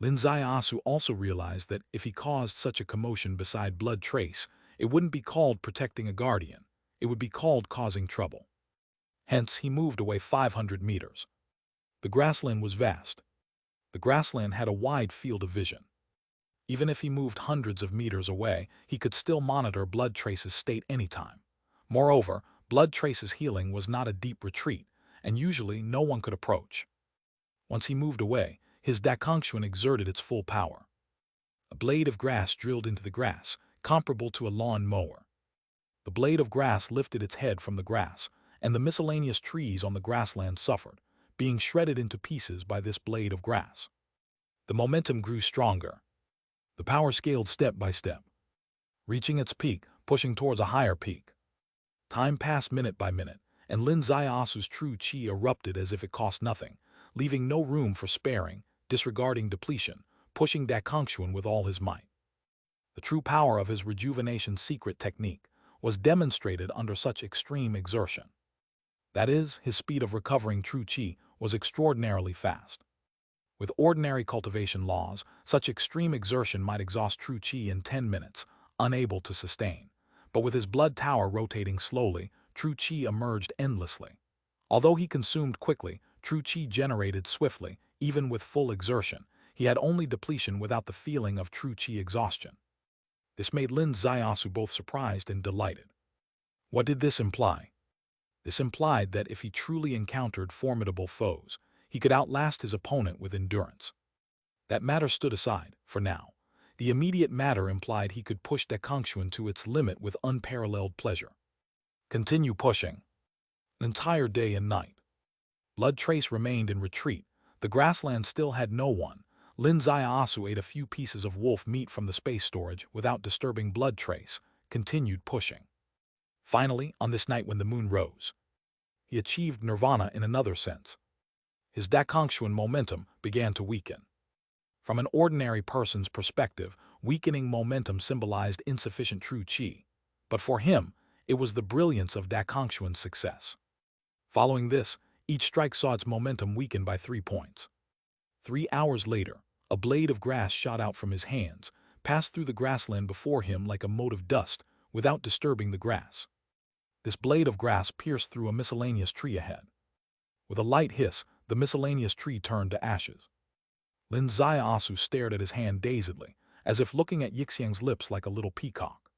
Lin Ziyasu also realized that if he caused such a commotion beside Blood Trace, it wouldn't be called protecting a guardian. It would be called causing trouble. Hence, he moved away 500 meters. The grassland was vast. The grassland had a wide field of vision. Even if he moved hundreds of meters away, he could still monitor Blood Trace's state anytime. Moreover, Blood Trace's healing was not a deep retreat, and usually no one could approach. Once he moved away, his Dakongxuan exerted its full power. A blade of grass drilled into the grass, comparable to a lawn mower. The blade of grass lifted its head from the grass, and the miscellaneous trees on the grassland suffered, being shredded into pieces by this blade of grass. The momentum grew stronger. The power scaled step by step, reaching its peak, pushing towards a higher peak. Time passed minute by minute, and Lin Ziyasu's true qi erupted as if it cost nothing, leaving no room for sparing, disregarding depletion, pushing Dakongxuan with all his might. The true power of his rejuvenation secret technique was demonstrated under such extreme exertion. That is, his speed of recovering true qi was extraordinarily fast. With ordinary cultivation laws, such extreme exertion might exhaust true qi in 10 minutes, unable to sustain. But with his blood tower rotating slowly, true qi emerged endlessly. Although he consumed quickly, true qi generated swiftly, even with full exertion. He had only depletion without the feeling of true qi exhaustion. This made Lin Ziyasu both surprised and delighted. What did this imply? This implied that if he truly encountered formidable foes, he could outlast his opponent with endurance. That matter stood aside, for now. The immediate matter implied he could push Dakongxuan to its limit with unparalleled pleasure. Continue pushing. An entire day and night. Blood Trace remained in retreat. The grassland still had no one. Lin Ziyasu ate a few pieces of wolf meat from the space storage without disturbing Blood Trace, continued pushing. Finally, on this night when the moon rose, he achieved nirvana in another sense. His Dakongxuan momentum began to weaken. From an ordinary person's perspective, weakening momentum symbolized insufficient true qi. But for him, it was the brilliance of Dakongxuan's success. Following this, each strike saw its momentum weaken by 3 points. 3 hours later, a blade of grass shot out from his hands, passed through the grassland before him like a mote of dust, without disturbing the grass. This blade of grass pierced through a miscellaneous tree ahead. With a light hiss, the miscellaneous tree turned to ashes. Lin Ziyasu stared at his hand dazedly, as if looking at Yixiang's lips like a little peacock.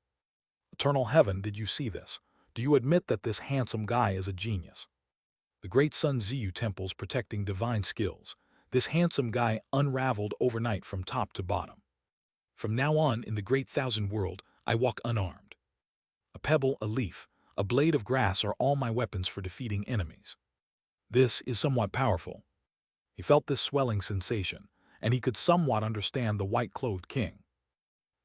Eternal heaven, did you see this? Do you admit that this handsome guy is a genius? The great Sun Ziyu temples protecting divine skills. This handsome guy unraveled overnight from top to bottom. From now on, in the great thousand world, I walk unarmed. A pebble, a leaf, A blade of grass are all my weapons for defeating enemies. This is somewhat powerful. He felt this swelling sensation, and he could somewhat understand the white-clothed king.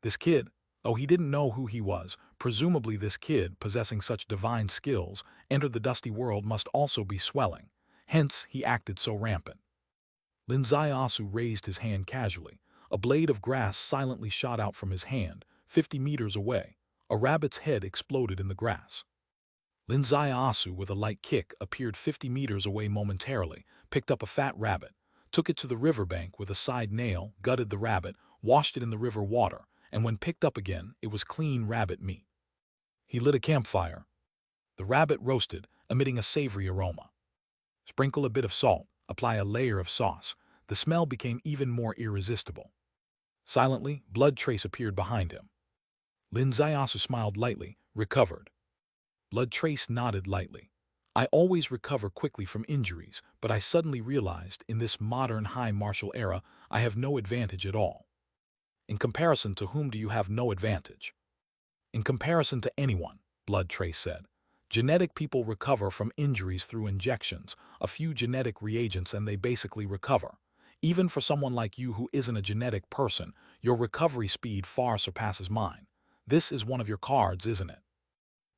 This kid, though he didn't know who he was, presumably this kid, possessing such divine skills, entered the dusty world must also be swelling. Hence, he acted so rampant. Lin Zaiasu raised his hand casually. A blade of grass silently shot out from his hand, 50 meters away. A rabbit's head exploded in the grass. Lin Zaiasu, with a light kick, appeared 50 meters away momentarily, picked up a fat rabbit, took it to the riverbank with a side nail, gutted the rabbit, washed it in the river water, and when picked up again, it was clean rabbit meat. He lit a campfire. The rabbit roasted, emitting a savory aroma. Sprinkle a bit of salt, apply a layer of sauce. The smell became even more irresistible. Silently, Blood Trace appeared behind him. Lin Zaiasu smiled lightly, recovered. Blood Trace nodded lightly. I always recover quickly from injuries, but I suddenly realized, in this modern high martial era, I have no advantage at all. In comparison to whom do you have no advantage? In comparison to anyone, Blood Trace said. Genetic people recover from injuries through injections, a few genetic reagents, and they basically recover. Even for someone like you who isn't a genetic person, your recovery speed far surpasses mine. This is one of your cards, isn't it?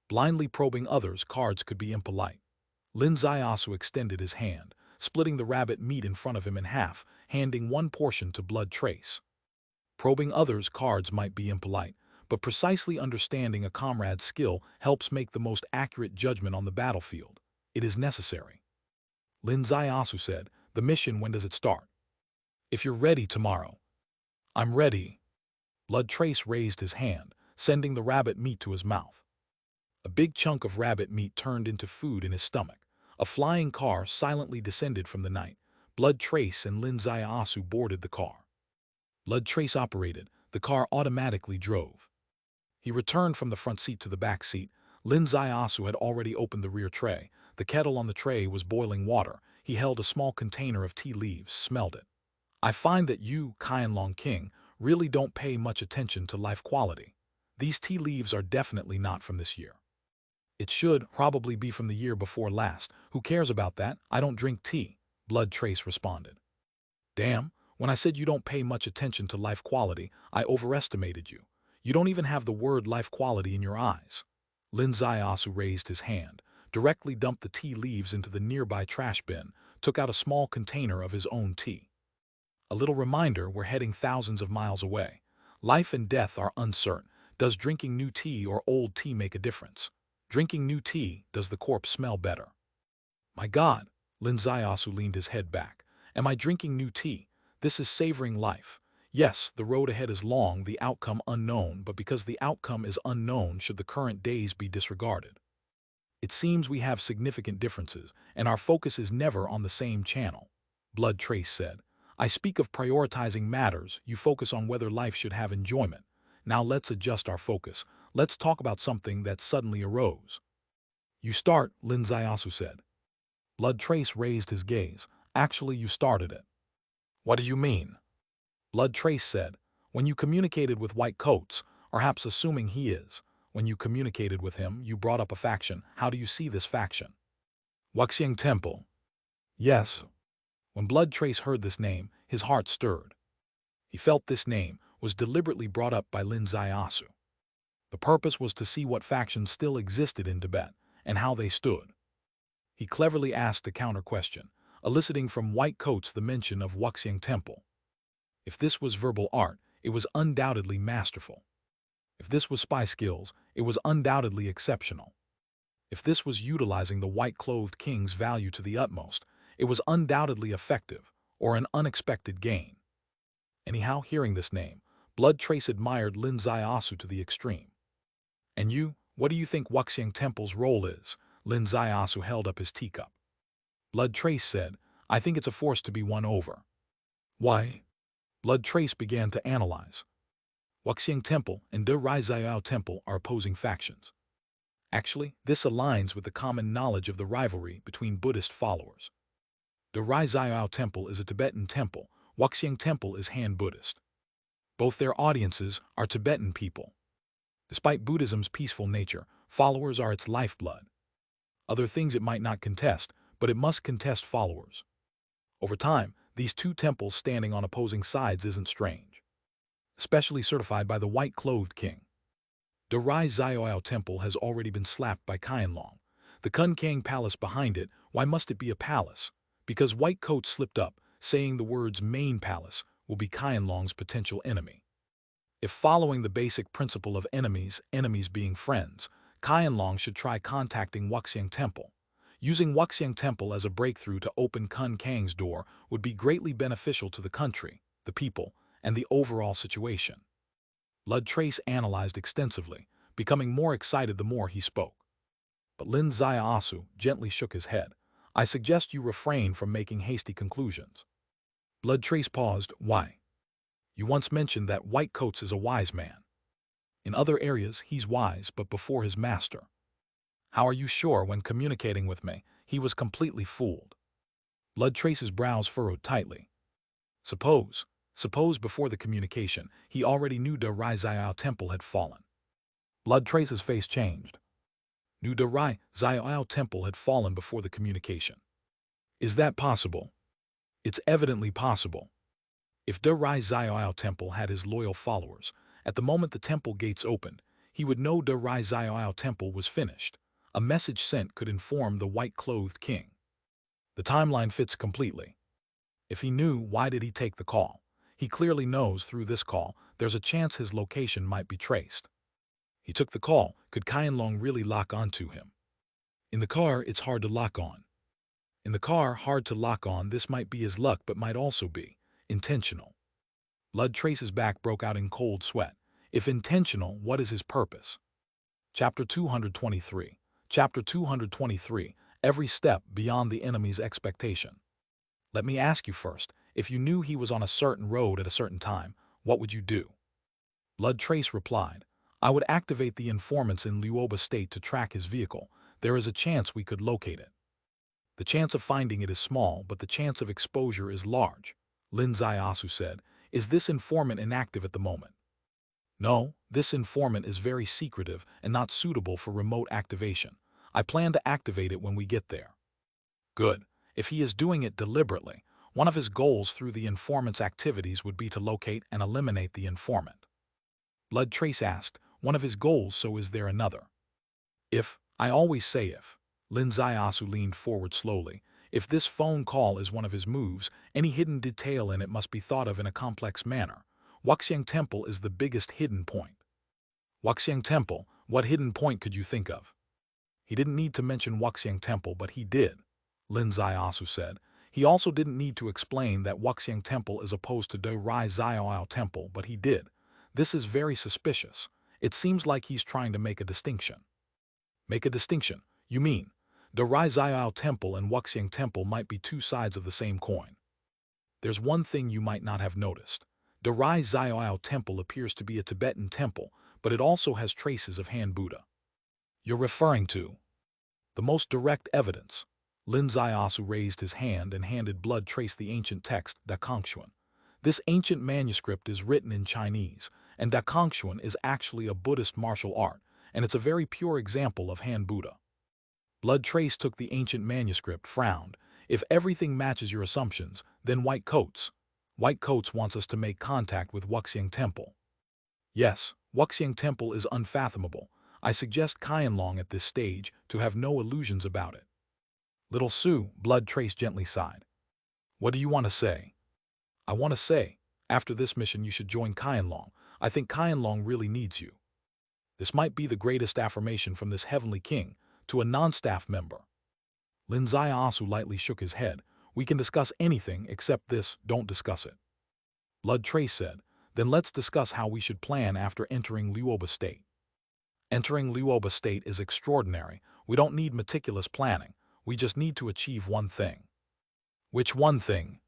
Blindly probing others' cards could be impolite. Lin Zaiasu extended his hand, splitting the rabbit meat in front of him in half, handing one portion to Blood Trace. Probing others' cards might be impolite, but precisely understanding a comrade's skill helps make the most accurate judgment on the battlefield. It is necessary. Lin Zaiasu said, the mission, when does it start? If you're ready tomorrow. I'm ready. Blood Trace raised his hand, sending the rabbit meat to his mouth. A big chunk of rabbit meat turned into food in his stomach. A flying car silently descended from the night. Blood Trace and Lin Zaiasu boarded the car. Blood Trace operated. The car automatically drove. He returned from the front seat to the back seat. Lin Zaiasu had already opened the rear tray. The kettle on the tray was boiling water. He held a small container of tea leaves, smelled it. I find that you, Qianlong King, really don't pay much attention to life quality. These tea leaves are definitely not from this year. It should probably be from the year before last. Who cares about that? I don't drink tea, Blood Trace responded. Damn, when I said you don't pay much attention to life quality, I overestimated you. You don't even have the word life quality in your eyes. Lin Zaiasu raised his hand, directly dumped the tea leaves into the nearby trash bin, took out a small container of his own tea. A little reminder, we're heading thousands of miles away. Life and death are uncertain. Does drinking new tea or old tea make a difference? Drinking new tea, does the corpse smell better? My God, Lin Zaiasu leaned his head back. Am I drinking new tea? This is savoring life. Yes, the road ahead is long, the outcome unknown, but because the outcome is unknown, should the current days be disregarded? It seems we have significant differences, and our focus is never on the same channel, Blood Trace said. I speak of prioritizing matters. You focus on whether life should have enjoyment. Now let's adjust our focus. Let's talk about something that suddenly arose. You start, Lin Zaiasu said. Blood Trace raised his gaze. Actually, you started it. What do you mean? Blood Trace said, when you communicated with White Coats, perhaps assuming he is, when you communicated with him, you brought up a faction. How do you see this faction? Wuxiang Temple. Yes. When Blood Trace heard this name, his heart stirred. He felt this name was deliberately brought up by Lin Zaiasu. The purpose was to see what factions still existed in Tibet and how they stood. He cleverly asked a counter-question, eliciting from White Coats the mention of Wuxiang Temple. If this was verbal art, it was undoubtedly masterful. If this was spy skills, it was undoubtedly exceptional. If this was utilizing the white-clothed king's value to the utmost, it was undoubtedly effective, or an unexpected gain. Anyhow, hearing this name, Blood Trace admired Lin Zaiasu to the extreme. And you, what do you think Wuxiang Temple's role is? Lin Zaiasu held up his teacup. Blood Trace said, I think it's a force to be won over. Why? Blood Trace began to analyze. Wuxiang Temple and De Rizayao Temple are opposing factions. Actually, this aligns with the common knowledge of the rivalry between Buddhist followers. De Rizayao Temple is a Tibetan temple. Wuxiang Temple is Han Buddhist. Both their audiences are Tibetan people. Despite Buddhism's peaceful nature, Followers are its lifeblood. Other things it might not contest, but it must contest followers. Over time, these two temples standing on opposing sides isn't strange. Especially certified by the white-clothed king. The Rai Zioao temple has already been slapped by Qianlong. The Kun Kang palace behind it, why must it be a palace? Because white coats slipped up, saying the words main palace will be Qianlong's potential enemy. If following the basic principle of enemies being friends, Qianlong should try contacting Wuxiang Temple. Using Wuxiang Temple as a breakthrough to open Kun Kang's door would be greatly beneficial to the country, the people, and the overall situation. Blood Trace analyzed extensively, becoming more excited the more he spoke. But Lin Ziaosu gently shook his head. I suggest you refrain from making hasty conclusions. Blood Trace paused. Why? You once mentioned that White Coats is a wise man. In other areas, he's wise, but before his master. How are you sure when communicating with me, he was completely fooled? Blood Trace's brows furrowed tightly. Suppose before the communication, he already knew the Rai Zioao temple had fallen. Blood Trace's face changed. Knew the Rai Zioao temple had fallen before the communication. Is that possible? It's evidently possible. If the Rai Zioao temple had his loyal followers, at the moment the temple gates opened, he would know the Rai Zioao temple was finished. A message sent could inform the white-clothed king. The timeline fits completely. If he knew, why did he take the call? He clearly knows through this call there's a chance his location might be traced. He took the call. Could Qianlong really lock onto him? In the car, it's hard to lock on. This might be his luck, but might also be intentional. Blood Trace's back broke out in cold sweat. If intentional, what is his purpose? Chapter 223. Chapter 223. Every step beyond the enemy's expectation. Let me ask you first, if you knew he was on a certain road at a certain time, what would you do? Blood Trace replied, I would activate the informants in Luoba State to track his vehicle. There is a chance we could locate it. The chance of finding it is small, but the chance of exposure is large. Lin Ziaosu said, is this informant inactive at the moment? No, this informant is very secretive and not suitable for remote activation. I plan to activate it when we get there. Good. If he is doing it deliberately, one of his goals through the informant's activities would be to locate and eliminate the informant. Blood Trace asked, one of his goals, so is there another? If, I always say if. Lin Ziaosu leaned forward slowly. If this phone call is one of his moves, any hidden detail in it must be thought of in a complex manner. Wuxiang Temple is the biggest hidden point. Wuxiang Temple, what hidden point could you think of? He didn't need to mention Wuxiang Temple, but he did. Lin Ziaosu said. He also didn't need to explain that Wuxiang Temple is opposed to the Rai Zioao Temple, but he did. This is very suspicious. It seems like he's trying to make a distinction. Make a distinction? You mean, the Rai Zioao Temple and Wuxiang Temple might be two sides of the same coin. There's one thing you might not have noticed. The Rai Zioao Temple appears to be a Tibetan temple, but it also has traces of Han Buddha. You're referring to the most direct evidence. Lin Ziaosu raised his hand and handed Blood Trace the ancient text, Da Kongxuan. This ancient manuscript is written in Chinese, and Da Kongxuan is actually a Buddhist martial art, and it's a very pure example of Han Buddha. Blood Trace took the ancient manuscript, frowned. If everything matches your assumptions, then White Coats wants us to make contact with Wuxiang Temple. Yes, Wuxiang Temple is unfathomable. I suggest Qianlong at this stage to have no illusions about it. Little Sue, Blood Trace gently sighed. What do you want to say? I want to say, after this mission you should join Qianlong. I think Qianlong really needs you. This might be the greatest affirmation from this heavenly king to a non-staff member. Lin Ziaosu lightly shook his head. We can discuss anything except this, don't discuss it. Blood Trace said, then let's discuss how we should plan after entering Luoba State. Entering Luoba State is extraordinary. We don't need meticulous planning. We just need to achieve one thing. Which one thing?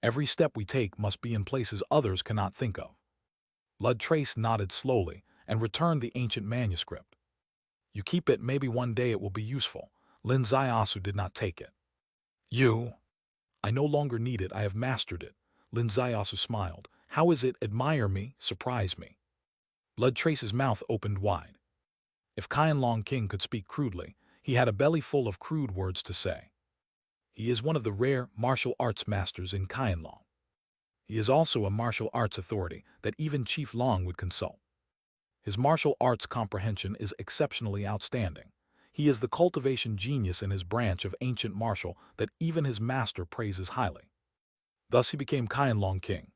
Every step we take must be in places others cannot think of. Blood Trace nodded slowly and returned the ancient manuscript. You keep it, maybe one day it will be useful. Lin Ziaosu did not take it. You? I no longer need it, I have mastered it. Lin Ziaosu smiled. How is it? Admire me, surprise me. Blood Trace's mouth opened wide. If Qianlong King could speak crudely, he had a belly full of crude words to say. He is one of the rare martial arts masters in Qianlong. He is also a martial arts authority that even Chief Long would consult. His martial arts comprehension is exceptionally outstanding. He is the cultivation genius in his branch of ancient martial that even his master praises highly. Thus he became Qianlong King.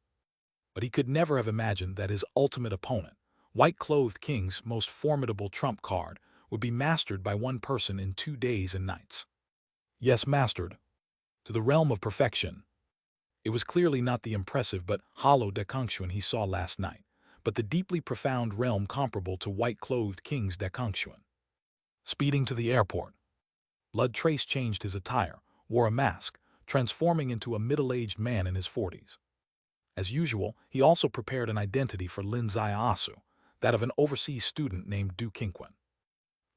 But he could never have imagined that his ultimate opponent, White-Clothed King's most formidable trump card, would be mastered by one person in 2 days and nights. Yes, mastered. To the realm of perfection. It was clearly not the impressive but hollow Dekongxuan he saw last night, but the deeply profound realm comparable to White-Clothed King's Dekongxuan. Speeding to the airport, Blood Trace changed his attire, wore a mask, transforming into a middle-aged man in his 40s. As usual, he also prepared an identity for Lin Ziasu, that of an overseas student named Du Qingquan.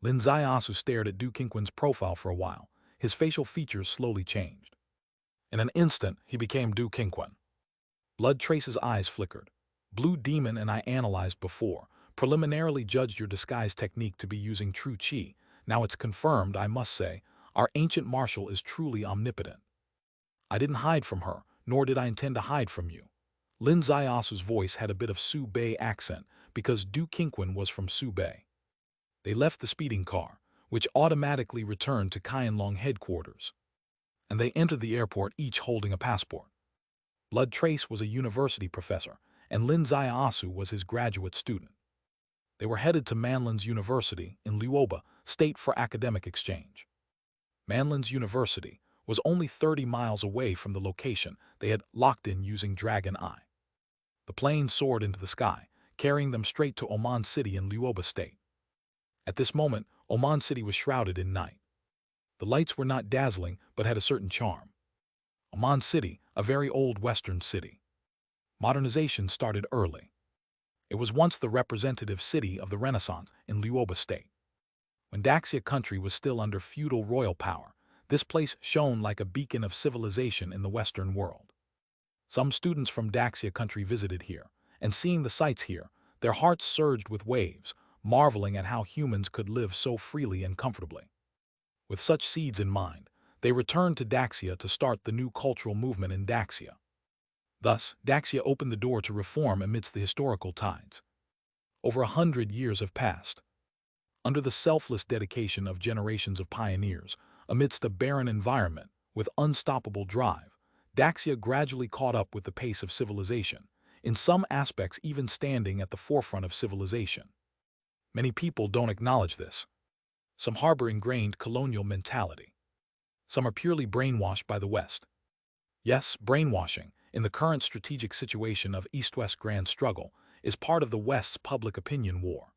Lin Ziasu stared at Du Qingquan's profile for a while. His facial features slowly changed. In an instant, he became Du Qingquan. Blood Trace's eyes flickered. Blue Demon and I analyzed before, preliminarily judged your disguise technique to be using true qi. Now it's confirmed, I must say, our ancient martial is truly omnipotent. I didn't hide from her, nor did I intend to hide from you. Lin Ziasu's voice had a bit of Su Bei accent because Du Qingquan was from Su Bei. They left the speeding car, which automatically returned to Qianlong headquarters. And they entered the airport each holding a passport. Blood Trace was a university professor, and Lin Ziasu was his graduate student. They were headed to Manlin's University in Luoba State for academic exchange. Manlin's University was only 30 miles away from the location they had locked in using Dragon Eye. The plane soared into the sky, carrying them straight to Oman City in Luoba State. At this moment, Oman City was shrouded in night. The lights were not dazzling, but had a certain charm. Oman City, a very old Western city. Modernization started early. It was once the representative city of the Renaissance in Luoba State. When Daxia country was still under feudal royal power, this place shone like a beacon of civilization in the Western world. Some students from Daxia country visited here, and seeing the sights here, their hearts surged with waves, marveling at how humans could live so freely and comfortably. With such seeds in mind, they returned to Daxia to start the new cultural movement in Daxia. Thus, Daxia opened the door to reform amidst the historical tides. Over 100 years have passed. Under the selfless dedication of generations of pioneers, amidst a barren environment with unstoppable drive, Daxia gradually caught up with the pace of civilization, in some aspects even standing at the forefront of civilization. Many people don't acknowledge this. Some harbor ingrained colonial mentality. Some are purely brainwashed by the West. Yes, brainwashing, in the current strategic situation of East-West grand struggle, is part of the West's public opinion war.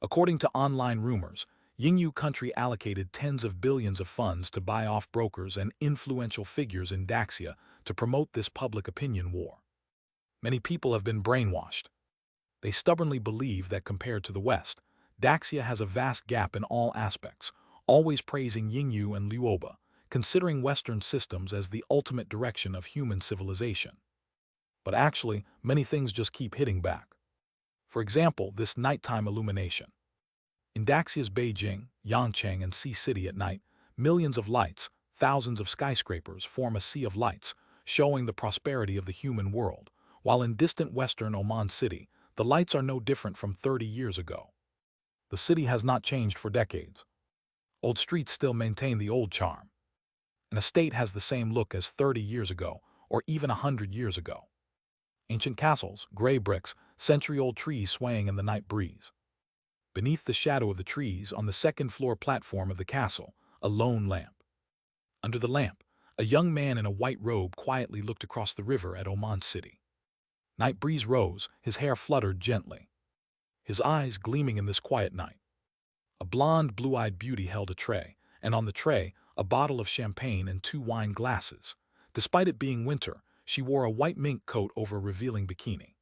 According to online rumors, Yingyu country allocated tens of billions of funds to buy off brokers and influential figures in Daxia to promote this public opinion war. Many people have been brainwashed. They stubbornly believe that compared to the West, Daxia has a vast gap in all aspects, always praising Yingyu and Luoba, considering Western systems as the ultimate direction of human civilization. But actually, many things just keep hitting back. For example, this nighttime illumination. In Daxia's Beijing, Yangcheng, and Sea City at night, millions of lights, thousands of skyscrapers form a sea of lights, showing the prosperity of the human world, while in distant western Oman City, the lights are no different from 30 years ago. The city has not changed for decades. Old streets still maintain the old charm. An estate has the same look as 30 years ago, or even 100 years ago. Ancient castles, gray bricks, century-old trees swaying in the night breeze. Beneath the shadow of the trees, on the second-floor platform of the castle, a lone lamp. Under the lamp, a young man in a white robe quietly looked across the river at Oman City. Night breeze rose, his hair fluttered gently. His eyes gleaming in this quiet night. A blonde, blue-eyed beauty held a tray, and on the tray, a bottle of champagne and 2 wine glasses. Despite it being winter, she wore a white mink coat over a revealing bikini.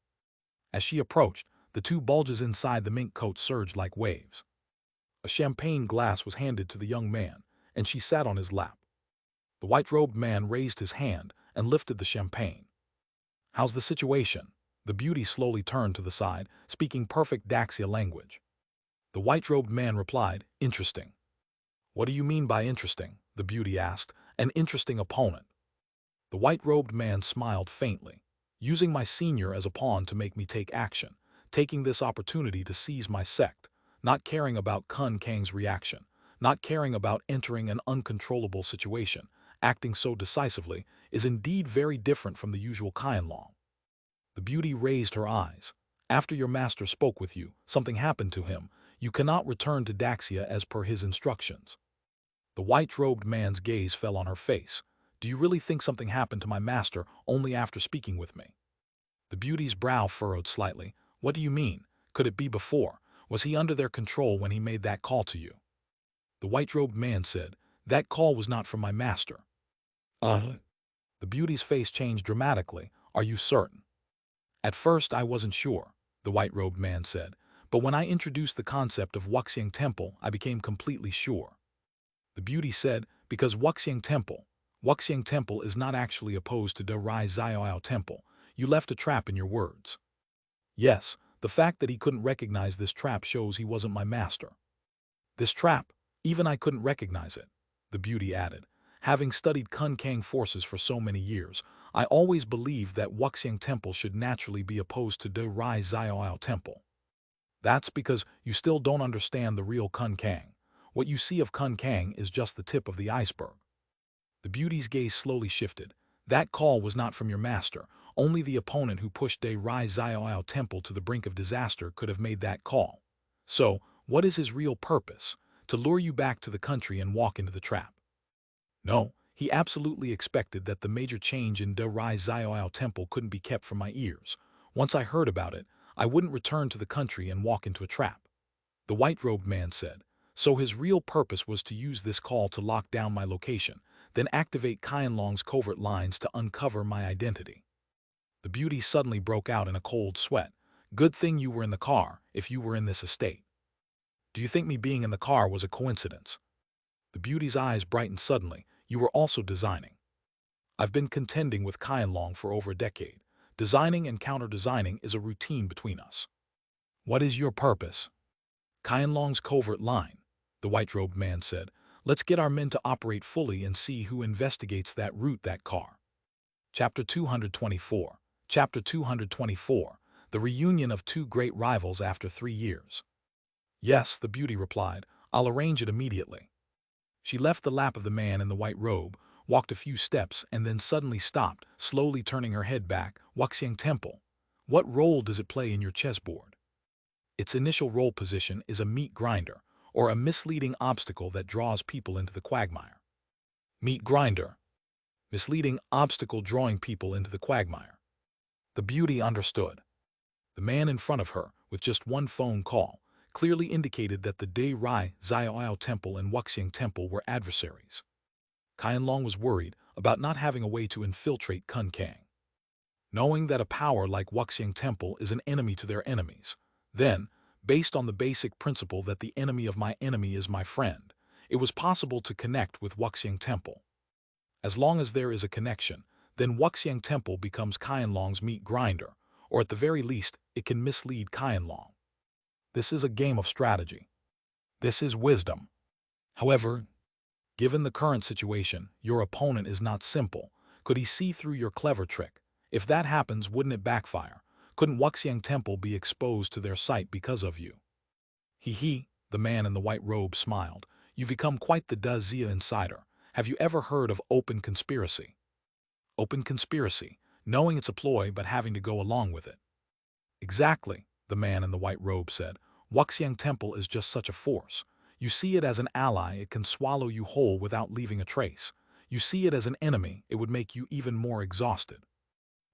As she approached, the 2 bulges inside the mink coat surged like waves. A champagne glass was handed to the young man, and she sat on his lap. The white-robed man raised his hand and lifted the champagne. "How's the situation?" The beauty slowly turned to the side, speaking perfect Daxia language. The white-robed man replied, "Interesting." "What do you mean by interesting?" the beauty asked. "An interesting opponent." The white-robed man smiled faintly. "Using my senior as a pawn to make me take action, taking this opportunity to seize my sect, not caring about Kun Kang's reaction, not caring about entering an uncontrollable situation, acting so decisively, is indeed very different from the usual Qianlong." The beauty raised her eyes. "After your master spoke with you, something happened to him. You cannot return to Daxia as per his instructions." The white-robed man's gaze fell on her face. "Do you really think something happened to my master only after speaking with me?" The beauty's brow furrowed slightly. "What do you mean? Could it be before? Was he under their control when he made that call to you?" The white-robed man said, "That call was not from my master." The beauty's face changed dramatically. "Are you certain?" "At first I wasn't sure," the white-robed man said, "but when I introduced the concept of Wuxiang Temple, I became completely sure." The beauty said, "Because Wuxiang Temple is not actually opposed to De Rai Xiaoyao Temple. You left a trap in your words." "Yes, the fact that he couldn't recognize this trap shows he wasn't my master." "This trap, even I couldn't recognize it," the beauty added. "Having studied Kun Kang forces for so many years, I always believed that Wuxiang Temple should naturally be opposed to De Rai Xiaoyao Temple." "That's because you still don't understand the real Kun Kang. What you see of Kun Kang is just the tip of the iceberg." The beauty's gaze slowly shifted. "That call was not from your master. Only the opponent who pushed De Rai Xiaoyao Temple to the brink of disaster could have made that call. So, what is his real purpose? To lure you back to the country and walk into the trap?" "No, he absolutely expected that the major change in De Rai Xiaoyao Temple couldn't be kept from my ears. Once I heard about it, I wouldn't return to the country and walk into a trap," the white-robed man said. "So his real purpose was to use this call to lock down my location, then activate Qianlong's covert lines to uncover my identity." The beauty suddenly broke out in a cold sweat. "Good thing you were in the car, if you were in this estate." "Do you think me being in the car was a coincidence?" The beauty's eyes brightened suddenly. "You were also designing." "I've been contending with Qianlong for over a decade. Designing and counter-designing is a routine between us." "What is your purpose?" "Qianlong's covert line," the white-robed man said. "Let's get our men to operate fully and see who investigates that route, that car." Chapter 224. Chapter 224. The reunion of two great rivals after 3 years. "Yes," the beauty replied. "I'll arrange it immediately." She left the lap of the man in the white robe, walked a few steps, and then suddenly stopped, slowly turning her head back. "Wuxiang Temple. What role does it play in your chessboard?" "Its initial role position is a meat grinder, or a misleading obstacle that draws people into the quagmire." "Meat grinder. Misleading obstacle drawing people into the quagmire." The beauty understood. The man in front of her, with just one phone call, clearly indicated that the De Rai Xiaoyao Temple and Wuxiang Temple were adversaries. Qianlong was worried about not having a way to infiltrate Kun Kang. Knowing that a power like Wuxiang Temple is an enemy to their enemies, then, based on the basic principle that the enemy of my enemy is my friend, it was possible to connect with Wuxiang Temple. As long as there is a connection, then Wuxiang Temple becomes Qianlong's meat grinder, or at the very least, it can mislead Qianlong. This is a game of strategy. This is wisdom. However, given the current situation, your opponent is not simple. Could he see through your clever trick? If that happens, wouldn't it backfire? Couldn't Wuxiang Temple be exposed to their sight because of you? He, the man in the white robe smiled. You've become quite the Da Zia insider. Have you ever heard of open conspiracy? Open conspiracy, knowing it's a ploy but having to go along with it. Exactly, the man in the white robe said. Wuxiang Temple is just such a force. You see it as an ally, it can swallow you whole without leaving a trace. You see it as an enemy, it would make you even more exhausted.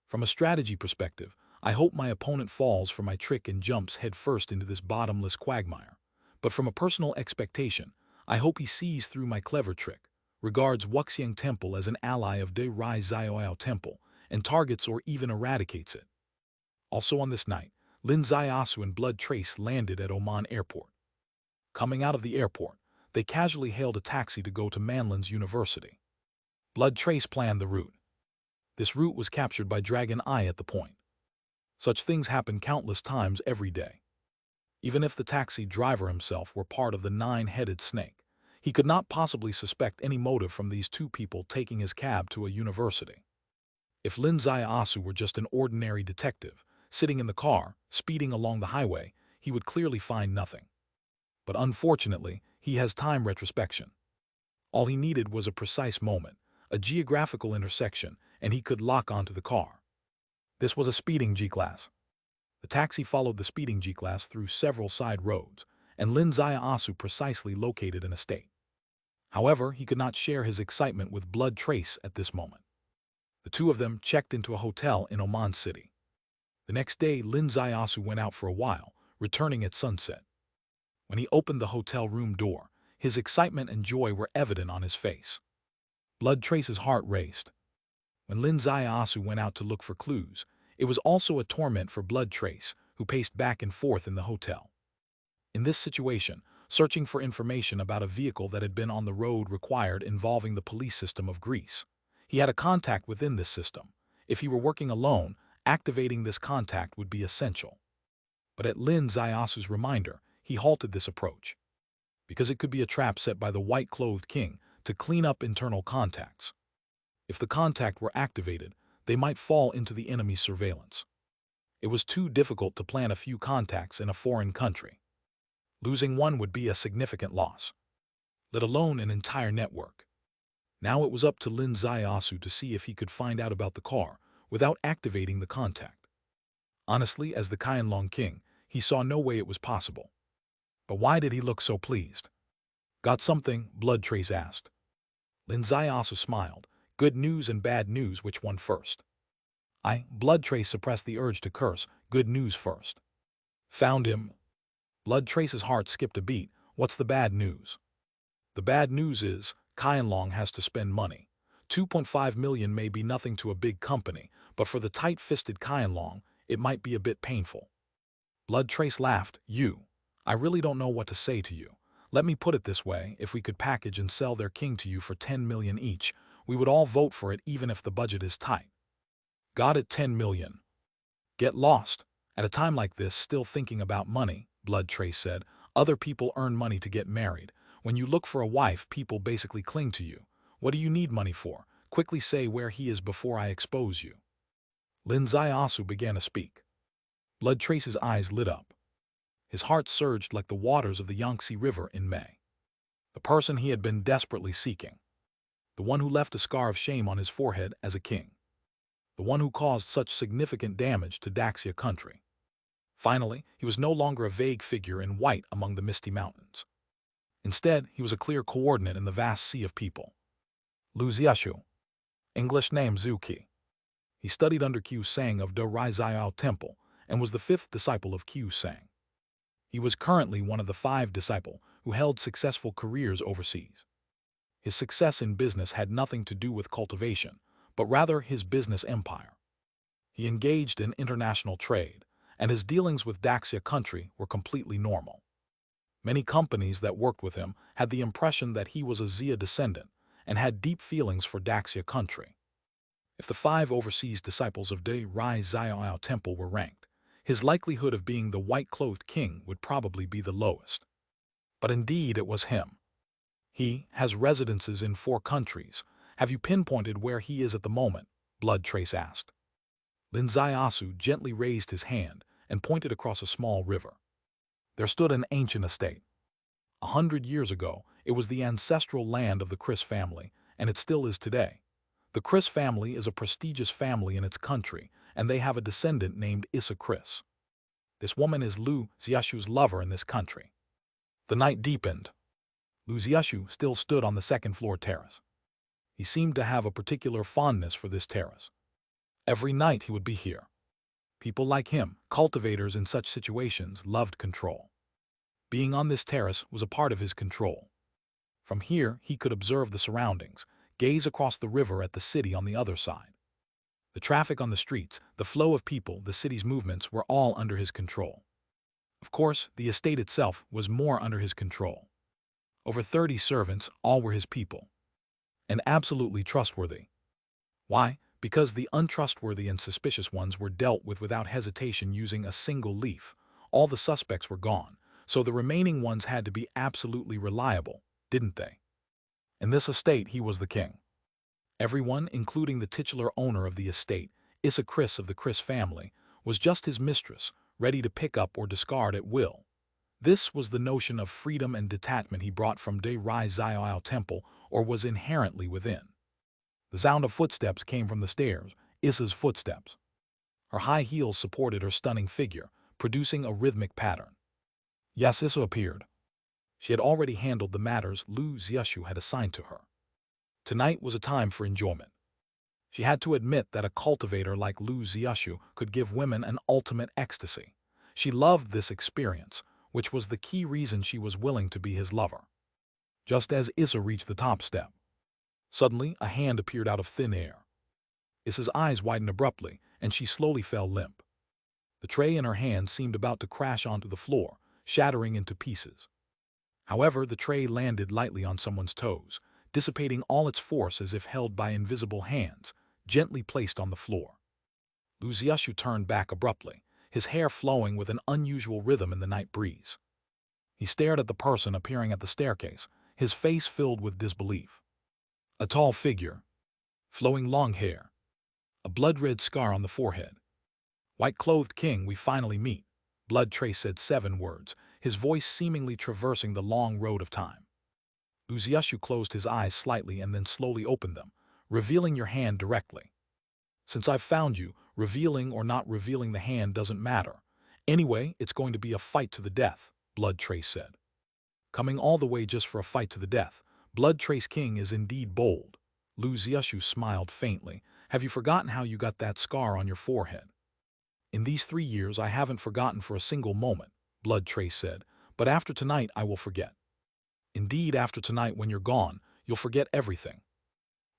From a strategy perspective, I hope my opponent falls for my trick and jumps headfirst into this bottomless quagmire. But from a personal expectation, I hope he sees through my clever trick, regards Wuxiang Temple as an ally of De Rai Xiaoyao Temple, and targets or even eradicates it. Also on this night, Lin Ziasu and Blood Trace landed at Oman Airport. Coming out of the airport, they casually hailed a taxi to go to Manlin's University. Blood Trace planned the route. This route was captured by Dragon Eye at the point. Such things happen countless times every day. Even if the taxi driver himself were part of the nine-headed snake, he could not possibly suspect any motive from these two people taking his cab to a university. If Lin Zaiasu were just an ordinary detective, sitting in the car, speeding along the highway, he would clearly find nothing. But unfortunately, he has time retrospection. All he needed was a precise moment, a geographical intersection, and he could lock onto the car. This was a speeding G-Class. The taxi followed the speeding G-Class through several side roads, and Lin Zaiasu precisely located an estate. However, he could not share his excitement with Blood Trace at this moment. The two of them checked into a hotel in Oman City. The next day, Lin Zaiasu went out for a while, returning at sunset. When he opened the hotel room door, his excitement and joy were evident on his face. Blood Trace's heart raced. When Lin Zaiasu went out to look for clues, it was also a torment for Blood Trace, who paced back and forth in the hotel. In this situation, searching for information about a vehicle that had been on the road required involving the police system of Greece. He had a contact within this system. If he were working alone, activating this contact would be essential. But at Lin Zaiasu's reminder, he halted this approach, because it could be a trap set by the white-clothed king to clean up internal contacts. If the contact were activated, they might fall into the enemy's surveillance. It was too difficult to plan a few contacts in a foreign country. Losing one would be a significant loss, let alone an entire network. Now it was up to Lin Zaiasu to see if he could find out about the car without activating the contact. Honestly, as the Qianlong king, he saw no way it was possible. But why did he look so pleased? Got something? Blood Trace asked. Lin Zaiasu smiled. Good news and bad news, which one first? Blood Trace suppressed the urge to curse. Good news first. Found him. Blood Trace's heart skipped a beat. What's the bad news? The bad news is, Qianlong has to spend money. 2.5 million may be nothing to a big company, but for the tight-fisted Qianlong, it might be a bit painful. Blood Trace laughed. I really don't know what to say to you. Let me put it this way, if we could package and sell their king to you for 10 million each, we would all vote for it even if the budget is tight. Got it, 10 million. Get lost. At a time like this, still thinking about money, Blood Trace said. Other people earn money to get married. When you look for a wife, people basically cling to you. What do you need money for? Quickly say where he is before I expose you. Lin Zaiasu began to speak. Blood Trace's eyes lit up. His heart surged like the waters of the Yangtze River in May. The person he had been desperately seeking. The one who left a scar of shame on his forehead as a king. The one who caused such significant damage to Daxia country. Finally, he was no longer a vague figure in white among the misty mountains. Instead, he was a clear coordinate in the vast sea of people. Lu Xiaoshu. English name Zuki. He studied under Qiu Sang of Do Rai Zaiao Temple and was the fifth disciple of Qiu Sang. He was currently one of the 5 disciples who held successful careers overseas. His success in business had nothing to do with cultivation, but rather his business empire. He engaged in international trade, and his dealings with Daxia country were completely normal. Many companies that worked with him had the impression that he was a Xia descendant and had deep feelings for Daxia country. If the 5 overseas disciples of Do Rai Zaiao Temple were ranked, his likelihood of being the white-clothed king would probably be the lowest. But indeed it was him. He has residences in 4 countries. Have you pinpointed where he is at the moment? Blood Trace asked. Lin Zaiasu gently raised his hand and pointed across a small river. There stood an ancient estate. 100 years ago, it was the ancestral land of the Chris family, and it still is today. The Chris family is a prestigious family in its country, and they have a descendant named Issa Chris. This woman is Lu Xiaoshu's lover in this country. The night deepened. Lu Xiaoshu still stood on the second-floor terrace. He seemed to have a particular fondness for this terrace. Every night he would be here. People like him, cultivators in such situations, loved control. Being on this terrace was a part of his control. From here, he could observe the surroundings, gaze across the river at the city on the other side. The traffic on the streets, the flow of people, the city's movements were all under his control. Of course, the estate itself was more under his control. Over 30 servants, all were his people. And absolutely trustworthy. Why? Because the untrustworthy and suspicious ones were dealt with without hesitation using a single leaf, All the suspects were gone, so the remaining ones had to be absolutely reliable, didn't they? In this estate, he was the king. Everyone, including the titular owner of the estate, Issa Chris of the Chris family, was just his mistress, ready to pick up or discard at will. This was the notion of freedom and detachment he brought from De Rai Zioao Temple, or was inherently within. The sound of footsteps came from the stairs, Issa's footsteps. Her high heels supported her stunning figure, producing a rhythmic pattern. Yes, Issa appeared. She had already handled the matters Lu Xiushu had assigned to her. Tonight was a time for enjoyment. She had to admit that a cultivator like Lu Xiushu could give women an ultimate ecstasy. She loved this experience, which was the key reason she was willing to be his lover. Just as Issa reached the top step, suddenly a hand appeared out of thin air. Issa's eyes widened abruptly, and she slowly fell limp. The tray in her hand seemed about to crash onto the floor, shattering into pieces. However, the tray landed lightly on someone's toes, dissipating all its force as if held by invisible hands, gently placed on the floor. Lu Xiushu turned back abruptly, his hair flowing with an unusual rhythm in the night breeze. He stared at the person appearing at the staircase, his face filled with disbelief. A tall figure, flowing long hair, a blood-red scar on the forehead. "White-clothed king, we finally meet," Blood Trace said 7 words, his voice seemingly traversing the long road of time. Lu Xiushu closed his eyes slightly and then slowly opened them, revealing your hand directly. "Since I've found you, revealing or not revealing the hand doesn't matter. Anyway, it's going to be a fight to the death," Blood Trace said. Coming all the way just for a fight to the death, Blood Trace King is indeed bold. Lu Xiushu smiled faintly. "Have you forgotten how you got that scar on your forehead?" "In these 3 years I haven't forgotten for a single moment," Blood Trace said, "but after tonight I will forget. Indeed, after tonight when you're gone, you'll forget everything."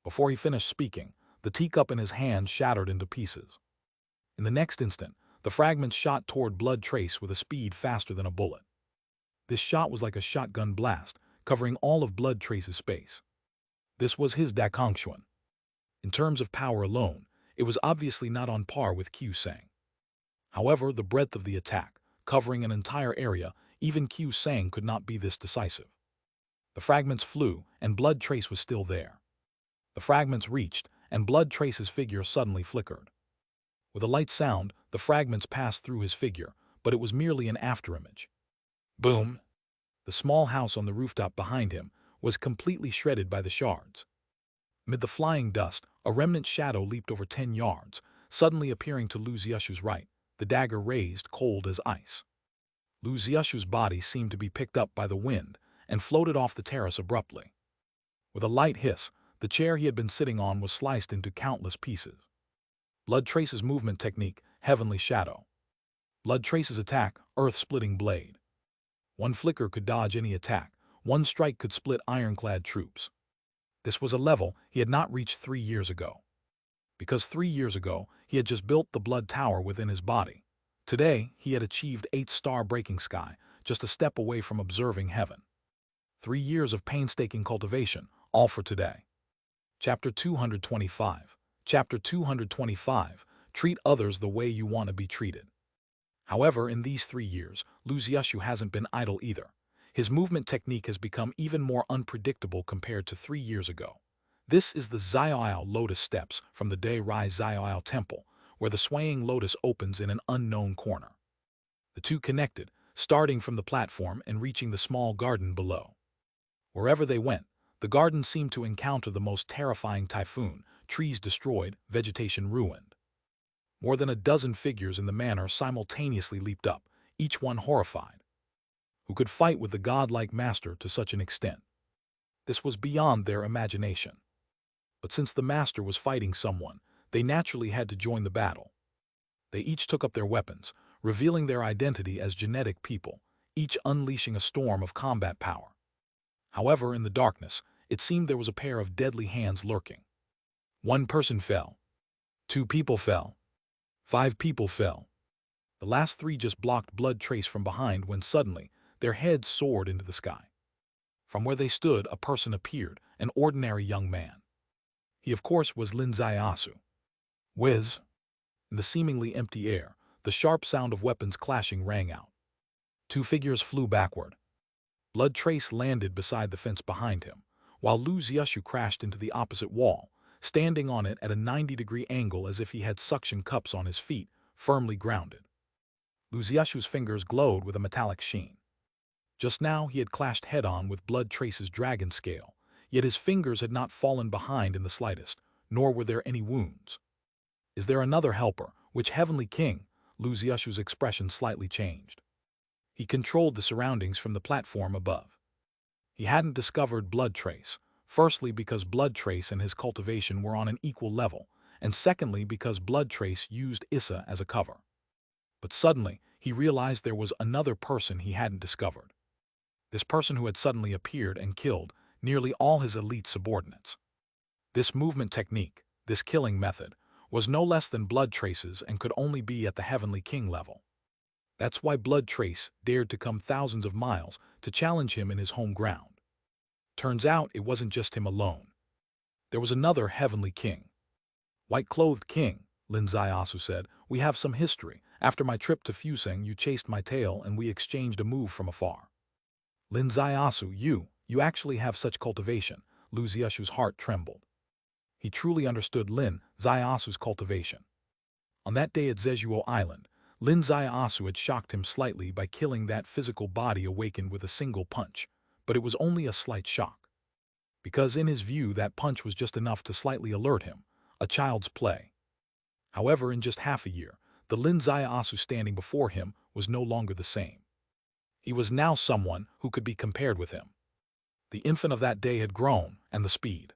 Before he finished speaking, the teacup in his hand shattered into pieces. In the next instant, the fragments shot toward Blood Trace with a speed faster than a bullet. This shot was like a shotgun blast, covering all of Blood Trace's space. This was his Dakongxuan. In terms of power alone, it was obviously not on par with Qiu Sang. However, the breadth of the attack, covering an entire area, even Qiu Sang could not be this decisive. The fragments flew, and Blood Trace was still there. The fragments reached, and Blood Trace's figure suddenly flickered. With a light sound, the fragments passed through his figure, but it was merely an afterimage. Boom! The small house on the rooftop behind him was completely shredded by the shards. Amid the flying dust, a remnant shadow leaped over 10 yards, suddenly appearing to Lu Xiushu's right, the dagger raised, cold as ice. Lu Xiushu's body seemed to be picked up by the wind and floated off the terrace abruptly. With a light hiss, the chair he had been sitting on was sliced into countless pieces. Blood Trace's movement technique, Heavenly Shadow. Blood Trace's attack, Earth-splitting blade. One flicker could dodge any attack, one strike could split ironclad troops. This was a level he had not reached 3 years ago. Because 3 years ago, he had just built the blood tower within his body. Today, he had achieved 8-star breaking sky, just a step away from observing heaven. 3 years of painstaking cultivation, all for today. Chapter 225. Chapter 225. Treat others the way you want to be treated. However, in these 3 years, Lu Xiushu hasn't been idle either. His movement technique has become even more unpredictable compared to 3 years ago. This is the Xiaoao Lotus Steps from the De Rai Xiaoao Temple, where the swaying lotus opens in an unknown corner. The two connected, starting from the platform and reaching the small garden below. Wherever they went, the garden seemed to encounter the most terrifying typhoon, trees destroyed, vegetation ruined. More than a dozen figures in the manor simultaneously leaped up, each one horrified. Who could fight with the godlike master to such an extent? This was beyond their imagination. But since the master was fighting someone, they naturally had to join the battle. They each took up their weapons, revealing their identity as genetic people, each unleashing a storm of combat power. However, in the darkness, it seemed there was a pair of deadly hands lurking. 1 person fell. 2 people fell. 5 people fell. The last 3 just blocked Blood Trace from behind when suddenly their heads soared into the sky. From where they stood, a person appeared, an ordinary young man. He, of course, was Lin Xiaosu. Whiz! In the seemingly empty air, the sharp sound of weapons clashing rang out. Two figures flew backward. Blood Trace landed beside the fence behind him, while Lu Xiaoshu crashed into the opposite wall, standing on it at a 90-degree angle as if he had suction cups on his feet, firmly grounded. Lu Xiaoshu's fingers glowed with a metallic sheen. Just now he had clashed head-on with Blood Trace's dragon scale, yet his fingers had not fallen behind in the slightest, nor were there any wounds. Is there another helper? Which heavenly king? Lu Xiaoshu's expression slightly changed. He controlled the surroundings from the platform above. He hadn't discovered Blood Trace, firstly because Blood Trace and his cultivation were on an equal level, and secondly because Blood Trace used Issa as a cover. But suddenly, he realized there was another person he hadn't discovered. This person who had suddenly appeared and killed nearly all his elite subordinates. This movement technique, this killing method, was no less than Blood Trace's and could only be at the Heavenly King level. That's why Blood Trace dared to come thousands of miles to challenge him in his home ground. Turns out it wasn't just him alone. There was another Heavenly King. White-clothed king, Lin Xiaosu said, we have some history. After my trip to Fuseng, you chased my tail and we exchanged a move from afar. Lin Xiaosu, you actually have such cultivation. Lu Xiaoshu's heart trembled. He truly understood Lin Xiaosu's cultivation. On that day at Zhezuo Island, Lin Xiaosu had shocked him slightly by killing that physical body awakened with a single punch, but it was only a slight shock. Because in his view that punch was just enough to slightly alert him, a child's play. However, in just half a year, the Lin Xiaosu standing before him was no longer the same. He was now someone who could be compared with him. The infant of that day had grown, and the speed.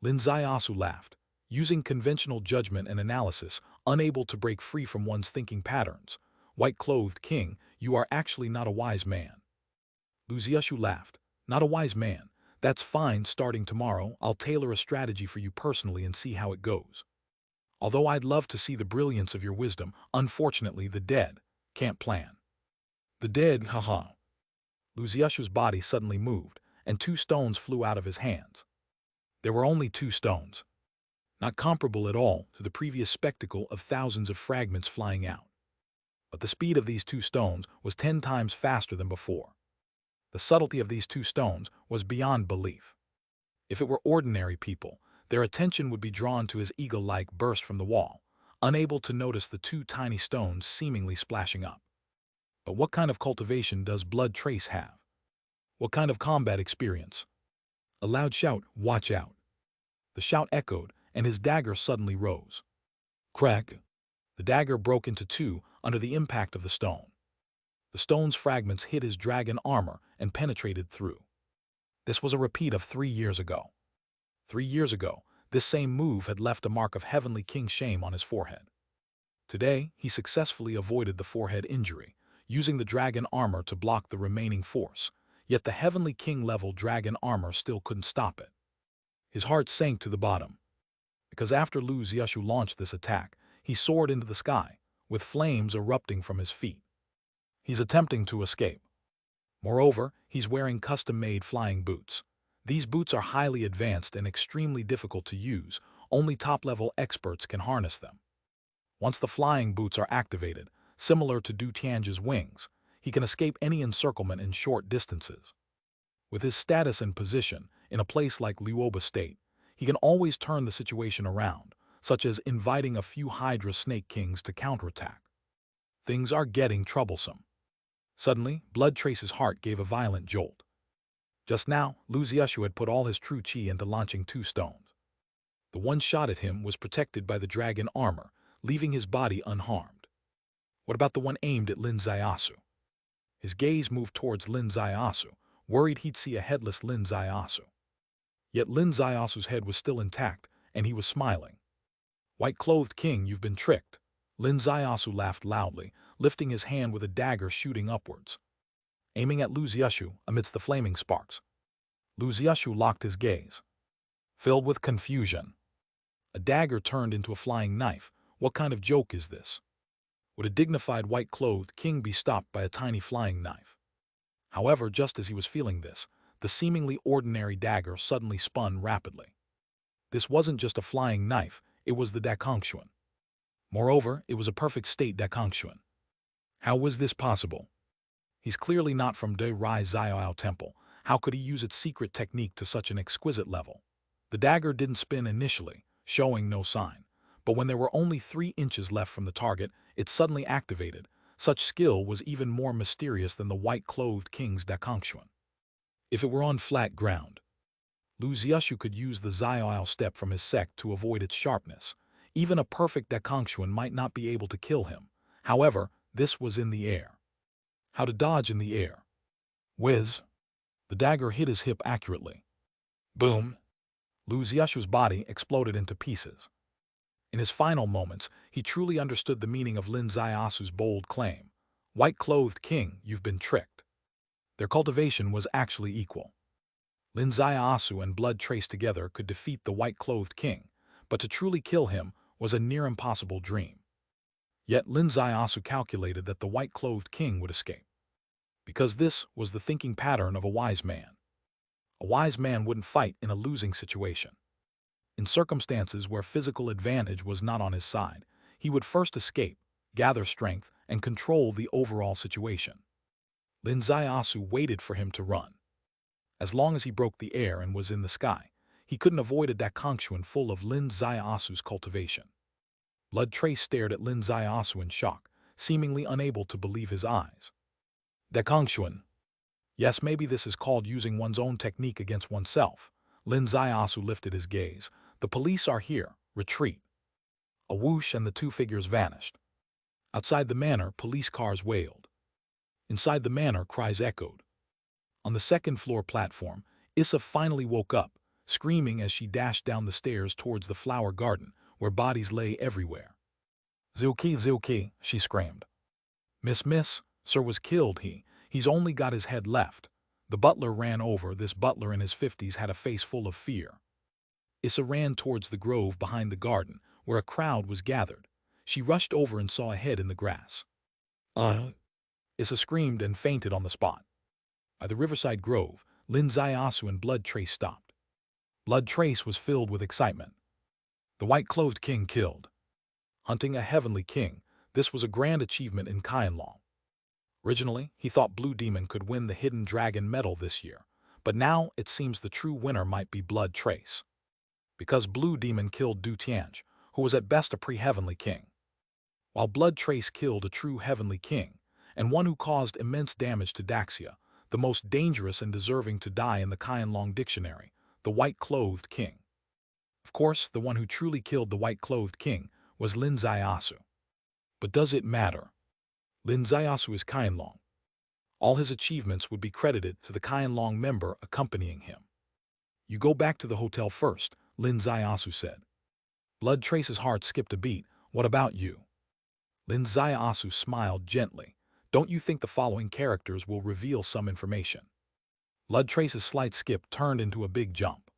Lin Xiaosu laughed, using conventional judgment and analysis, unable to break free from one's thinking patterns. White-clothed king, you are actually not a wise man. Lu Xiaoshu laughed. Not a wise man. That's fine. Starting tomorrow, I'll tailor a strategy for you personally and see how it goes. Although I'd love to see the brilliance of your wisdom, unfortunately the dead can't plan. The dead, haha. Lu Xiaoshu's body suddenly moved, and two stones flew out of his hands. There were only two stones, not comparable at all to the previous spectacle of thousands of fragments flying out. But the speed of these two stones was 10 times faster than before. The subtlety of these two stones was beyond belief. If it were ordinary people, their attention would be drawn to his eagle-like burst from the wall, unable to notice the two tiny stones seemingly splashing up. But what kind of cultivation does Blood Trace have? What kind of combat experience? A loud shout, watch out. The shout echoed, and his dagger suddenly rose. Crack! The dagger broke into two under the impact of the stone. The stone's fragments hit his dragon armor and penetrated through. This was a repeat of 3 years ago. 3 years ago, this same move had left a mark of Heavenly King shame on his forehead. Today, he successfully avoided the forehead injury, using the dragon armor to block the remaining force, yet the Heavenly King-level dragon armor still couldn't stop it. His heart sank to the bottom, because after Lu Xiaoshu launched this attack, he soared into the sky, with flames erupting from his feet. He's attempting to escape. Moreover, he's wearing custom-made flying boots. These boots are highly advanced and extremely difficult to use. Only top-level experts can harness them. Once the flying boots are activated, similar to Du Tianjie's wings, he can escape any encirclement in short distances. With his status and position, in a place like Luoba State, he can always turn the situation around, such as inviting a few Hydra Snake Kings to counterattack. Things are getting troublesome. Suddenly, Blood Trace's heart gave a violent jolt. Just now, Lu Xiaoshu had put all his true chi into launching two stones. The one shot at him was protected by the dragon armor, leaving his body unharmed. What about the one aimed at Lin Xiaosu? His gaze moved towards Lin Xiaosu, worried he'd see a headless Lin Xiaosu. Yet Lin Xiaosu's head was still intact, and he was smiling. White-clothed king, you've been tricked. Lin Xiaosu laughed loudly, lifting his hand with a dagger shooting upwards, aiming at Lu Xiaoshu amidst the flaming sparks. Lu Xiaoshu locked his gaze, filled with confusion. A dagger turned into a flying knife. What kind of joke is this? Would a dignified white-clothed king be stopped by a tiny flying knife? However, just as he was feeling this, the seemingly ordinary dagger suddenly spun rapidly. This wasn't just a flying knife, it was the Dakongxuan. Moreover, it was a perfect state Dakongxuan. How was this possible? He's clearly not from De Rai Xiao Temple. How could he use its secret technique to such an exquisite level? The dagger didn't spin initially, showing no sign. But when there were only 3 inches left from the target, it suddenly activated. Such skill was even more mysterious than the white-clothed king's Dakongxuan. If it were on flat ground, Lu Xiaoshu could use the Xiao step from his sect to avoid its sharpness. Even a perfect Dakongxuan might not be able to kill him. However, this was in the air. How to dodge in the air? Whiz! The dagger hit his hip accurately. Boom! Lu Xiaoshu's body exploded into pieces. In his final moments, he truly understood the meaning of Lin Xiaosu's bold claim. White-clothed king, you've been tricked. Their cultivation was actually equal. Lin Xiaosu and Blood Trace together could defeat the white-clothed king, but to truly kill him was a near-impossible dream. Yet Lin Xiaosu calculated that the white-clothed king would escape. Because this was the thinking pattern of a wise man. A wise man wouldn't fight in a losing situation. In circumstances where physical advantage was not on his side, he would first escape, gather strength, and control the overall situation. Lin Xiaosu waited for him to run. As long as he broke the air and was in the sky, he couldn't avoid a Dakongxuan full of Lin Xiaosu's cultivation. Blood Trace stared at Lin Xiaosu in shock, seemingly unable to believe his eyes. Dakongxuan. Yes, maybe this is called using one's own technique against oneself. Lin Xiaosu lifted his gaze. The police are here. Retreat. A whoosh and the 2 figures vanished. Outside the manor, police cars wailed. Inside the manor, cries echoed. On the 2nd-floor platform, Issa finally woke up, screaming as she dashed down the stairs towards the flower garden, where bodies lay everywhere. Zilki, Zilki, she screamed. Miss, sir was killed, he's only got his head left. The butler ran over. This butler in his 50s had a face full of fear. Issa ran towards the grove behind the garden, where a crowd was gathered. She rushed over and saw a head in the grass. Issa screamed and fainted on the spot. By the riverside grove, Lin Xiaosu and Blood Trace stopped. Blood Trace was filled with excitement. The white-clothed king killed. Hunting a heavenly king, this was a grand achievement in Qianlong. Originally, he thought Blue Demon could win the Hidden Dragon medal this year, but now it seems the true winner might be Blood Trace. Because Blue Demon killed Du Tianj, who was at best a pre-heavenly king. While Blood Trace killed a true heavenly king, and one who caused immense damage to Daxia, the most dangerous and deserving to die in the Qianlong dictionary, the white-clothed king. Of course, the one who truly killed the white-clothed king was Lin Xiaosu. But does it matter? Lin Xiaosu is Qianlong. All his achievements would be credited to the Qianlong member accompanying him. You go back to the hotel first, Lin Xiaosu said. Blood Trace's heart skipped a beat. What about you? Lin Xiaosu smiled gently. Don't you think the following characters will reveal some information? Blood Trace's slight skip turned into a big jump.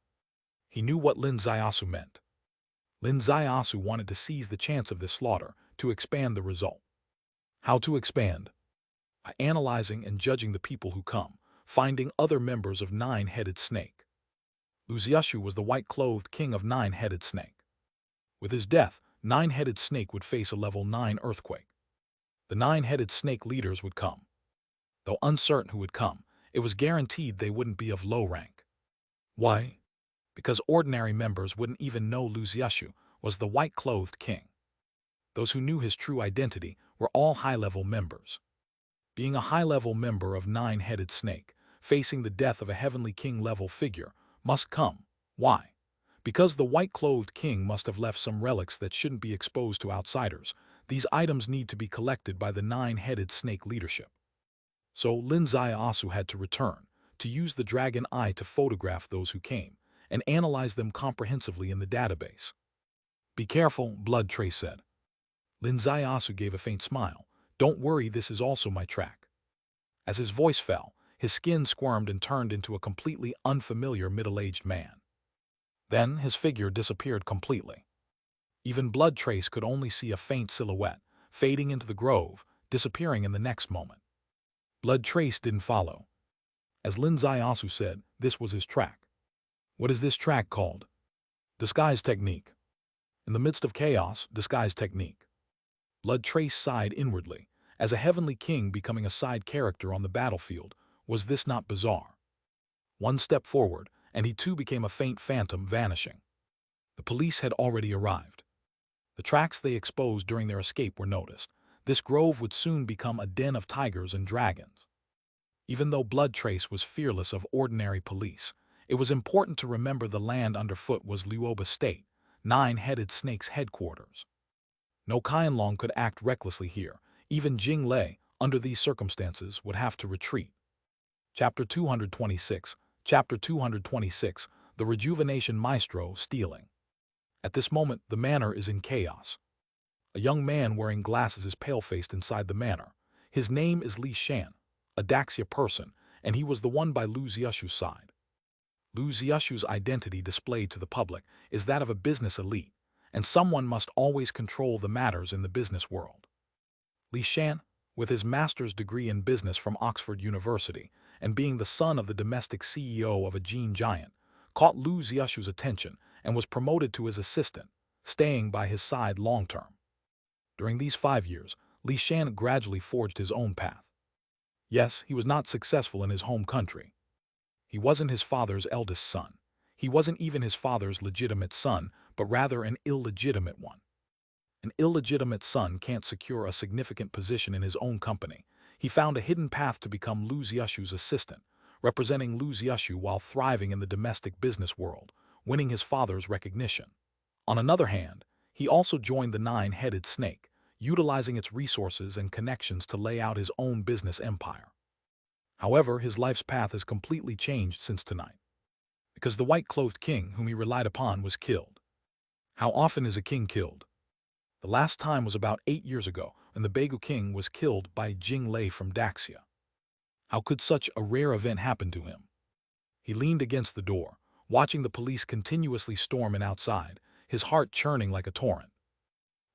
He knew what Lin Xiaosu meant. Lin Xiaosu wanted to seize the chance of this slaughter to expand the result. How to expand? By analyzing and judging the people who come, finding other members of Nine-Headed Snake. Lu Xiaoshu was the white-clothed king of Nine-Headed Snake. With his death, Nine-Headed Snake would face a level 9 earthquake. The Nine-Headed Snake leaders would come. Though uncertain who would come, it was guaranteed they wouldn't be of low rank. Why? Because ordinary members wouldn't even know Lu Xiaoshu was the white-clothed king. Those who knew his true identity were all high-level members. Being a high-level member of Nine-Headed Snake, facing the death of a heavenly king-level figure, must come. Why? Because the white-clothed king must have left some relics that shouldn't be exposed to outsiders. These items need to be collected by the Nine-Headed Snake leadership. So Lin Xiaosu had to return, to use the dragon eye to photograph those who came, and analyze them comprehensively in the database. Be careful, Blood Trace said. Lin Xiaosu gave a faint smile. Don't worry, this is also my track. As his voice fell, his skin squirmed and turned into a completely unfamiliar middle-aged man. Then his figure disappeared completely. Even Blood Trace could only see a faint silhouette, fading into the grove, disappearing in the next moment. Blood Trace didn't follow. As Lin Xiaosu said, this was his track. What is this track called? Disguise technique. In the midst of chaos, disguise technique. Blood Trace sighed inwardly. As a heavenly king becoming a side character on the battlefield, was this not bizarre? One step forward, and he too became a faint phantom vanishing. The police had already arrived. The tracks they exposed during their escape were noticed. This grove would soon become a den of tigers and dragons. Even though Blood Trace was fearless of ordinary police, it was important to remember the land underfoot was Luoba State, nine-headed snake's headquarters. No Qianlong could act recklessly here. Even Jing Lei, under these circumstances, would have to retreat. Chapter 226. Chapter 226. The Rejuvenation Maestro Stealing. At this moment, the manor is in chaos. A young man wearing glasses is pale-faced inside the manor. His name is Li Shan, a Daxia person, and he was the one by Lu Xiushu's side. Lu Xiushu's identity displayed to the public is that of a business elite, and someone must always control the matters in the business world. Li Shan, with his master's degree in business from Oxford University and being the son of the domestic CEO of a gene giant, caught Lu Xiushu's attention and was promoted to his assistant, staying by his side long-term. During these 5 years, Li Shan gradually forged his own path. Yes, he was not successful in his home country. He wasn't his father's eldest son. He wasn't even his father's legitimate son, but rather an illegitimate one. An illegitimate son can't secure a significant position in his own company. He found a hidden path to become Lu Xiushu's assistant, representing Lu Xiushu while thriving in the domestic business world, winning his father's recognition. On another hand, he also joined the nine-headed snake, utilizing its resources and connections to lay out his own business empire. However, his life's path has completely changed since tonight, because the white-clothed king whom he relied upon was killed. How often is a king killed? The last time was about 8 years ago, when the Begu king was killed by Jing Lei from Daxia. How could such a rare event happen to him? He leaned against the door, watching the police continuously storm in outside, his heart churning like a torrent.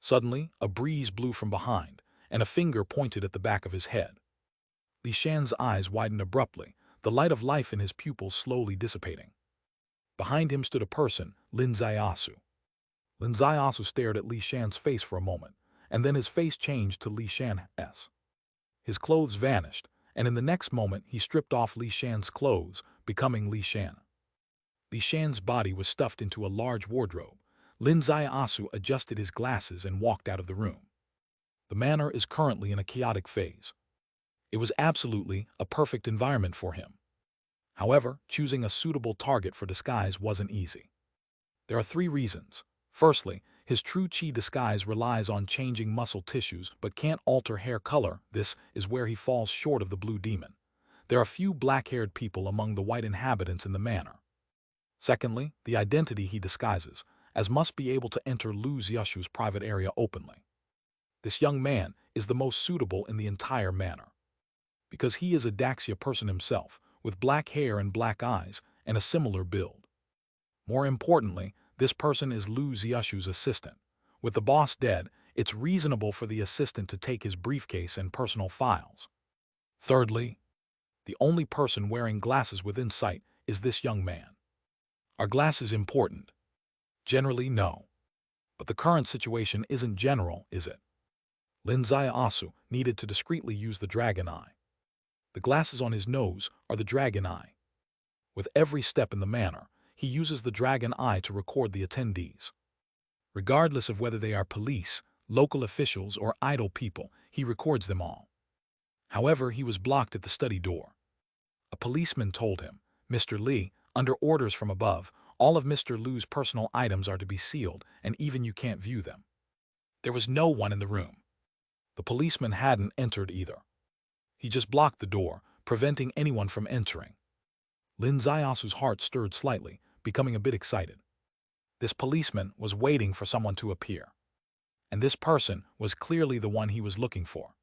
Suddenly, a breeze blew from behind, and a finger pointed at the back of his head. Li Shan's eyes widened abruptly, the light of life in his pupils slowly dissipating. Behind him stood a person, Lin Ziasu. Lin Ziasu stared at Li Shan's face for a moment, and then his face changed to Li Shan's. His clothes vanished, and in the next moment he stripped off Li Shan's clothes, becoming Li Shan. Li Shan's body was stuffed into a large wardrobe. Lin Ziasu adjusted his glasses and walked out of the room. The manor is currently in a chaotic phase. It was absolutely a perfect environment for him. However, choosing a suitable target for disguise wasn't easy. There are 3 reasons. Firstly, his true chi disguise relies on changing muscle tissues but can't alter hair color. This is where he falls short of the blue demon. There are few black-haired people among the white inhabitants in the manor. Secondly, the identity he disguises, as must be able to enter Lu Xiushu's private area openly. This young man is the most suitable in the entire manor, because he is a Daxia person himself, with black hair and black eyes, and a similar build. More importantly, this person is Lu Xiushu's assistant. With the boss dead, it's reasonable for the assistant to take his briefcase and personal files. Thirdly, the only person wearing glasses within sight is this young man. Are glasses important? Generally, no. But the current situation isn't general, is it? Lin Ziasu needed to discreetly use the dragon eye. The glasses on his nose are the dragon eye. With every step in the manor, he uses the dragon eye to record the attendees. Regardless of whether they are police, local officials, or idle people, he records them all. However, he was blocked at the study door. A policeman told him, "Mr. Li, under orders from above, all of Mr. Lu's personal items are to be sealed, and even you can't view them." There was no one in the room. The policeman hadn't entered either. He just blocked the door, preventing anyone from entering. Lin Ziasu's heart stirred slightly, becoming a bit excited. This policeman was waiting for someone to appear. And this person was clearly the one he was looking for.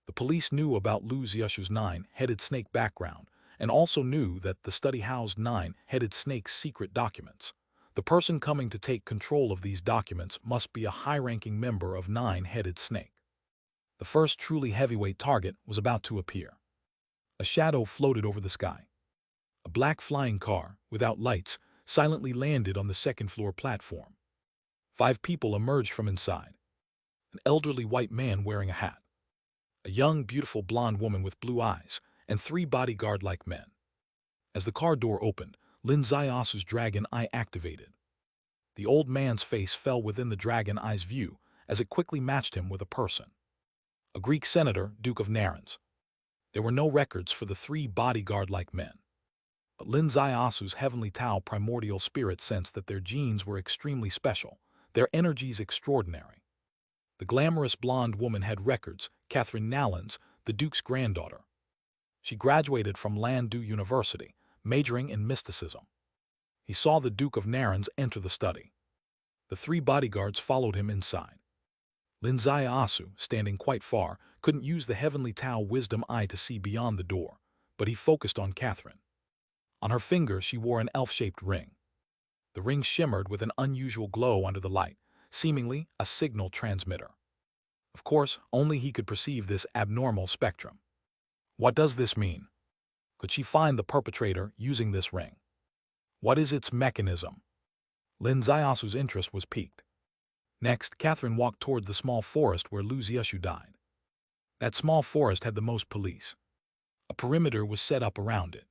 The police knew about Lu Xiushu's nine-headed snake background, and also knew that the study housed nine-headed snake's secret documents. The person coming to take control of these documents must be a high-ranking member of nine-headed snake. The first truly heavyweight target was about to appear. A shadow floated over the sky. A black flying car, without lights, silently landed on the second-floor platform. 5 people emerged from inside. An elderly white man wearing a hat. a young, beautiful blonde woman with blue eyes, and three bodyguard-like men. As the car door opened, Lin Zayasu's dragon eye activated. The old man's face fell within the dragon eye's view as it quickly matched him with a person. A Greek senator, Duke of Narins. There were no records for the three bodyguard-like men. But Lin Zayasu's heavenly Tao primordial spirit sensed that their genes were extremely special, their energies extraordinary. The glamorous blonde woman had records, Catherine Nallins, the Duke's granddaughter. She graduated from Landu University, majoring in mysticism. He saw the Duke of Narins enter the study. The three bodyguards followed him inside. Lin Zayasu, standing quite far, couldn't use the heavenly Tao wisdom eye to see beyond the door, but he focused on Catherine. On her finger she wore an elf-shaped ring. The ring shimmered with an unusual glow under the light, seemingly a signal transmitter. Of course, only he could perceive this abnormal spectrum. What does this mean? Could she find the perpetrator using this ring? What is its mechanism? Lin Zayasu's interest was piqued. Next, Catherine walked toward the small forest where Lu Xiushu died. That small forest had the most police. A perimeter was set up around it.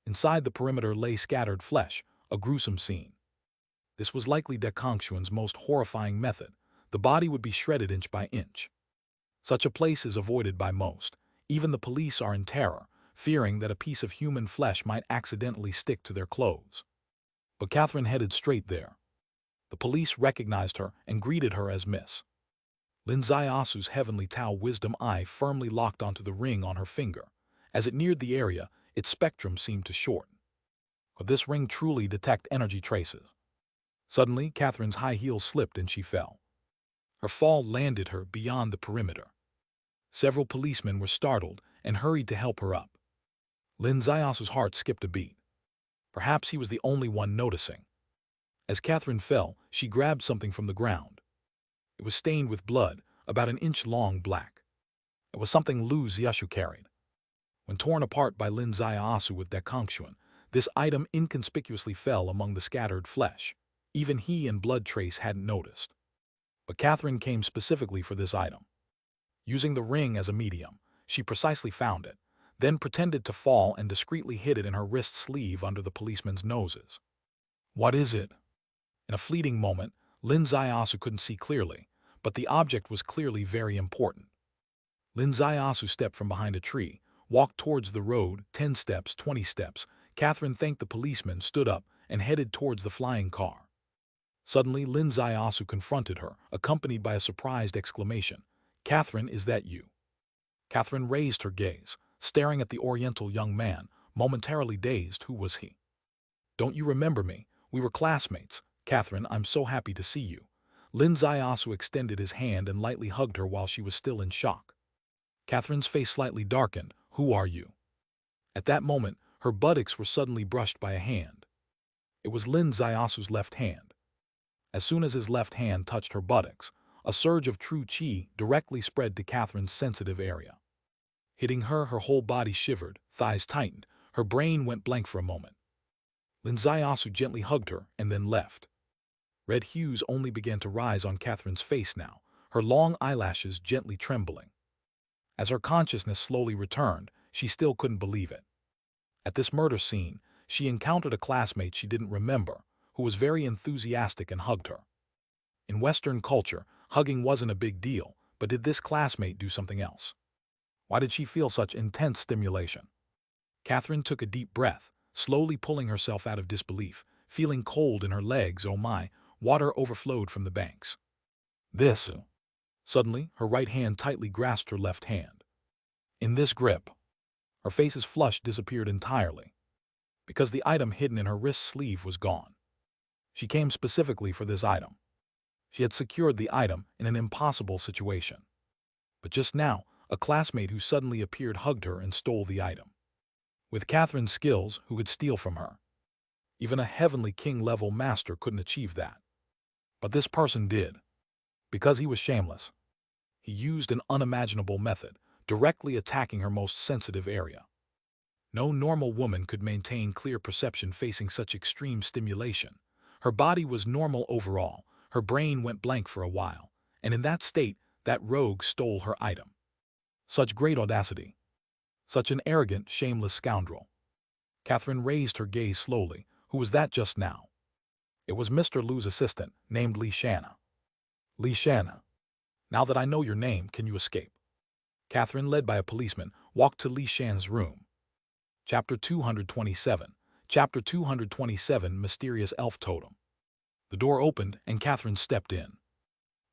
Inside the perimeter lay scattered flesh, a gruesome scene. This was likely Dekongxuan's most horrifying method. The body would be shredded inch by inch. Such a place is avoided by most. Even the police are in terror, fearing that a piece of human flesh might accidentally stick to their clothes. But Catherine headed straight there. The police recognized her and greeted her as Miss. Lin Zayasu's heavenly Tao wisdom eye firmly locked onto the ring on her finger. As it neared the area, its spectrum seemed to shorten. Could this ring truly detect energy traces? Suddenly, Catherine's high heels slipped and she fell. Her fall landed her beyond the perimeter. Several policemen were startled and hurried to help her up. Lin Zayasu's heart skipped a beat. Perhaps he was the only one noticing. As Catherine fell, she grabbed something from the ground. It was stained with blood, about an inch long black. It was something Lu Xiushu carried. When torn apart by Lin Zayasu with Dekongxuan, this item inconspicuously fell among the scattered flesh. Even he and Blood Trace hadn't noticed. But Catherine came specifically for this item. Using the ring as a medium, she precisely found it, then pretended to fall and discreetly hid it in her wrist sleeve under the policemen's noses. What is it? In a fleeting moment, Lin Zayasu couldn't see clearly, but the object was clearly very important. Lin Zayasu stepped from behind a tree, walked towards the road, 10 steps, 20 steps. Catherine thanked the policeman, stood up, and headed towards the flying car. Suddenly, Lin Zayasu confronted her, accompanied by a surprised exclamation. "Catherine, is that you?" Catherine raised her gaze, staring at the oriental young man, momentarily dazed. Who was he? "Don't you remember me? We were classmates. Catherine, I'm so happy to see you." Lin Zayasu extended his hand and lightly hugged her while she was still in shock. Catherine's face slightly darkened. "Who are you?" At that moment, her buttocks were suddenly brushed by a hand. It was Lin Zayasu's left hand. As soon as his left hand touched her buttocks, a surge of true qi directly spread to Catherine's sensitive area. Hitting her, her whole body shivered, thighs tightened, her brain went blank for a moment. Lin Zayasu gently hugged her and then left. Red hues only began to rise on Catherine's face now, her long eyelashes gently trembling. As her consciousness slowly returned, she still couldn't believe it. At this murder scene, she encountered a classmate she didn't remember, who was very enthusiastic and hugged her. In Western culture, hugging wasn't a big deal, but did this classmate do something else? Why did she feel such intense stimulation? Catherine took a deep breath, slowly pulling herself out of disbelief, feeling cold in her legs. Oh my, water overflowed from the banks. This. Suddenly, her right hand tightly grasped her left hand. In this grip, her face's flush disappeared entirely, because the item hidden in her wrist sleeve was gone. She came specifically for this item. She had secured the item in an impossible situation. But just now, a classmate who suddenly appeared hugged her and stole the item. With Catherine's skills, who could steal from her? Even a heavenly king-level master couldn't achieve that. But this person did. Because he was shameless. He used an unimaginable method, directly attacking her most sensitive area. No normal woman could maintain clear perception facing such extreme stimulation. Her body was normal overall, her brain went blank for a while, and in that state, that rogue stole her item. Such great audacity. Such an arrogant, shameless scoundrel. Catherine raised her gaze slowly. Who was that just now? It was Mr. Liu's assistant, named Li Shanna. Li Shanna. Now that I know your name, can you escape? Catherine, led by a policeman, walked to Li Shan's room. Chapter 227. Chapter 227, Mysterious Elf Totem. The door opened, and Catherine stepped in.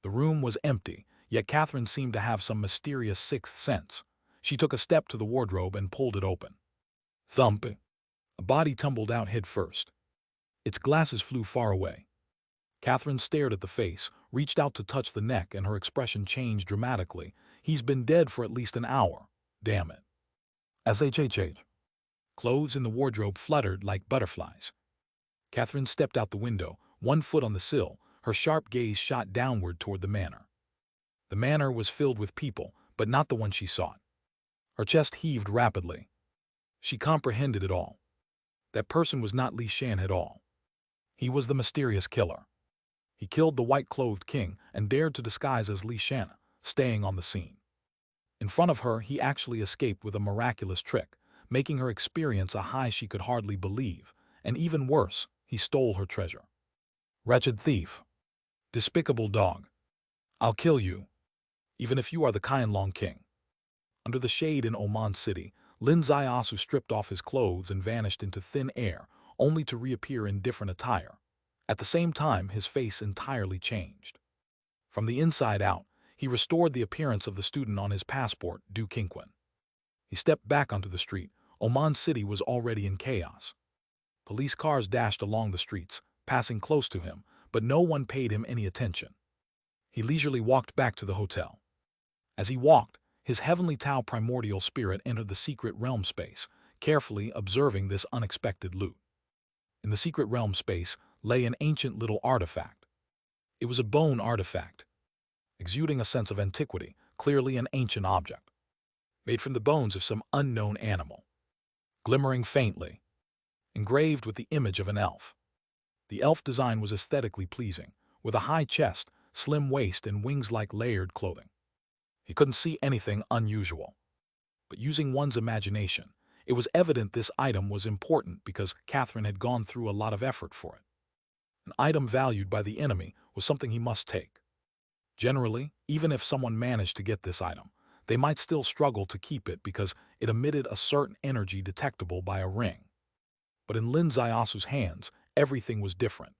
The room was empty, yet Catherine seemed to have some mysterious sixth sense. She took a step to the wardrobe and pulled it open. Thump! A body tumbled out head first. Its glasses flew far away. Catherine stared at the face, reached out to touch the neck, and her expression changed dramatically. He's been dead for at least an hour. Damn it. SHHH. Clothes in the wardrobe fluttered like butterflies. Catherine stepped out the window, one foot on the sill, her sharp gaze shot downward toward the manor. The manor was filled with people, but not the one she sought. Her chest heaved rapidly. She comprehended it all. That person was not Li Shan at all. He was the mysterious killer. He killed the white-clothed king and dared to disguise as Li Shan, staying on the scene. In front of her, he actually escaped with a miraculous trick, making her experience a high she could hardly believe, and even worse, he stole her treasure. Wretched thief. Despicable dog. I'll kill you, even if you are the Qianlong king. Under the shade in Oman City, Lin Ziasu stripped off his clothes and vanished into thin air, only to reappear in different attire. At the same time, his face entirely changed. From the inside out, he restored the appearance of the student on his passport, Du Qingquan. He stepped back onto the street. Oman City was already in chaos. Police cars dashed along the streets, passing close to him, but no one paid him any attention. He leisurely walked back to the hotel. As he walked, his heavenly Tao primordial spirit entered the secret realm space, carefully observing this unexpected loot. In the secret realm space lay an ancient little artifact. It was a bone artifact, exuding a sense of antiquity, clearly an ancient object, made from the bones of some unknown animal, glimmering faintly, engraved with the image of an elf. The elf design was aesthetically pleasing, with a high chest, slim waist, and wings like layered clothing. He couldn't see anything unusual. But using one's imagination, it was evident this item was important because Catherine had gone through a lot of effort for it. An item valued by the enemy was something he must take. Generally, even if someone managed to get this item, they might still struggle to keep it because it emitted a certain energy detectable by a ring. But in Lin Ziasu's hands, everything was different.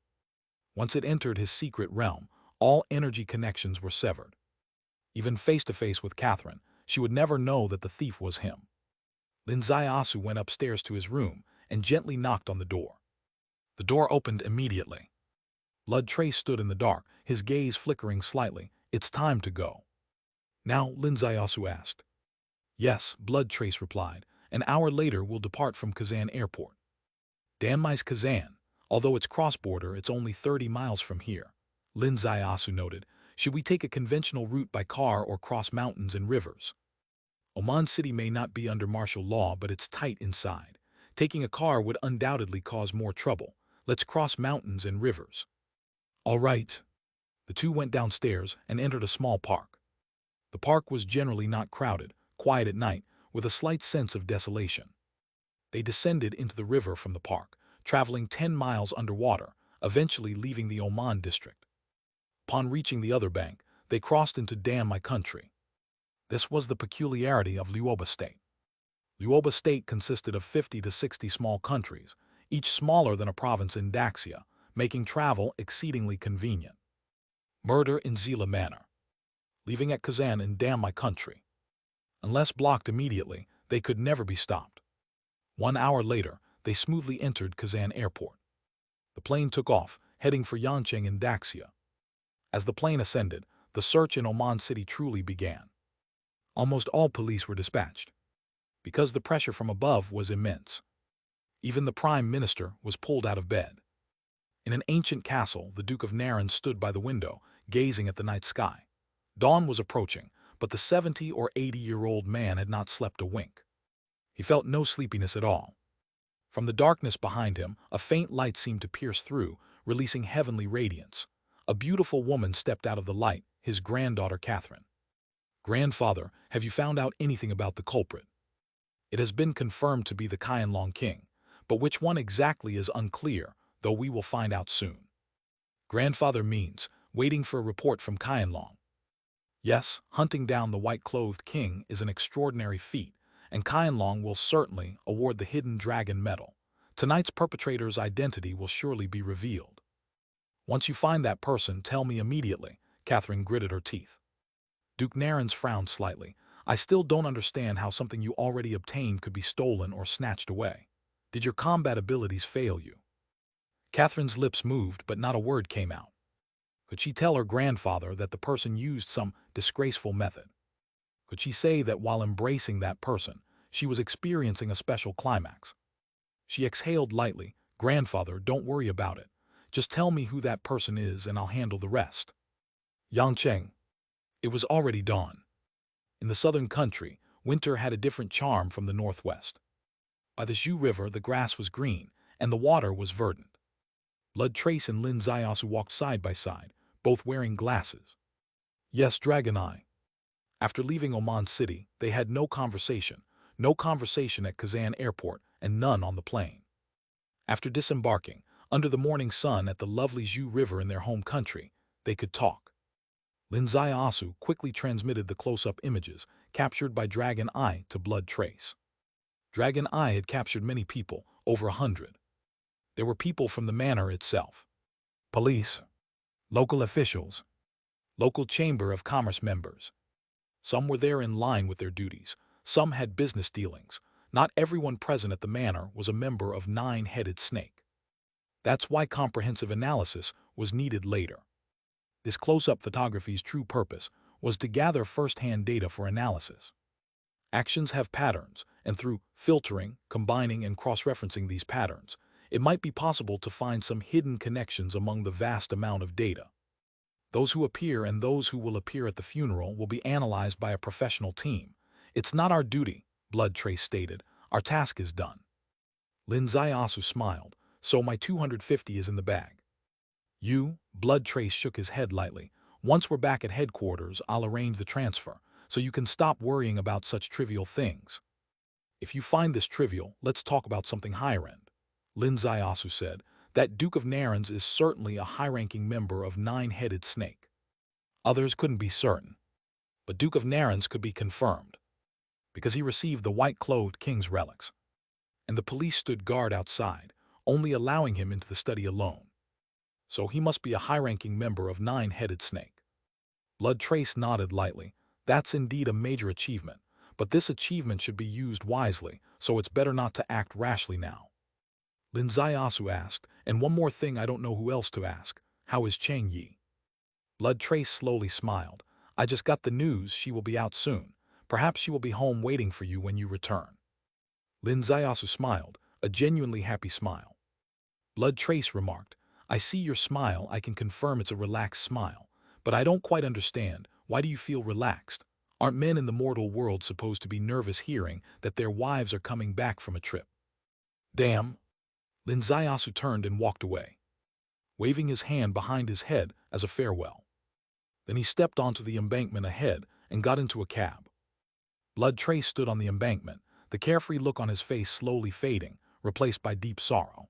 Once it entered his secret realm, all energy connections were severed. Even face-to-face with Catherine, she would never know that the thief was him. Lin Ziasu went upstairs to his room and gently knocked on the door. The door opened immediately. Blood Trace stood in the dark, his gaze flickering slightly. It's time to go. Now, Lin Ziasu asked. Yes, Blood Trace replied. An hour later we'll depart from Kazan Airport. Danmai's Kazan. Although it's cross-border, it's only 30 miles from here. Lin Ziasu noted. Should we take a conventional route by car or cross mountains and rivers? Oman City may not be under martial law, but it's tight inside. Taking a car would undoubtedly cause more trouble. Let's cross mountains and rivers. All right. The two went downstairs and entered a small park. The park was generally not crowded, quiet at night, with a slight sense of desolation. They descended into the river from the park, traveling 10 miles underwater, eventually leaving the Oman district. Upon reaching the other bank, they crossed into Danmai country. This was the peculiarity of Luoba State. Luoba State consisted of 50 to 60 small countries, each smaller than a province in Daxia, making travel exceedingly convenient. Murder in Zila Manor. Leaving at Kazan in Danmai country. Unless blocked immediately, they could never be stopped. 1 hour later, they smoothly entered Kazan Airport. The plane took off, heading for Yancheng in Daxia. As the plane ascended, the search in Oman City truly began. Almost all police were dispatched, because the pressure from above was immense. Even the Prime Minister was pulled out of bed. In an ancient castle, the Duke of Naran stood by the window, gazing at the night sky. Dawn was approaching, but the 70 or 80-year-old man had not slept a wink. He felt no sleepiness at all. From the darkness behind him, a faint light seemed to pierce through, releasing heavenly radiance. A beautiful woman stepped out of the light, his granddaughter Catherine. Grandfather, have you found out anything about the culprit? It has been confirmed to be the Qianlong king, but which one exactly is unclear, though we will find out soon. Grandfather means, waiting for a report from Qianlong. Yes, hunting down the white-clothed king is an extraordinary feat, and Qianlong will certainly award the hidden dragon medal. Tonight's perpetrator's identity will surely be revealed. Once you find that person, tell me immediately, Catherine gritted her teeth. Duke Narens frowned slightly. I still don't understand how something you already obtained could be stolen or snatched away. Did your combat abilities fail you? Catherine's lips moved, but not a word came out. Could she tell her grandfather that the person used some disgraceful method? Could she say that while embracing that person, she was experiencing a special climax? She exhaled lightly. Grandfather, don't worry about it. Just tell me who that person is and I'll handle the rest. Yangcheng. It was already dawn. In the southern country, winter had a different charm from the northwest. By the Zhu River, the grass was green, and the water was verdant. Blood Trace and Lin Ziasu walked side by side, both wearing glasses. Yes, Dragon Eye. After leaving Oman City, they had no conversation at Kazan Airport, and none on the plane. After disembarking, under the morning sun at the lovely Zhu River in their home country, they could talk. Lin Ziasu quickly transmitted the close-up images captured by Dragon Eye to Blood Trace. Dragon Eye had captured many people, over 100. There were people from the manor itself. Police, local officials, local Chamber of Commerce members. Some were there in line with their duties. Some had business dealings. Not everyone present at the manor was a member of Nine-Headed Snake. That's why comprehensive analysis was needed later. This close-up photography's true purpose was to gather first-hand data for analysis. Actions have patterns, and through filtering, combining, and cross-referencing these patterns, it might be possible to find some hidden connections among the vast amount of data. Those who appear and those who will appear at the funeral will be analyzed by a professional team. It's not our duty, Blood Trace stated. Our task is done. Lin Ziasu smiled. So my 250 is in the bag. Blood Trace shook his head lightly. Once we're back at headquarters, I'll arrange the transfer, so you can stop worrying about such trivial things. If you find this trivial, let's talk about something higher-end. Lin Ziasu said, that Duke of Narens is certainly a high-ranking member of Nine-Headed Snake. Others couldn't be certain, but Duke of Narens could be confirmed, because he received the white-clothed king's relics, and the police stood guard outside, only allowing him into the study alone. So he must be a high-ranking member of Nine-Headed Snake. Blood Trace nodded lightly. That's indeed a major achievement, but this achievement should be used wisely, so it's better not to act rashly now. Lin Ziasu asked, and one more thing, I don't know who else to ask. How is Chang Yi? Blood Trace slowly smiled. I just got the news she will be out soon. Perhaps she will be home waiting for you when you return. Lin Ziasu smiled, a genuinely happy smile. Blood Trace remarked, I see your smile. I can confirm it's a relaxed smile, but I don't quite understand. Why do you feel relaxed? Aren't men in the mortal world supposed to be nervous hearing that their wives are coming back from a trip? Damn! Lin Ziasu turned and walked away, waving his hand behind his head as a farewell. Then he stepped onto the embankment ahead and got into a cab. Blood Trace stood on the embankment, the carefree look on his face slowly fading, replaced by deep sorrow.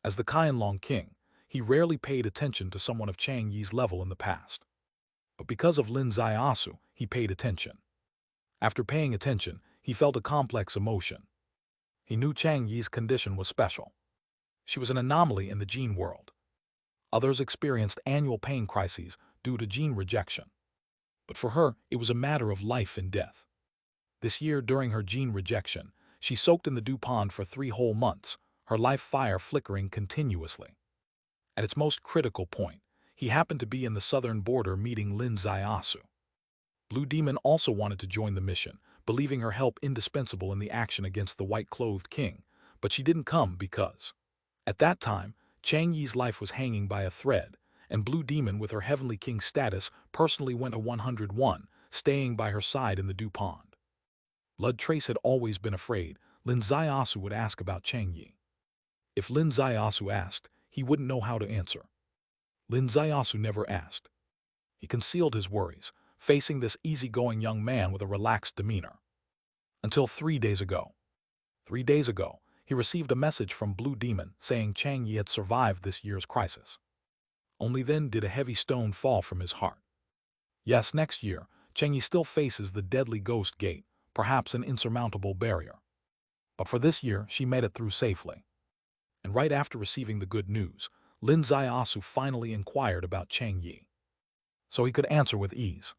As the Qianlong king, he rarely paid attention to someone of Chang Yi's level in the past. But because of Lin Ziasu, he paid attention. After paying attention, he felt a complex emotion. He knew Chang Yi's condition was special. She was an anomaly in the gene world. Others experienced annual pain crises due to gene rejection. But for her, it was a matter of life and death. This year, during her gene rejection, she soaked in the dew pond for 3 whole months, her life fire flickering continuously. At its most critical point, he happened to be in the southern border meeting Lin Ziasu. Blue Demon also wanted to join the mission, believing her help indispensable in the action against the white-clothed king, but she didn't come because, at that time, Chang Yi's life was hanging by a thread, and Blue Demon, with her Heavenly King status, personally went to 101, staying by her side in the dew pond. Blood Trace had always been afraid Lin Ziasu would ask about Chang Yi. If Lin Ziasu asked, he wouldn't know how to answer. Lin Ziasu never asked. He concealed his worries, facing this easygoing young man with a relaxed demeanor. Until 3 days ago. 3 days ago, he received a message from Blue Demon saying Chang Yi had survived this year's crisis. Only then did a heavy stone fall from his heart. Yes, next year, Chang Yi still faces the deadly ghost gate, perhaps an insurmountable barrier. But for this year, she made it through safely. And right after receiving the good news, Lin Ziasu finally inquired about Chang Yi, so he could answer with ease.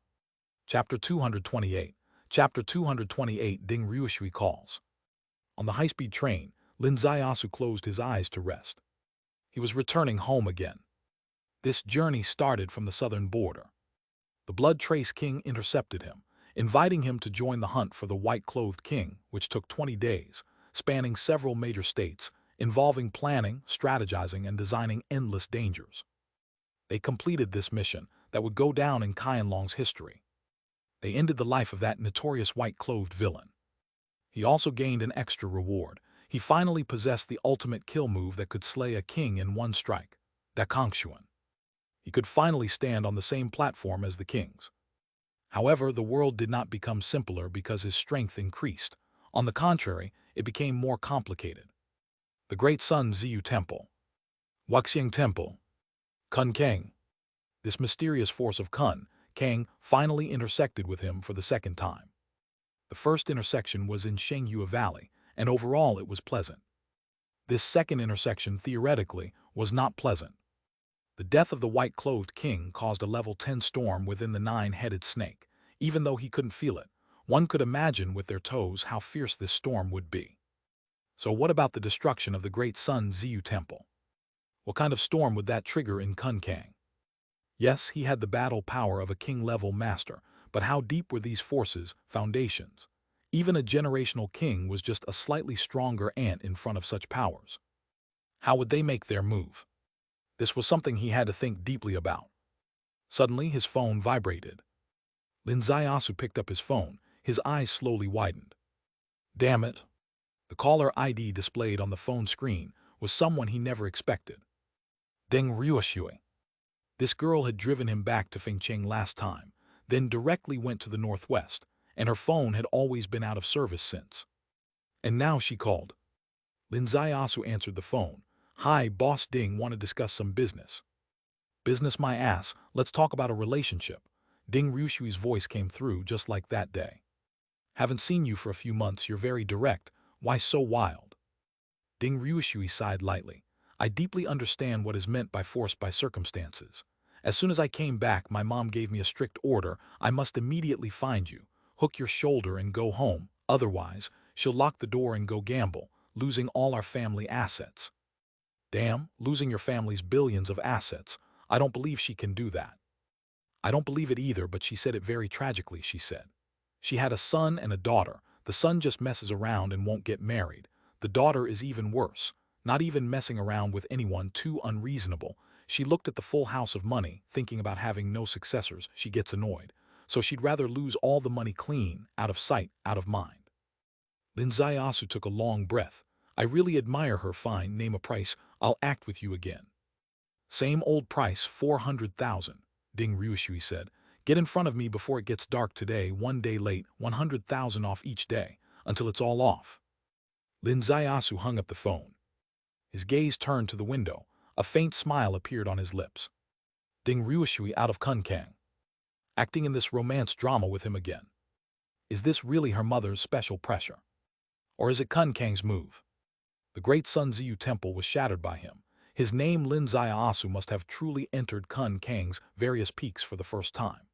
Chapter 228. Chapter 228 Ding Ryushui Calls. On the high-speed train, Lin Ziasu closed his eyes to rest. He was returning home again. This journey started from the southern border. The Blood Trace King intercepted him, inviting him to join the hunt for the white-clothed king, which took 20 days, spanning several major states, involving planning, strategizing, and designing endless dangers. They completed this mission that would go down in Qianlong's history. They ended the life of that notorious white-clothed villain. He also gained an extra reward. He finally possessed the ultimate kill move that could slay a king in one strike, Dakongshuan. He could finally stand on the same platform as the kings. However, the world did not become simpler because his strength increased. On the contrary, it became more complicated. The Great Sun Ziyu Temple, Wuxing Temple, Kun Kang. This mysterious force of Kun Kang finally intersected with him for the second time. The first intersection was in Shengyue Valley, and overall it was pleasant. This second intersection, theoretically, was not pleasant. The death of the white-clothed king caused a level 10 storm within the nine-headed snake. Even though he couldn't feel it, one could imagine with their toes how fierce this storm would be. So what about the destruction of the Great Sun Ziyu Temple? What kind of storm would that trigger in Kun Kang? Yes, he had the battle power of a king-level master, but how deep were these forces' foundations? Even a generational king was just a slightly stronger ant in front of such powers. How would they make their move? This was something he had to think deeply about. Suddenly, his phone vibrated. Lin Ziasu picked up his phone, his eyes slowly widened. Damn it! The caller ID displayed on the phone screen was someone he never expected. Ding Ryushui. This girl had driven him back to Fengcheng last time, then directly went to the northwest, and her phone had always been out of service since. And now she called. Lin Ziasu answered the phone. Hi, Boss Ding, want to discuss some business. Business my ass, let's talk about a relationship. Ding Ryushui's voice came through just like that day. Haven't seen you for a few months, you're very direct, why so wild? Ding Ryushui sighed lightly. I deeply understand what is meant by forced by circumstances. As soon as I came back, my mom gave me a strict order, I must immediately find you, hook your shoulder and go home, otherwise, she'll lock the door and go gamble, losing all our family assets. Damn, losing your family's billions of assets. I don't believe she can do that. I don't believe it either, but she said it very tragically, she said. She had a son and a daughter. The son just messes around and won't get married. The daughter is even worse, not even messing around with anyone too unreasonable. She looked at the full house of money, thinking about having no successors. She gets annoyed. So she'd rather lose all the money clean, out of sight, out of mind. Lin Ziasu took a long breath. I really admire her. Fine, name a price, I'll act with you again. Same old price, 400,000, Ding Ryushui said. Get in front of me before it gets dark today, 1 day late, 100,000 off each day, until it's all off. Lin Ziasu hung up the phone. His gaze turned to the window. A faint smile appeared on his lips. Ding Ryushui out of Kun Kang, acting in this romance drama with him again. Is this really her mother's special pressure? Or is it Kun Kang's move? The Great Sun Ziyu Temple was shattered by him. His name Lin Ziasu must have truly entered Kun Kang's various peaks for the first time.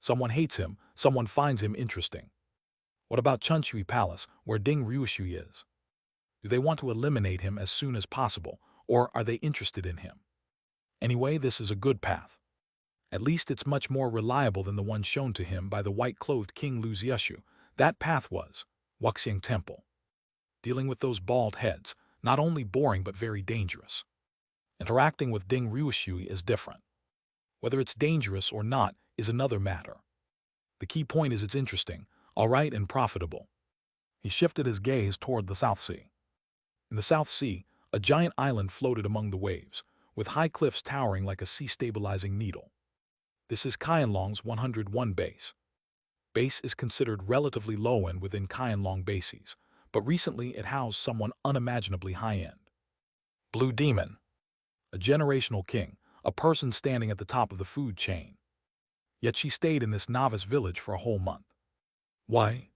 Someone hates him, someone finds him interesting. What about Chunshui Palace, where Ding Ryushui is? Do they want to eliminate him as soon as possible, or are they interested in him? Anyway, this is a good path. At least it's much more reliable than the one shown to him by the white-clothed King Lu Ziushu. That path was Wuxing Temple. Dealing with those bald heads, not only boring but very dangerous. Interacting with Ding Ryushui is different. Whether it's dangerous or not is another matter. The key point is it's interesting, alright, and profitable. He shifted his gaze toward the South Sea. In the South Sea, a giant island floated among the waves, with high cliffs towering like a sea-stabilizing needle. This is Qianlong's 101 base. Base is considered relatively low-end within Qianlong bases, but recently it housed someone unimaginably high-end. Blue Demon, a generational king, a person standing at the top of the food chain. Yet she stayed in this novice village for a whole month. Why?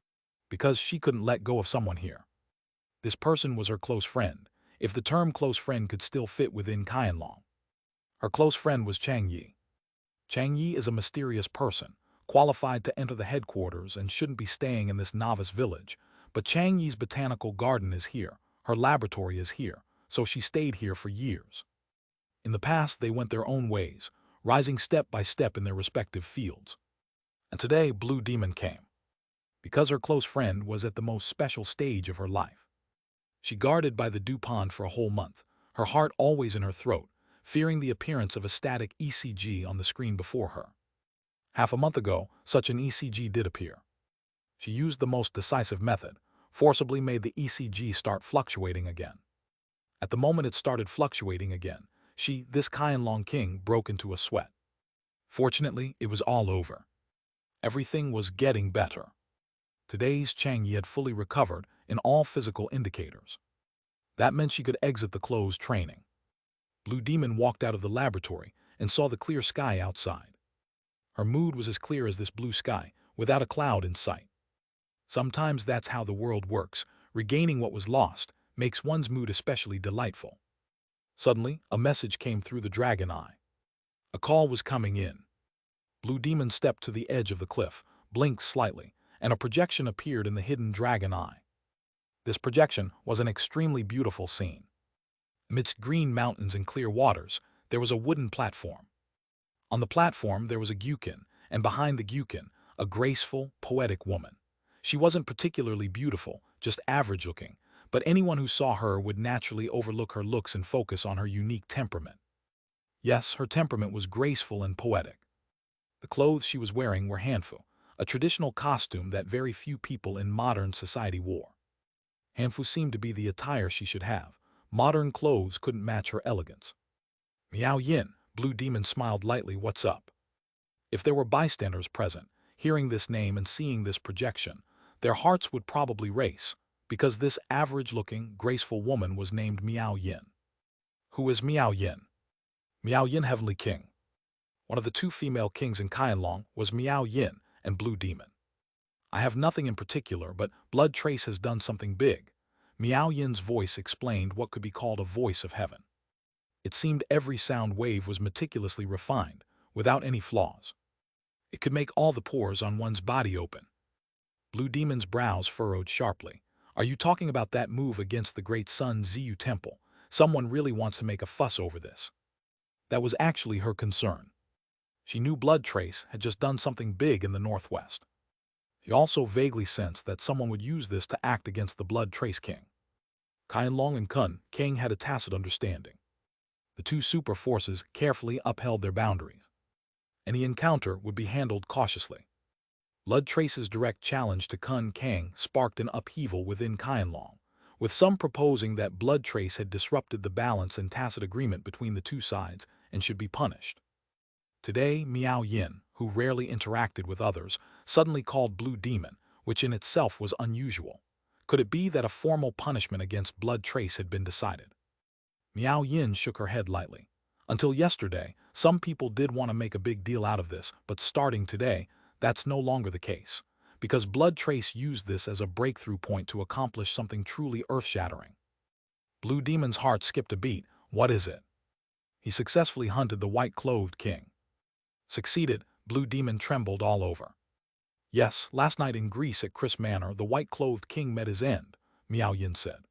Because she couldn't let go of someone here. This person was her close friend, if the term close friend could still fit within Qianlong. Her close friend was Chang Yi. Chang Yi is a mysterious person, qualified to enter the headquarters and shouldn't be staying in this novice village, but Chang Yi's botanical garden is here, her laboratory is here, so she stayed here for years. In the past, they went their own ways, rising step by step in their respective fields. And today, Blue Demon came. Because her close friend was at the most special stage of her life. She guarded by the dew pond for a whole month, her heart always in her throat, fearing the appearance of a static ECG on the screen before her. Half a month ago, such an ECG did appear. She used the most decisive method, forcibly made the ECG start fluctuating again. At the moment it started fluctuating again, this Qianlong king, broke into a sweat. Fortunately, it was all over. Everything was getting better. Today's Chang Yi had fully recovered in all physical indicators. That meant she could exit the closed training. Blue Demon walked out of the laboratory and saw the clear sky outside. Her mood was as clear as this blue sky, without a cloud in sight. Sometimes that's how the world works. Regaining what was lost makes one's mood especially delightful. Suddenly, a message came through the dragon eye. A call was coming in. Blue Demon stepped to the edge of the cliff, blinked slightly, and a projection appeared in the hidden dragon eye. This projection was an extremely beautiful scene. Amidst green mountains and clear waters, there was a wooden platform. On the platform, there was a gyukin, and behind the gyukin, a graceful, poetic woman. She wasn't particularly beautiful, just average-looking, but anyone who saw her would naturally overlook her looks and focus on her unique temperament. Yes, her temperament was graceful and poetic. The clothes she was wearing were hanfu, a traditional costume that very few people in modern society wore. Hanfu seemed to be the attire she should have. Modern clothes couldn't match her elegance. Miao Yin, Blue Demon smiled lightly. What's up? If there were bystanders present, hearing this name and seeing this projection, their hearts would probably race, because this average-looking, graceful woman was named Miao Yin. Who is Miao Yin? Miao Yin, Heavenly King. One of the two female kings in Qianlong was Miao Yin and Blue Demon. I have nothing in particular, but Blood Trace has done something big. Miao Yin's voice explained what could be called a voice of heaven. It seemed every sound wave was meticulously refined, without any flaws. It could make all the pores on one's body open. Blue Demon's brows furrowed sharply. Are you talking about that move against the great Sun Ziyu Temple? Someone really wants to make a fuss over this. That was actually her concern. She knew Blood Trace had just done something big in the Northwest. She also vaguely sensed that someone would use this to act against the Blood Trace King. Qianlong and Kun King had a tacit understanding. The two super forces carefully upheld their boundaries. Any encounter would be handled cautiously. Blood Trace's direct challenge to Kun Kang sparked an upheaval within Qianlong, with some proposing that Blood Trace had disrupted the balance and tacit agreement between the two sides and should be punished. Today, Miao Yin, who rarely interacted with others, suddenly called Blue Demon, which in itself was unusual. Could it be that a formal punishment against Blood Trace had been decided? Miao Yin shook her head lightly. Until yesterday, some people did want to make a big deal out of this, but starting today, that's no longer the case, because Blood Trace used this as a breakthrough point to accomplish something truly earth-shattering. Blue Demon's heart skipped a beat. What is it? He successfully hunted the white-clothed king. Succeeded, Blue Demon trembled all over. Yes, last night in Greece at Chris Manor, the white-clothed king met his end, Miao Yin said.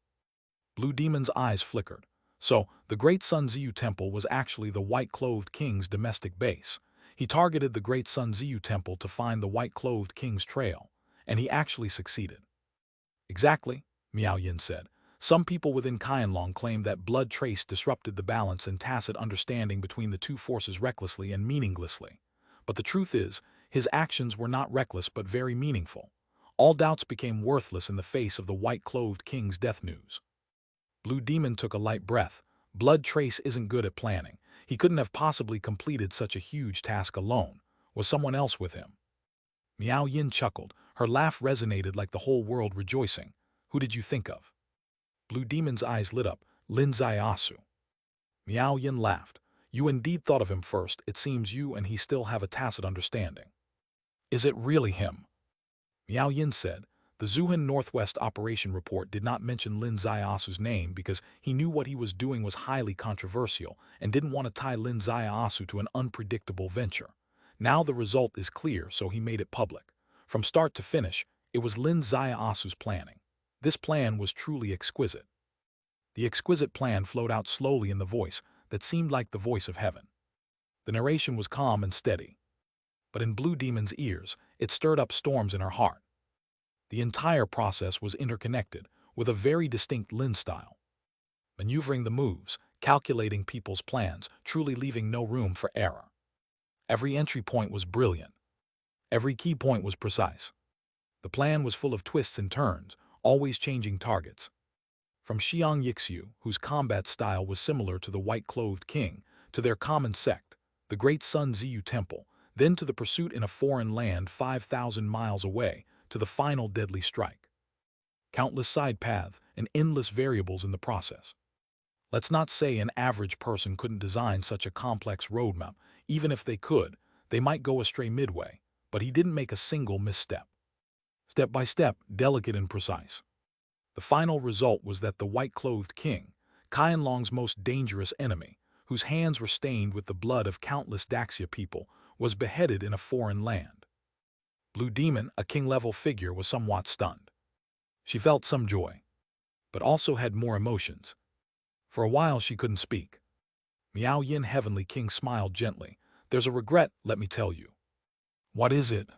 Blue Demon's eyes flickered. So, the Great Sun Ziyu Temple was actually the white-clothed king's domestic base. He targeted the Great Sun Ziyu Temple to find the white-clothed king's trail, and he actually succeeded. Exactly, Miao Yin said. Some people within Qianlong claim that Blood Trace disrupted the balance and tacit understanding between the two forces recklessly and meaninglessly. But the truth is, his actions were not reckless but very meaningful. All doubts became worthless in the face of the white-clothed king's death news. Blue Demon took a light breath. Blood Trace isn't good at planning. He couldn't have possibly completed such a huge task alone. Was someone else with him? Miao Yin chuckled. Her laugh resonated like the whole world rejoicing. Who did you think of? Blue Demon's eyes lit up. Lin Zaiasu. Miao Yin laughed. You indeed thought of him first. It seems you and he still have a tacit understanding. Is it really him? Miao Yin said. The Zuhan Northwest Operation Report did not mention Lin Zaiasu's name because he knew what he was doing was highly controversial and didn't want to tie Lin Zaiasu to an unpredictable venture. Now the result is clear, so he made it public. From start to finish, it was Lin Zaiasu's planning. This plan was truly exquisite. The exquisite plan flowed out slowly in the voice that seemed like the voice of heaven. The narration was calm and steady. But in Blue Demon's ears, it stirred up storms in her heart. The entire process was interconnected, with a very distinct Lin style. Maneuvering the moves, calculating people's plans, truly leaving no room for error. Every entry point was brilliant. Every key point was precise. The plan was full of twists and turns, always changing targets. From Xiang Yixu, whose combat style was similar to the white-clothed king, to their common sect, the great Sun Ziyu Temple, then to the pursuit in a foreign land 5,000 miles away, to the final deadly strike. Countless side paths and endless variables in the process. Let's not say an average person couldn't design such a complex roadmap. Even if they could, they might go astray midway, but he didn't make a single misstep. Step by step, delicate and precise. The final result was that the white-clothed king, Qianlong's most dangerous enemy, whose hands were stained with the blood of countless Daxia people, was beheaded in a foreign land. Blue Demon, a king-level figure, was somewhat stunned. She felt some joy, but also had more emotions. For a while she couldn't speak. Miao Yin Heavenly King smiled gently. There's a regret, let me tell you. What is it?